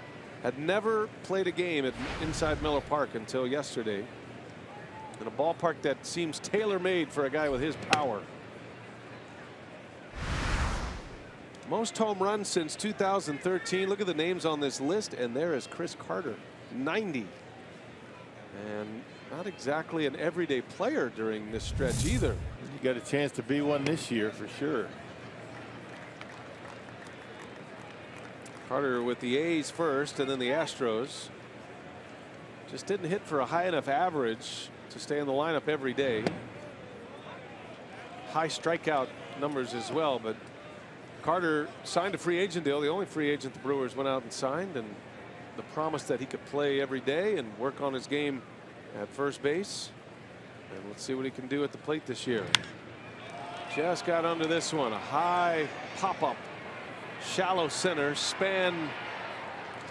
Had never played a game inside Miller Park until yesterday. In a ballpark that seems tailor-made for a guy with his power. Most home runs since 2013. Look at the names on this list, and there is Chris Carter, 90. And not exactly an everyday player during this stretch either. You got a chance to be one this year for sure. Carter with the A's first and then the Astros. Just didn't hit for a high enough average to stay in the lineup every day. High strikeout numbers as well, but Carter signed a free agent deal, the only free agent the Brewers went out and signed, and the promise that he could play every day and work on his game at first base. And let's see what he can do at the plate this year. Just got under this one. A high pop-up, shallow center. Span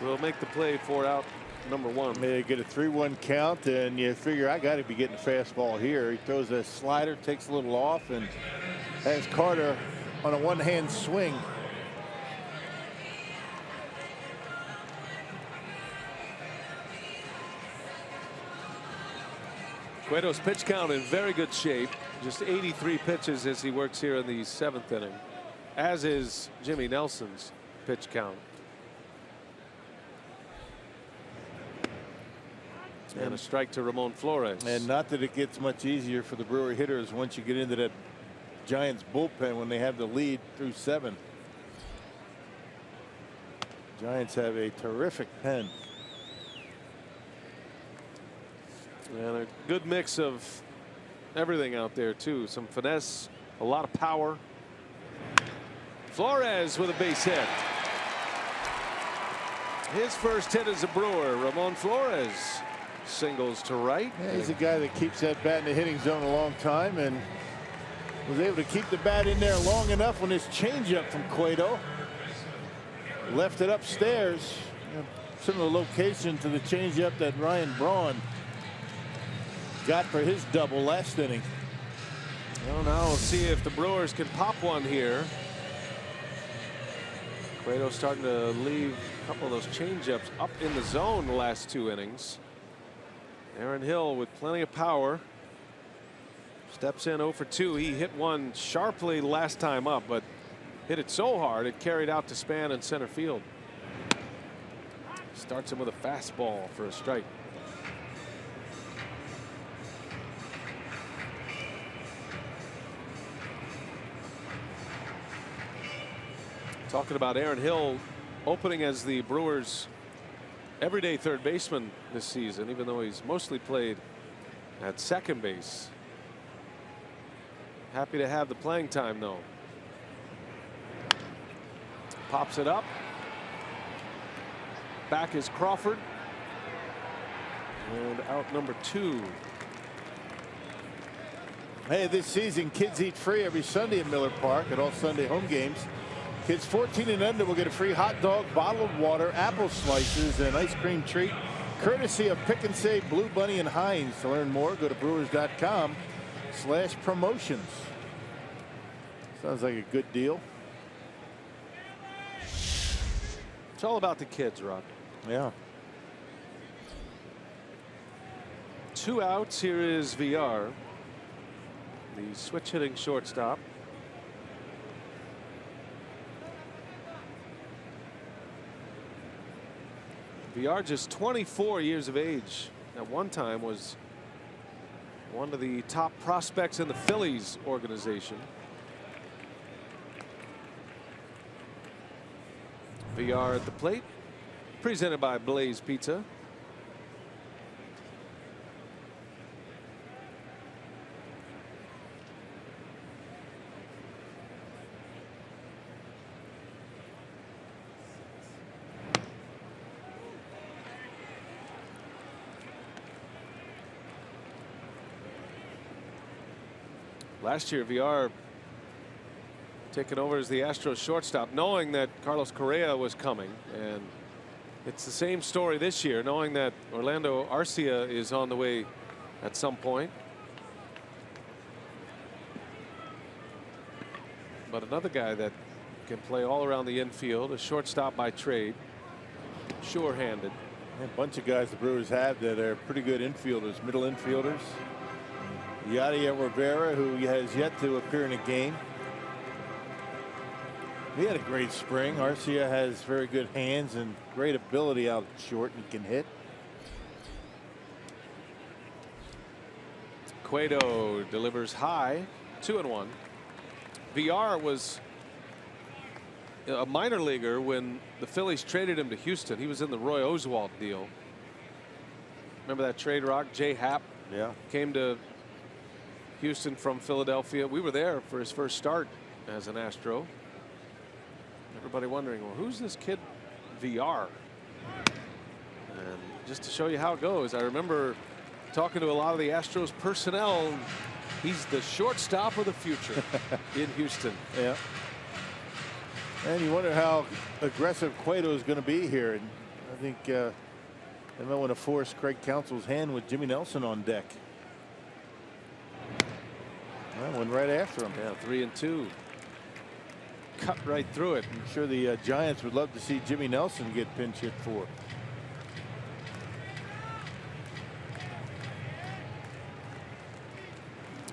will make the play for out number one. May get a 3-1 count, and you figure I got to be getting a fastball here. He throws a slider, takes a little off, and has Carter on a one-hand swing. Cueto's pitch count in very good shape. Just 83 pitches as he works here in the 7th inning, as is Jimmy Nelson's pitch count. And a strike to Ramon Flores. And not that it gets much easier for the Brewer hitters once you get into that Giants bullpen when they have the lead through 7. Giants have a terrific pen. And a good mix of everything out there too. Some finesse, a lot of power. Flores with a base hit. His first hit as a Brewer. Ramon Flores singles to right. Yeah, he's a guy that keeps that bat in the hitting zone a long time and was able to keep the bat in there long enough when his changeup from Cueto left it upstairs. Similar location to the changeup that Ryan Braun got for his double last inning. Well, now we'll see if the Brewers can pop one here. Cueto starting to leave a couple of those changeups up in the zone the last 2 innings. Aaron Hill with plenty of power. Steps in 0 for 2. He hit one sharply last time up, but hit it so hard it carried out to Span in center field. Starts him with a fastball for a strike. Talking about Aaron Hill opening as the Brewers' everyday third baseman this season, even though he's mostly played at second base. Happy to have the playing time, though. Pops it up. Back is Crawford. And out number 2. Hey, this season kids eat free every Sunday at Miller Park at all Sunday home games. Kids 14 and under will get a free hot dog, bottled water, apple slices, and ice cream treat courtesy of Pick and Save, Blue Bunny, and Heinz. To learn more, go to brewers.com/promotions. Sounds like a good deal. It's all about the kids, Rod. Yeah. 2 outs. Here is VR, the switch hitting shortstop. VR just 24 years of age. At one time was one of the top prospects in the Phillies organization. VR at the plate, presented by Blaze Pizza. Last year, VR taken over as the Astros shortstop, knowing that Carlos Correa was coming. And it's the same story this year, knowing that Orlando Arcia is on the way at some point. But another guy that can play all around the infield, a shortstop by trade, sure-handed. A bunch of guys the Brewers have that are pretty good infielders, middle infielders. Yadier Rivera, who has yet to appear in a game. He had a great spring. Arcia has very good hands and great ability out short and can hit. Cueto delivers high, 2-1. VR was a minor leaguer when the Phillies traded him to Houston. He was in the Roy Oswalt deal. Remember that trade, Rock? Jay Happ came to Houston from Philadelphia. We were there for his first start as an Astro. Everybody wondering, well, who's this kid VR? And just to show you how it goes, I remember talking to a lot of the Astros personnel. He's the shortstop of the future in Houston. Yeah. And you wonder how aggressive Cueto is going to be here. And I think they might want to force Craig Counsell's hand with Jimmy Nelson on deck. That one right after him. Yeah, 3-2. Cut right through it. I'm sure the Giants would love to see Jimmy Nelson get pinch hit for.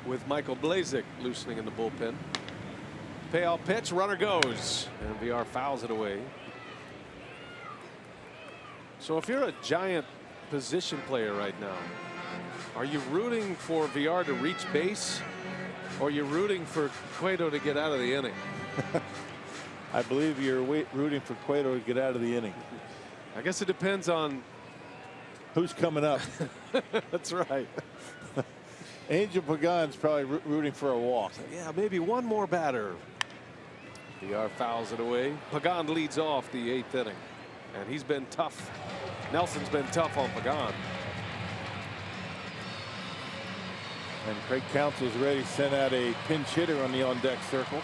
With Michael Blazek loosening in the bullpen. Payoff pitch, runner goes, and VR fouls it away. So if you're a Giant position player right now, are you rooting for VR to reach base, or are you rooting for Cueto to get out of the inning? I believe you're rooting for Cueto to get out of the inning. I guess it depends on who's coming up. That's right. Angel Pagan's probably rooting for a walk. Yeah, maybe one more batter. VR fouls it away. Pagan leads off the 8th inning, and he's been tough. Nelson's been tough on Pagan. And Craig Counsell's ready to send out a pinch hitter on the on-deck circle.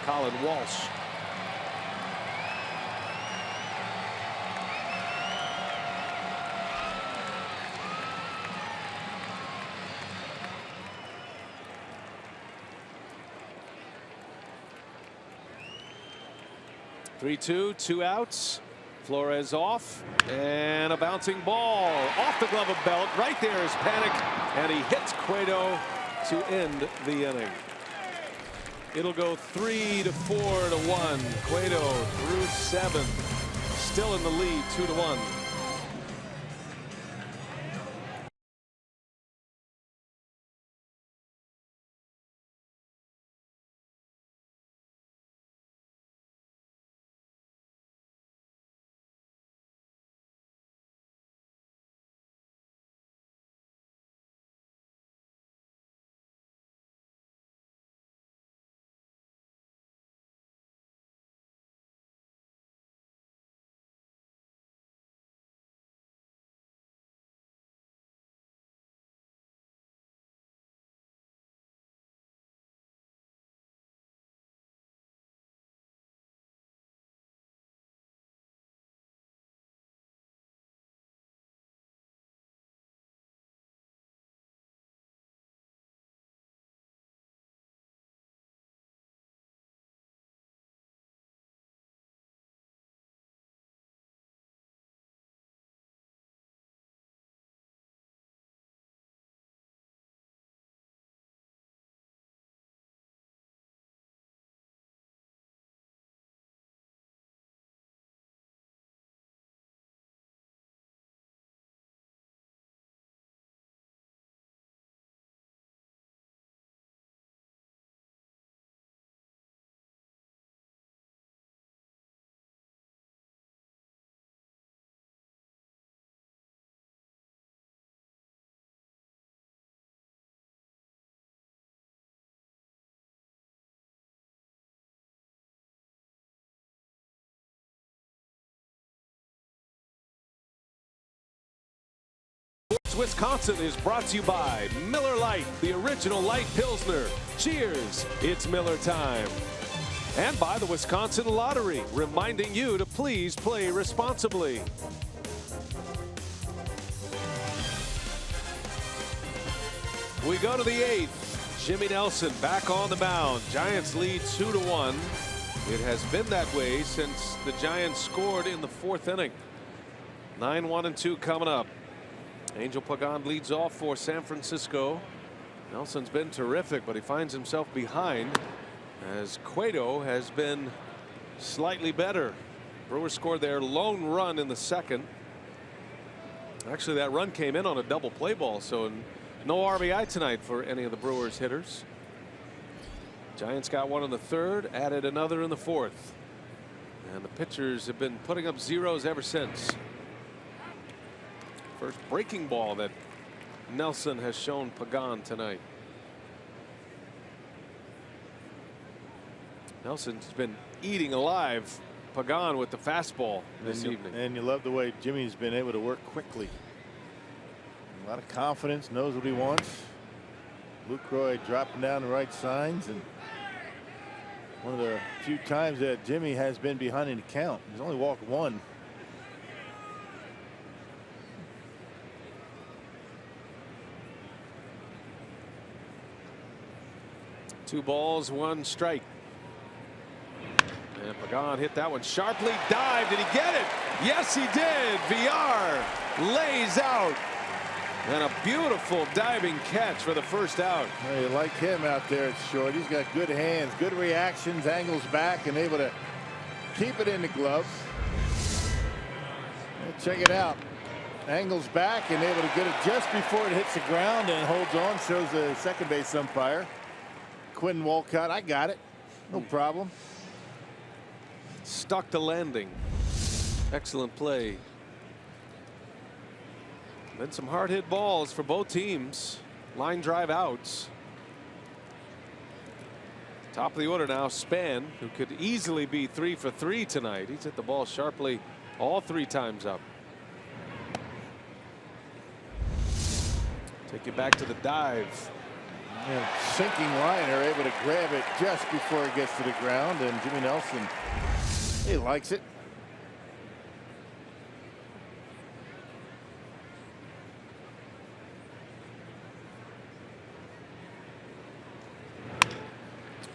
Colin Walsh. Three-two, 2 outs. Flores off, and a bouncing ball off the glove of Belt. Right there is panic, and he hits Cueto to end the inning. It'll go 3-4 to 1. Cueto through 7, still in the lead, 2-1. Wisconsin is brought to you by Miller Lite, the original light Pilsner. Cheers, it's Miller time. And by the Wisconsin Lottery, reminding you to please play responsibly. We go to the 8th. Jimmy Nelson back on the mound. Giants lead 2-1. It has been that way since the Giants scored in the 4th inning. 9-1-2 coming up. Angel Pagan leads off for San Francisco. Nelson's been terrific, but he finds himself behind as Cueto has been slightly better. Brewers scored their lone run in the 2nd. Actually, that run came in on a double play ball, so no RBI tonight for any of the Brewers hitters. Giants got one in the 3rd, added another in the 4th. And the pitchers have been putting up zeros ever since. First breaking ball that Nelson has shown Pagan tonight. Nelson's been eating alive Pagan with the fastball this evening. And you love the way Jimmy's been able to work quickly. A lot of confidence, knows what he wants. Lucroy dropping down the right signs, and one of the few times that Jimmy has been behind in the count. He's only walked one. Two balls, one strike. And Pagan hit that one sharply. Dived. Did he get it? Yes, he did. VR lays out. And a beautiful diving catch for the first out. Well, you like him out there at short. He's got good hands, good reactions, angles back, and able to keep it in the glove. Check it out. Angles back and able to get it just before it hits the ground and holds on. Shows the second base umpire. Quinn Walcott, I got it. No problem. Stuck the landing. Excellent play. Then some hard hit balls for both teams. Line drive outs. Top of the order now, Span, who could easily be 3 for 3 tonight. He's hit the ball sharply all 3 times up. Take you back to the dive. Yeah, sinking liner, able to grab it just before it gets to the ground, and Jimmy Nelson, he likes it.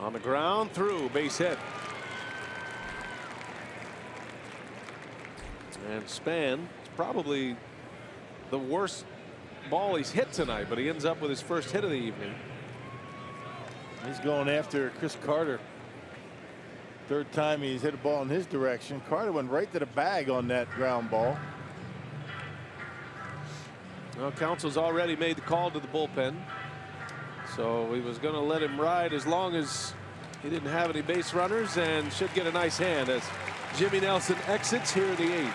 On the ground, through, base hit. And Span, it's probably the worst ball he's hit tonight, but he ends up with his first hit of the evening. He's going after Chris Carter. Third time he's hit a ball in his direction. Carter went right to the bag on that ground ball. Well, Council's already made the call to the bullpen. So he was going to let him ride as long as he didn't have any base runners, and should get a nice hand as Jimmy Nelson exits here in the 8th.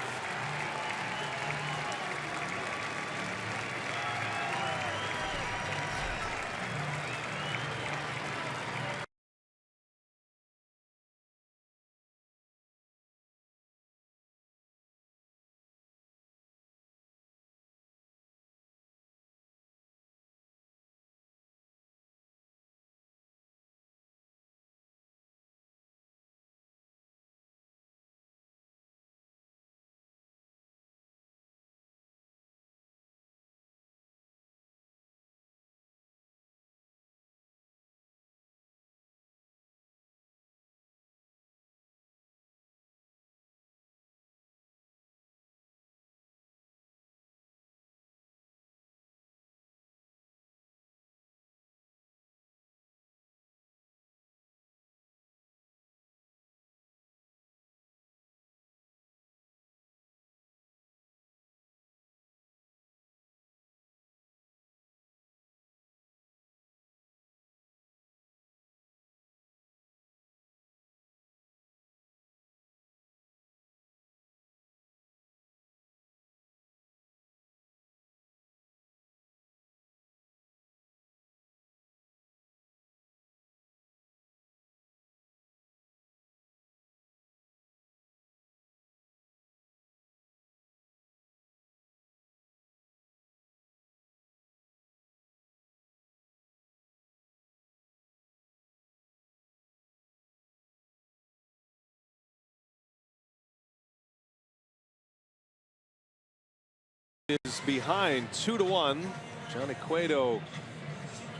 Is behind 2-1. Johnny Cueto,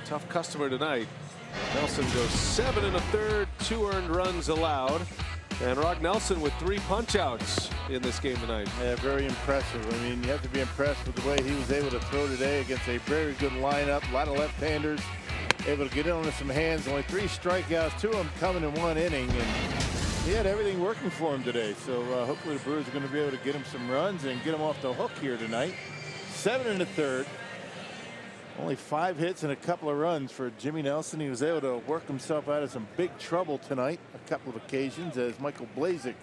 tough customer tonight. Nelson goes 7 1/3, 2 earned runs allowed, and Rock Nelson with 3 punch-outs in this game tonight. Yeah, very impressive. I mean, you have to be impressed with the way he was able to throw today against a very good lineup. A lot of left-handers, able to get in on some hands. Only 3 strikeouts, 2 of them coming in 1 inning, and he had everything working for him today. So hopefully the Brewers are going to be able to get him some runs and get him off the hook here tonight. 7 1/3. Only 5 hits and a couple of runs for Jimmy Nelson. He was able to work himself out of some big trouble tonight a couple of occasions as Michael Blazek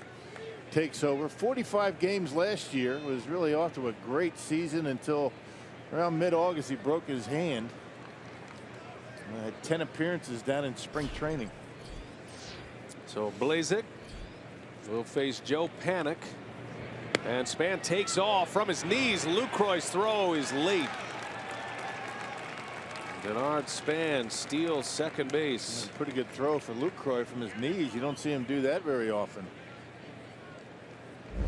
takes over. 45 games last year. Was really off to a great season until around mid-August he broke his hand. Had 10 appearances down in spring training. So Blazek Will face Joe Panic. And Span takes off from his knees. Lucroy's throw is late. Denard Span steals second base. Pretty good throw for Lucroy from his knees. You don't see him do that very often.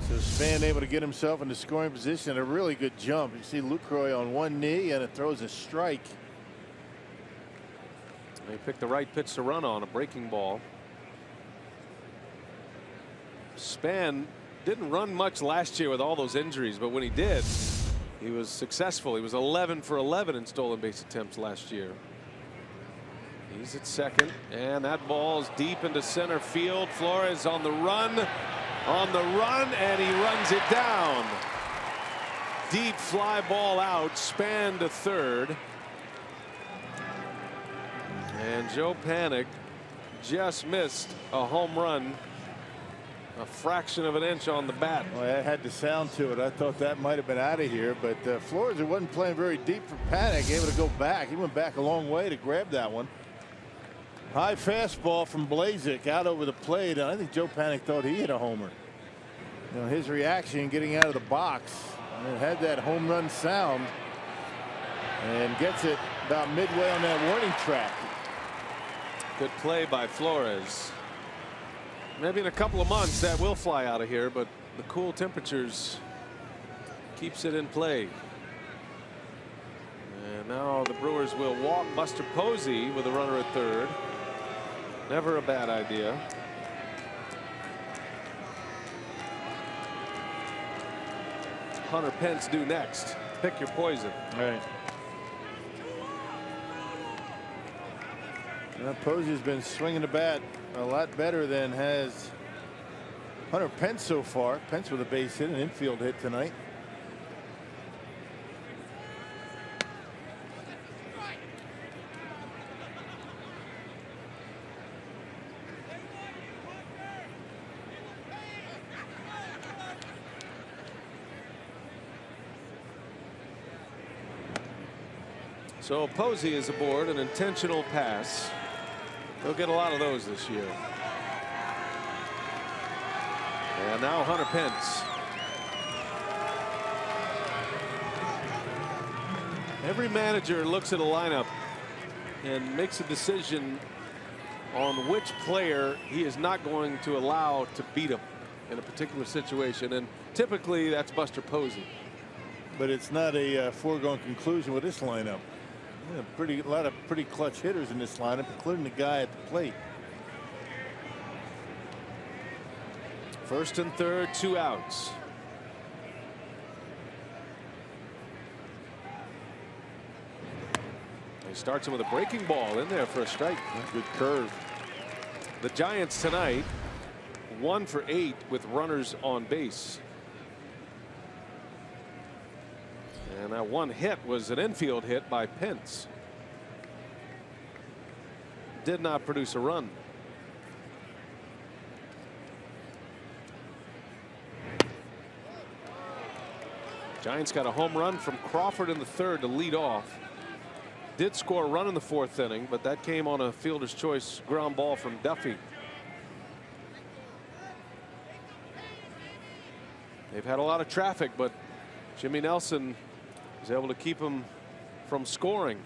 So Span able to get himself into scoring position. A really good jump. You see Lucroy on one knee, and it throws a strike. They picked the right pitch to run on, a breaking ball. Span didn't run much last year with all those injuries, but when he did, he was successful. He was 11 for 11 in stolen base attempts last year. He's at second, and that ball's deep into center field. Flores on the run, and he runs it down. Deep fly ball out, Span to third. And Joe Panic just missed a home run, a fraction of an inch on the bat. Well, that had the sound to it. I thought that might have been out of here, but Flores wasn't playing very deep for Panic, able to go back. He went back a long way to grab that one. High fastball from Blazek out over the plate, and I think Joe Panic thought he hit a homer. You know, his reaction getting out of the box, it had that home run sound, and gets it about midway on that warning track. Good play by Flores. Maybe in a couple of months that will fly out of here, but the cool temperatures keeps it in play. And now the Brewers will walk Buster Posey with a runner at third. Never a bad idea. Hunter Pence due next. Pick your poison. Right. Posey's been swinging the bat a lot better than has Hunter Pence so far. Pence with a base hit, an infield hit tonight. So Posey is aboard, an intentional pass. They'll get a lot of those this year. And now Hunter Pence. Every manager looks at a lineup and makes a decision on which player he is not going to allow to beat him in a particular situation, and typically that's Buster Posey. But it's not a foregone conclusion with this lineup. Yeah, a lot of pretty clutch hitters in this lineup, including the guy at the plate. First and third, 2 outs. He starts him with a breaking ball in there for a strike. Good curve. The Giants tonight 1 for 8 with runners on base. And that one hit was an infield hit by Pence. Did not produce a run. Giants got a home run from Crawford in the third to lead off. Did score a run in the 4th inning, but that came on a fielder's choice ground ball from Duffy. They've had a lot of traffic, but Jimmy Nelson is able to keep him from scoring.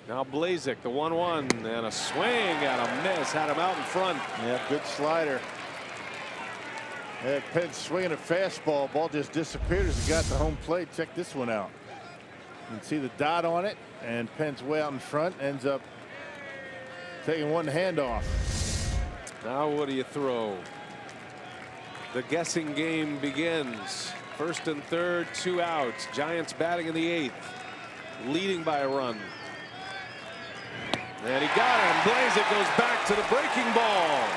Now Blazek, the 1-1, and a swing and a miss, had him out in front. Yeah, good slider. Pence swinging a fastball. Ball just disappeared as he got to home plate. Check this one out. You can see the dot on it, and Pence way out in front ends up taking one handoff. Now what do you throw? The guessing game begins. First and third, 2 outs. Giants batting in the 8th, leading by a run. And he got him. Blazek goes back to the breaking ball.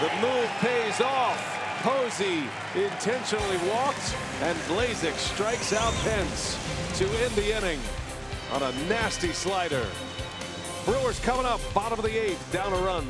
The move pays off. Posey intentionally walked, and Blazek strikes out Pence to end the inning on a nasty slider. Brewers coming up, bottom of the 8th, down a run.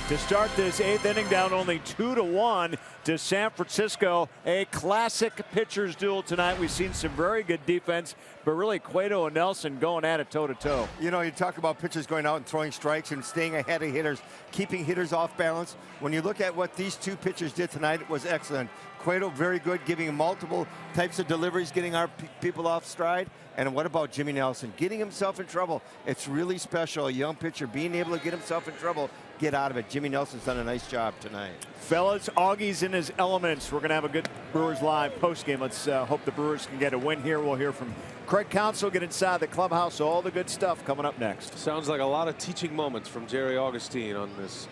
to start this 8th inning, down only 2-1 to San Francisco. A classic pitcher's duel tonight. We've seen some very good defense, but really Cueto and Nelson going at it toe-to-toe. You know, you talk about pitchers going out and throwing strikes and staying ahead of hitters, keeping hitters off balance. When you look at what these two pitchers did tonight, it was excellent. Cueto very good, giving multiple types of deliveries, getting our people off stride. And what about Jimmy Nelson? Getting himself in trouble. It's really special. A young pitcher being able to get himself in trouble, get out of it. Jimmy Nelson's done a nice job tonight. Fellas, Augie's in his elements. We're going to have a good Brewers Live postgame. Let's hope the Brewers can get a win here. We'll hear from Craig Counsell, get inside the clubhouse. All the good stuff coming up next. Sounds like a lot of teaching moments from Jerry Augustine on this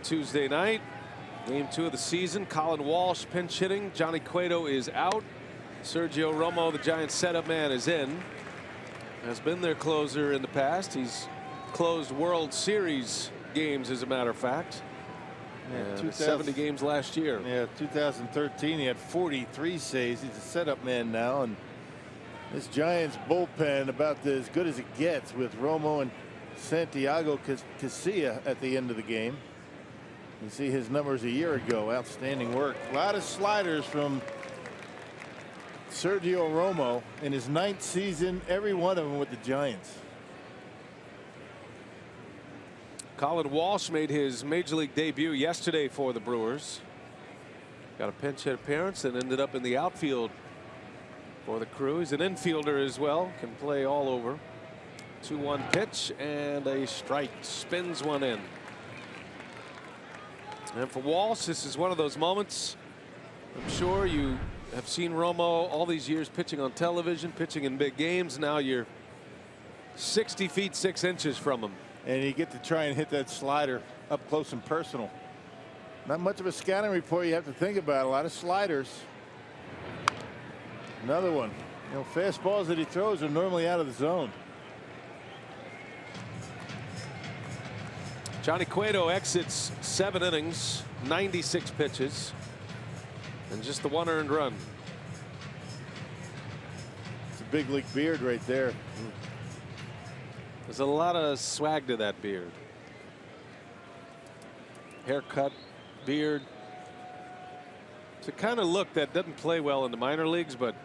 Tuesday night. Game 2 of the season. Colin Walsh pinch hitting. Johnny Cueto is out. Sergio Romo, the Giants setup man, is in. Has been their closer in the past. He's closed World Series games, as a matter of fact. Yeah, 70 games last year. Yeah, 2013 he had 43 saves. He's a setup man now, and this Giants bullpen about as good as it gets with Romo and Santiago Casilla at the end of the game. You see his numbers a year ago. Outstanding work. A lot of sliders from Sergio Romo in his 9th season, every one of them with the Giants. Colin Walsh made his major league debut yesterday for the Brewers. Got a pinch hit appearance and ended up in the outfield for the Crew. He's an infielder as well, can play all over. 2-1 pitch and a strike, spins one in. And for Walsh, this is one of those moments. I'm sure you have seen Romo all these years pitching on television, pitching in big games. Now you're 60 feet 6 inches from him. And you get to try and hit that slider up close and personal. Not much of a scouting report you have to think about. A lot of sliders. Another one. You know, fastballs that he throws are normally out of the zone. Johnny Cueto exits 7 innings, 96 pitches, and just the 1 earned run. It's a big league beard right there. There's a lot of swag to that beard. Haircut, beard. It's a kind of look that doesn't play well in the minor leagues, but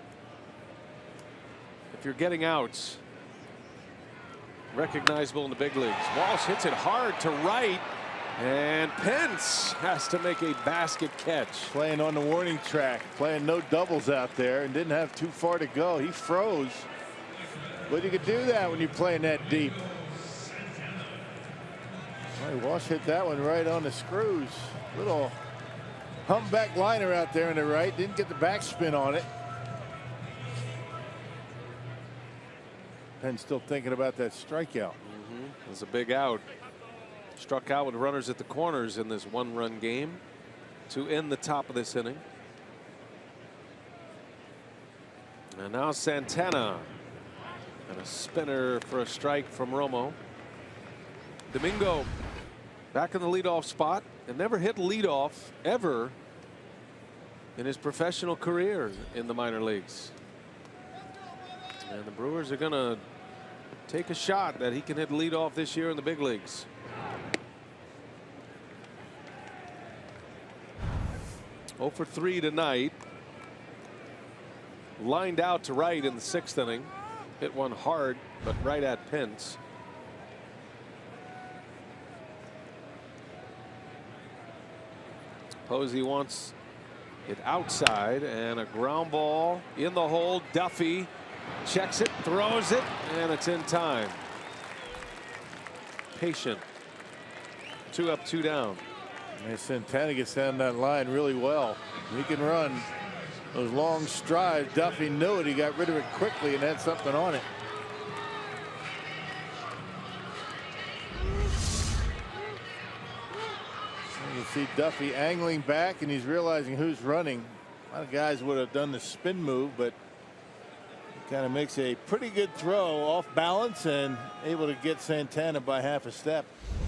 if you're getting outs, recognizable in the big leagues. Walsh hits it hard to right, and Pence has to make a basket catch. Playing on the warning track, playing no doubles out there, and didn't have too far to go. He froze. But you could do that when you're playing that deep. All right, Walsh hit that one right on the screws. Little humpback liner out there on the right. Didn't get the backspin on it. Penn's still thinking about that strikeout. It was a big out. Struck out with runners at the corners in this 1-run game to end the top of this inning. And now Santana. And a spinner for a strike from Romo. Domingo back in the leadoff spot and never hit leadoff ever in his professional career in the minor leagues. And the Brewers are going to take a shot that he can hit leadoff this year in the big leagues. Oh for 3 tonight. Lined out to right in the 6th inning. Hit one hard, but right at Pence. Posey wants it outside, and a ground ball in the hole. Duffy checks it, throws it, and it's in time. Patient. 2 up, 2 down. And Santana gets down that line really well. He can run those long strides. Duffy knew it. He got rid of it quickly and had something on it. You see Duffy angling back, and he's realizing who's running. A lot of guys would have done the spin move, but he kind of makes a pretty good throw off balance and able to get Santana by half a step.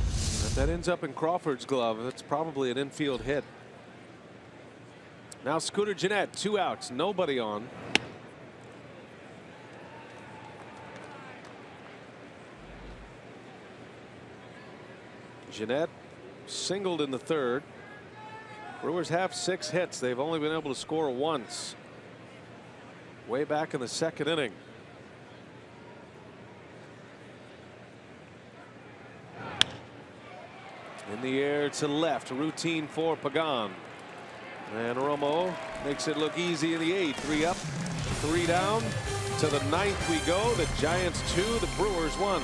If that ends up in Crawford's glove, that's probably an infield hit. Now Scooter Gennett, 2 outs, nobody on. Gennett singled in the third. Brewers have 6 hits. They've only been able to score once. Way back in the second inning. In the air to left, routine for Pagan. And Romo makes it look easy in the 8th. 3 up, 3 down. To the 9th we go. The Giants 2, the Brewers 1.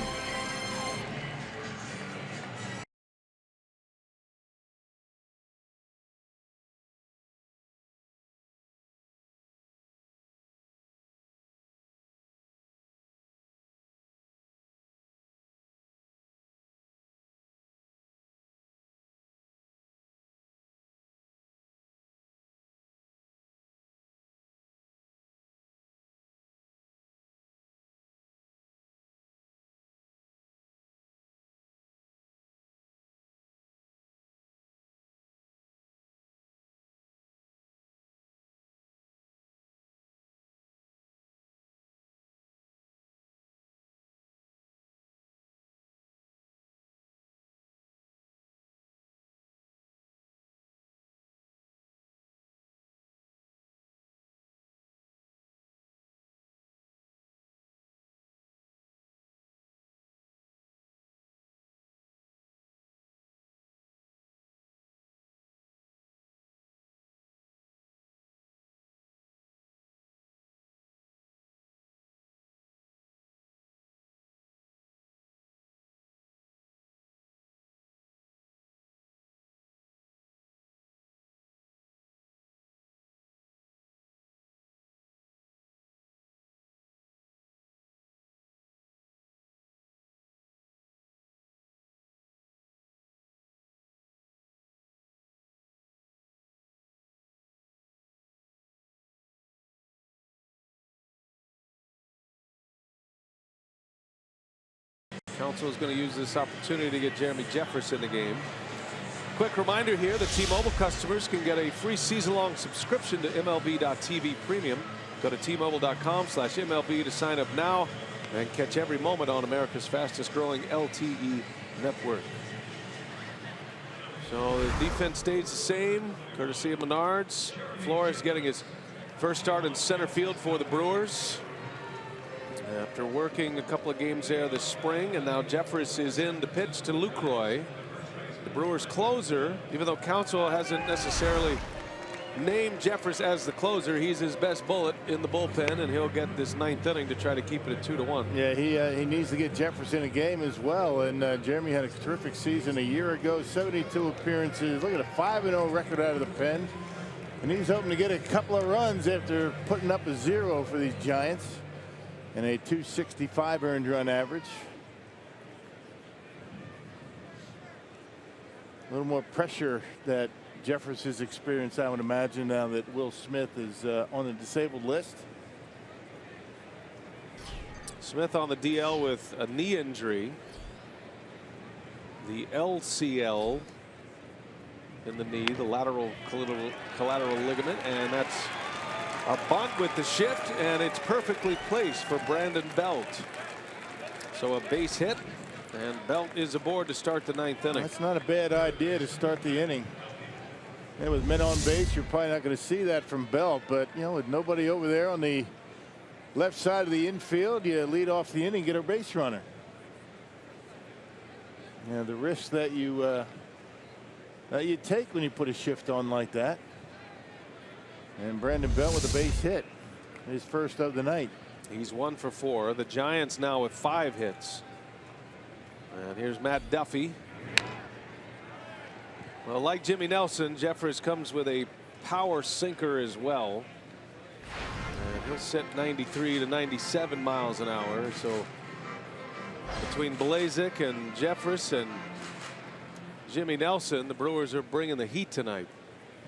Council is going to use this opportunity to get Jeremy Jeffress in the game. Quick reminder here that T-Mobile customers can get a free season-long subscription to MLB.TV Premium. Go to T-Mobile.com/MLB to sign up now and catch every moment on America's fastest-growing LTE network. So the defense stays the same, courtesy of Menards. Flores getting his first start in center field for the Brewers. After working a couple of games there this spring, and now Jeffress is in to pitch to Lucroy. The Brewers closer, even though Council hasn't necessarily named Jeffress as the closer, he's his best bullet in the bullpen, and he'll get this 9th inning to try to keep it at 2-1. Yeah, he needs to get Jeffress in a game as well. And Jeremy had a terrific season a year ago, 72 appearances. Look at a 5-0 record out of the pen. And he's hoping to get a couple of runs after putting up a 0 for these Giants. And a 265 earned run average. A little more pressure that Jeffress has experienced, I would imagine, now that Will Smith is on the disabled list. Smith on the DL with a knee injury. The LCL in the knee, the lateral collateral ligament, and that's a bunt with the shift, and it's perfectly placed for Brandon Belt. So a base hit, and Belt is aboard to start the 9th inning. That's not a bad idea to start the inning. And with men on base, you're probably not going to see that from Belt, but you know, with nobody over there on the left side of the infield, you lead off the inning, get a base runner. Yeah, the risk that you take when you put a shift on like that. And Brandon Belt with a base hit, his first of the night. He's 1 for 4. The Giants now with 5 hits. And here's Matt Duffy. Well, like Jimmy Nelson, Jeffress comes with a power sinker as well. And he'll set 93 to 97 miles an hour. So between Blazek and Jeffress and Jimmy Nelson, the Brewers are bringing the heat tonight.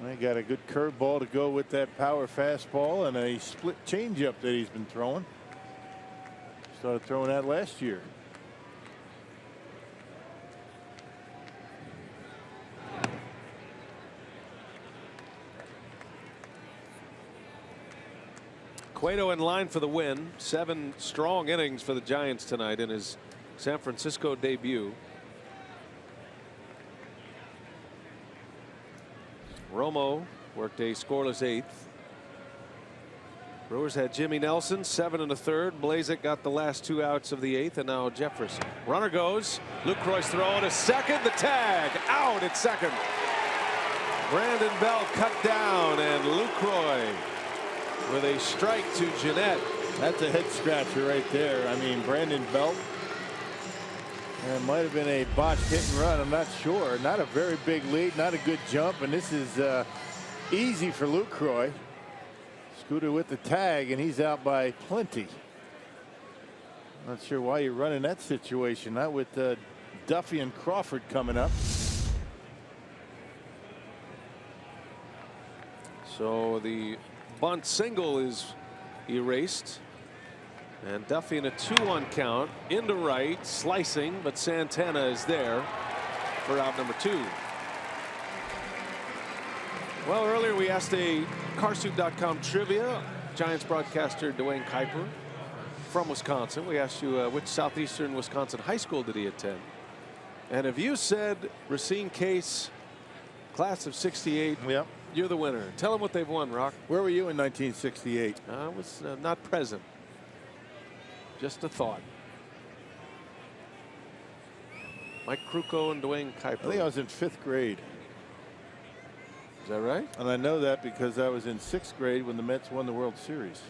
They got a good curveball to go with that power fastball and a split changeup that he's been throwing. Started throwing that last year. Cueto in line for the win. 7 strong innings for the Giants tonight in his San Francisco debut. Romo worked a scoreless 8th. Brewers had Jimmy Nelson, 7 1/3. Blazek got the last 2 outs of the 8th, and now Jefferson. Runner goes. Lucroy's throwing to second. The tag out at second. Brandon Belt cut down, and Lucroy with a strike to Jeanette. That's a head scratcher right there. I mean, Brandon Belt. It might have been a botched hit and run. I'm not sure. Not a very big lead. Not a good jump. And this is easy for Lucroy. Scooter with the tag, and he's out by plenty. Not sure why you're running that situation. Not with Duffy and Crawford coming up. So the bunt single is erased. And Duffy in a 2-1 count into right, slicing, but Santana is there for out number 2. Well, earlier we asked a Carsoup.com trivia. Giants broadcaster Dwayne Kuiper from Wisconsin. We asked you which southeastern Wisconsin high school did he attend. And if you said Racine Case, class of '68, yep, you're the winner. Tell them what they've won, Rock. Where were you in 1968? I was not present. Just a thought. Mike Krukow and Dwayne Kuiper. I think I was in 5th grade. Is that right? And I know that because I was in 6th grade when the Mets won the World Series.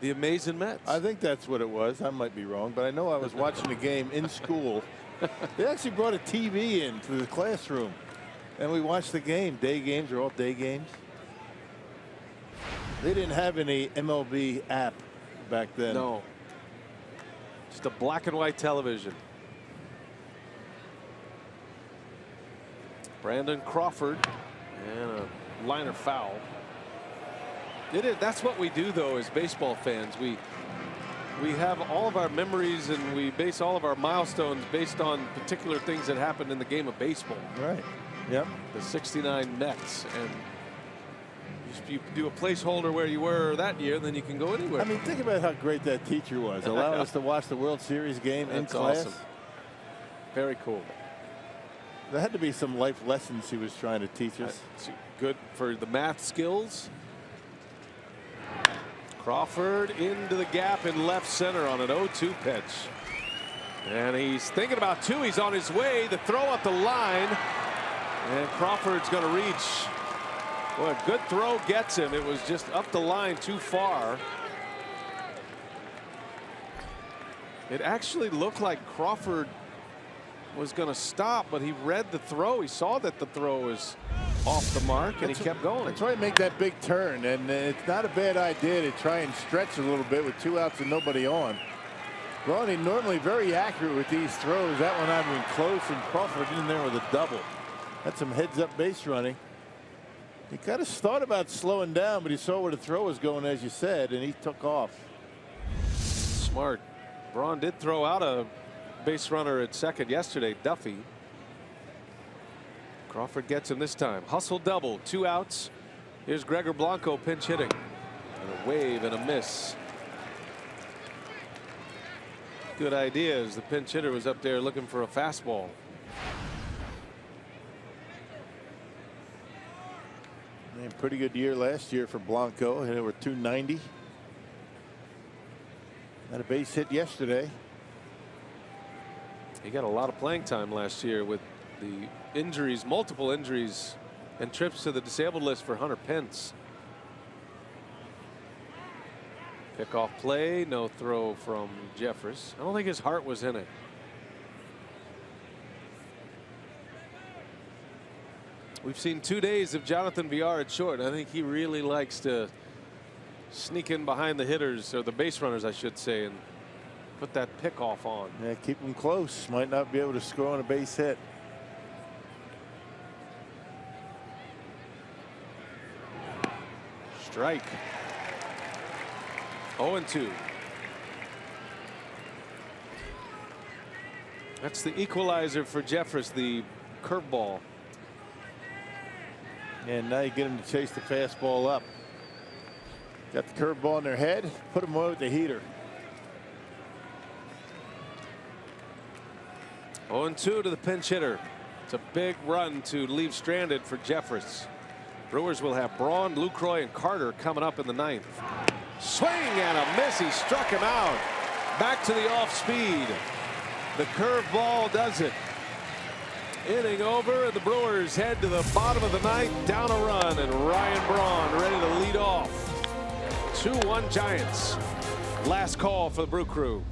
The Amazing Mets. I think that's what it was. I might be wrong, but I know I was watching the game in school. They actually brought a TV into the classroom, and we watched the game. Day games are all day games. They didn't have any MLB app back then. No. Just a black and white television. Brandon Crawford and a liner foul. That's what we do, though, as baseball fans. We have all of our memories, and we base all of our milestones based on particular things that happened in the game of baseball. Right. Yep. The '69 Mets, and you do a placeholder where you were that year, then you can go anywhere. I mean, think about how great that teacher was, allowing us to watch the World Series game in class. Awesome. Very cool. There had to be some life lessons he was trying to teach us. That's good for the math skills. Crawford into the gap in left center on an 0-2 pitch. And he's thinking about 2. He's on his way. The throw up the line. And Crawford's going to reach. Well, a good throw gets him. It was just up the line too far. It actually looked like Crawford was going to stop, but he read the throw. He saw that the throw was off the mark, and he kept going. That's why he make that big turn, and it's not a bad idea to try and stretch a little bit with 2 outs and nobody on. Ronnie normally very accurate with these throws. That one not even close, and Crawford in there with a double. That's some heads-up base running. He kind of thought about slowing down, but he saw where the throw was going, as you said, and he took off. Smart. Braun did throw out a base runner at second yesterday, Duffy. Crawford gets him this time. Hustle double, 2 outs. Here's Gregor Blanco pinch hitting. And a wave and a miss. Good idea as the pinch hitter was up there looking for a fastball. Pretty good year last year for Blanco. Hit over 290. Had a base hit yesterday. He got a lot of playing time last year with the injuries, multiple injuries, and trips to the disabled list for Hunter Pence. Pickoff play, no throw from Jeffers. I don't think his heart was in it. We've seen 2 days of Jonathan Villar at short. I think he really likes to sneak in behind the hitters, or the base runners, I should say, and put that pickoff on. Yeah, keep them close. Might not be able to score on a base hit. Strike. 0-2. That's the equalizer for Jeffers, the curveball. And now you get him to chase the fastball up. Got the curveball in their head. Put him away with the heater. 0-2 to the pinch hitter. It's a big run to leave stranded for Jeffers. Brewers will have Braun, Lucroy, and Carter coming up in the 9th. Swing and a miss. He struck him out. Back to the off speed. The curveball does it. Inning over, and the Brewers head to the bottom of the 9th, down a run, and Ryan Braun ready to lead off. 2-1 Giants. Last call for the Brew Crew.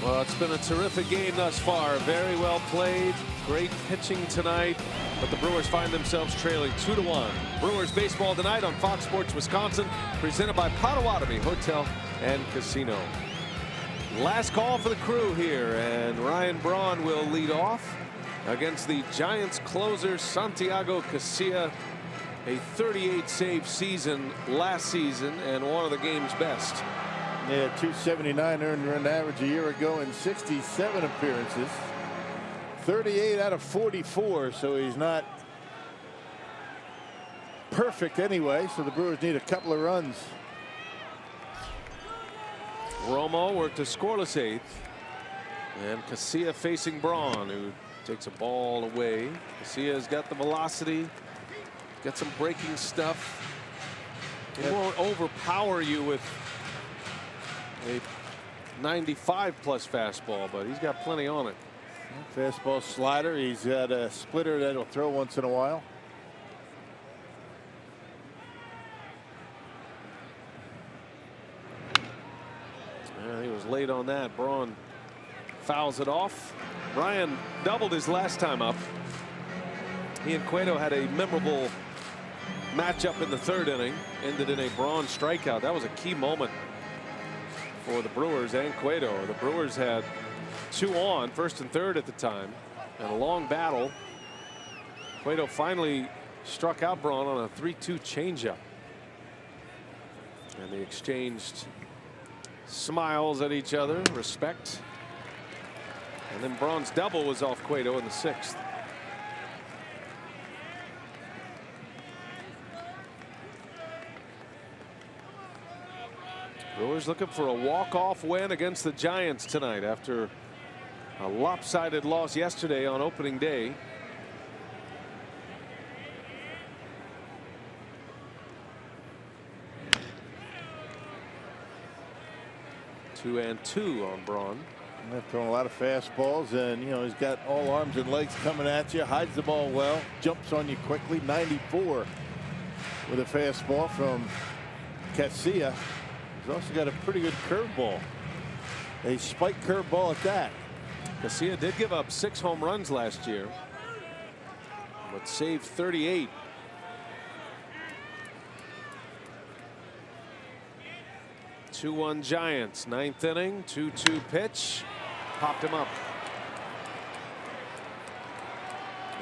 Well, it's been a terrific game thus far. Very well played. Great pitching tonight. But the Brewers find themselves trailing 2-1. Brewers baseball tonight on Fox Sports Wisconsin, presented by Potawatomi Hotel and Casino. Last call for the Crew here, and Ryan Braun will lead off against the Giants closer Santiago Casilla. A 38 save season last season and one of the game's best. Yeah, 279 earned run average a year ago in 67 appearances. 38 out of 44, so he's not perfect anyway, so the Brewers need a couple of runs. Romo worked a scoreless 8th, and Casilla facing Braun, who takes a ball away. Casilla's got the velocity, got some breaking stuff. He won't overpower you with a 95+ fastball, but he's got plenty on it. Fastball, slider. He's got a splitter that he'll throw once in a while. He was late on that. Braun fouls it off. Ryan doubled his last time up. He and Cueto had a memorable matchup in the 3rd inning. Ended in a Braun strikeout. That was a key moment for the Brewers and Cueto. The Brewers had 2 on, 1st and 3rd at the time, and a long battle. Cueto finally struck out Braun on a 3-2 changeup, and they exchanged smiles at each other, respect, and then Braun's double was off Cueto in the 6th. Brewers looking for a walk-off win against the Giants tonight after a lopsided loss yesterday on opening day. Two and two on Braun. They're throwing a lot of fastballs, and you know he's got all arms and legs coming at you. Hides the ball well, jumps on you quickly. 94 with a fastball from Casilla. He's also got a pretty good curveball. A spike curveball at that. Casilla did give up 6 home runs last year, but saved 38. 2-1 Giants. 9th inning. 2-2 pitch. Popped him up.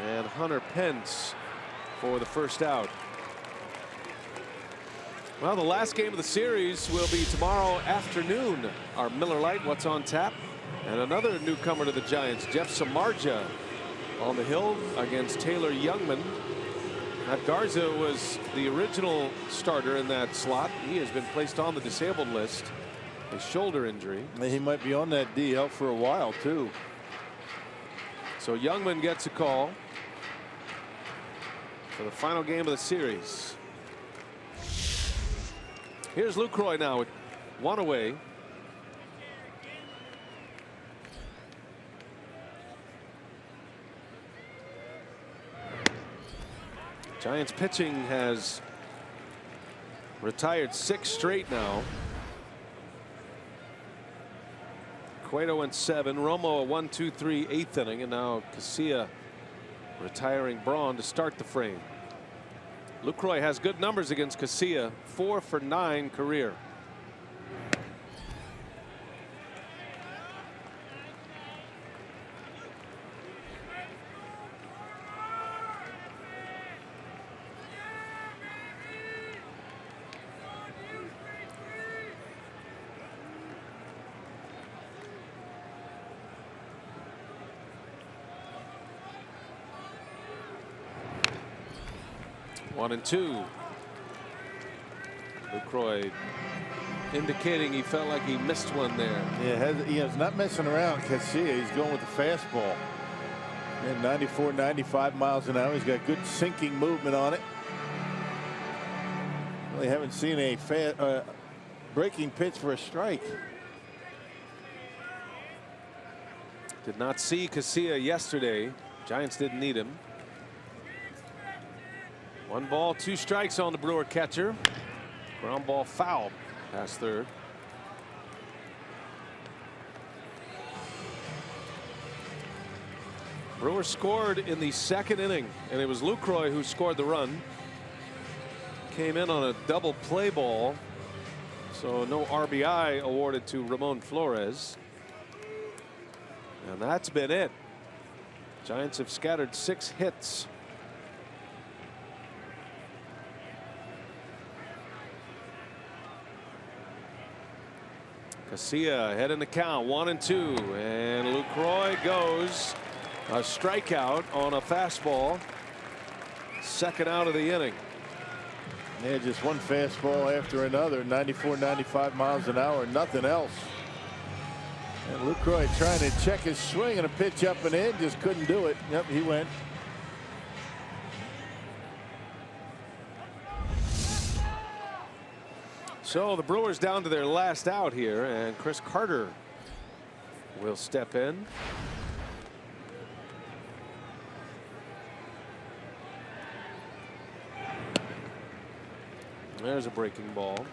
And Hunter Pence for the first out. Well, the last game of the series will be tomorrow afternoon. Our Miller Lite, what's on tap? And another newcomer to the Giants, Jeff Samardzija, on the hill against Taylor Youngman. Matt Garza was the original starter in that slot. He has been placed on the disabled list. A shoulder injury. He might be on that DL for a while, too. So Youngman gets a call for the final game of the series. Here's Lucroy now with 1 away. Giants pitching has retired 6 straight now. Cueto went 7. Romo a 1-2-3 8th inning, and now Casilla retiring Braun to start the frame. Lucroy has good numbers against Casilla, 4 for 9 career. One and 2. Lucroy indicating he felt like he missed one there. Yeah, he's not messing around. Casilla, he's going with the fastball. And 94, 95 miles an hour. He's got good sinking movement on it. Really haven't seen a breaking pitch for a strike. Did not see Casilla yesterday. Giants didn't need him. 1 ball, 2 strikes on the Brewer catcher. Ground ball foul past third. Brewers scored in the 2nd inning, and it was Lucroy who scored the run. Came in on a double play ball, so no RBI awarded to Ramon Flores. And that's been it. Giants have scattered 6 hits. Casilla ahead in the count, 1 and 2, and Lucroy goes a strikeout on a fastball. 2nd out of the inning. Yeah, just one fastball after another, 94, 95 miles an hour, nothing else. And Lucroy trying to check his swing, and a pitch up and in, just couldn't do it. Yep, he went. So the Brewers down to their last out here, and Chris Carter will step in. There's a breaking ball.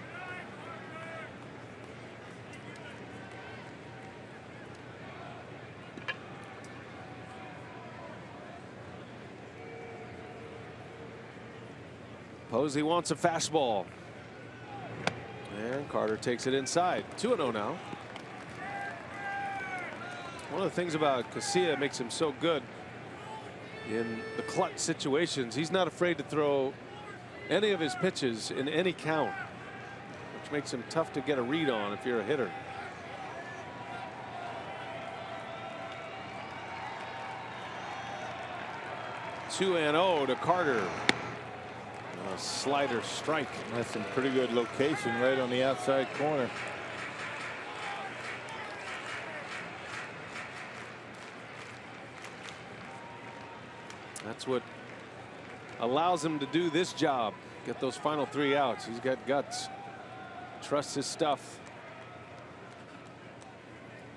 Posey wants a fastball. And Carter takes it inside. 2-0 now. One of the things about Casilla makes him so good in the clutch situations, he's not afraid to throw any of his pitches in any count, which makes him tough to get a read on if you're a hitter. Two and 0 to Carter. A slider strike. That's some pretty good location right on the outside corner. That's what allows him to do this job. Get those final 3 outs. He's got guts. Trusts his stuff.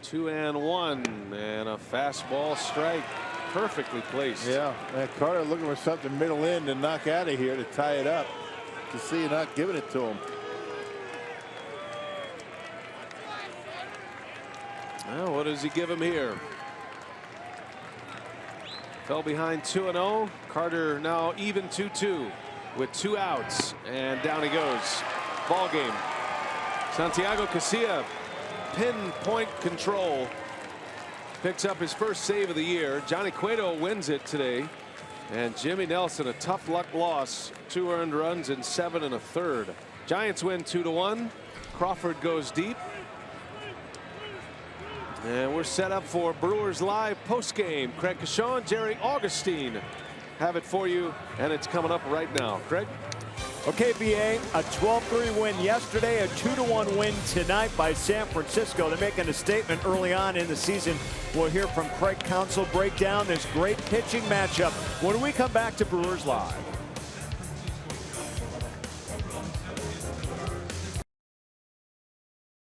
2 and 1, and a fastball strike. Perfectly placed. Yeah, Carter looking for something middle in to knock out of here to tie it up. Casilla not giving it to him. Well, what does he give him here? Fell behind 2-0. Carter now even 2-2 with 2 outs, and down he goes. Ball game. Santiago Casilla, pinpoint control, picks up his first save of the year. Johnny Cueto wins it today. And Jimmy Nelson, a tough luck loss. 2 earned runs in 7 1/3. Giants win 2-1. Crawford goes deep. And we're set up for Brewers Live postgame. Craig Kashawn, Jerry Augustine have it for you, and it's coming up right now. Craig? Okay, BA, a 12-3 win yesterday, a 2-1 win tonight by San Francisco. They're making a statement early on in the season. We'll hear from Craig Counsell break down this great pitching matchup when we come back to Brewers Live.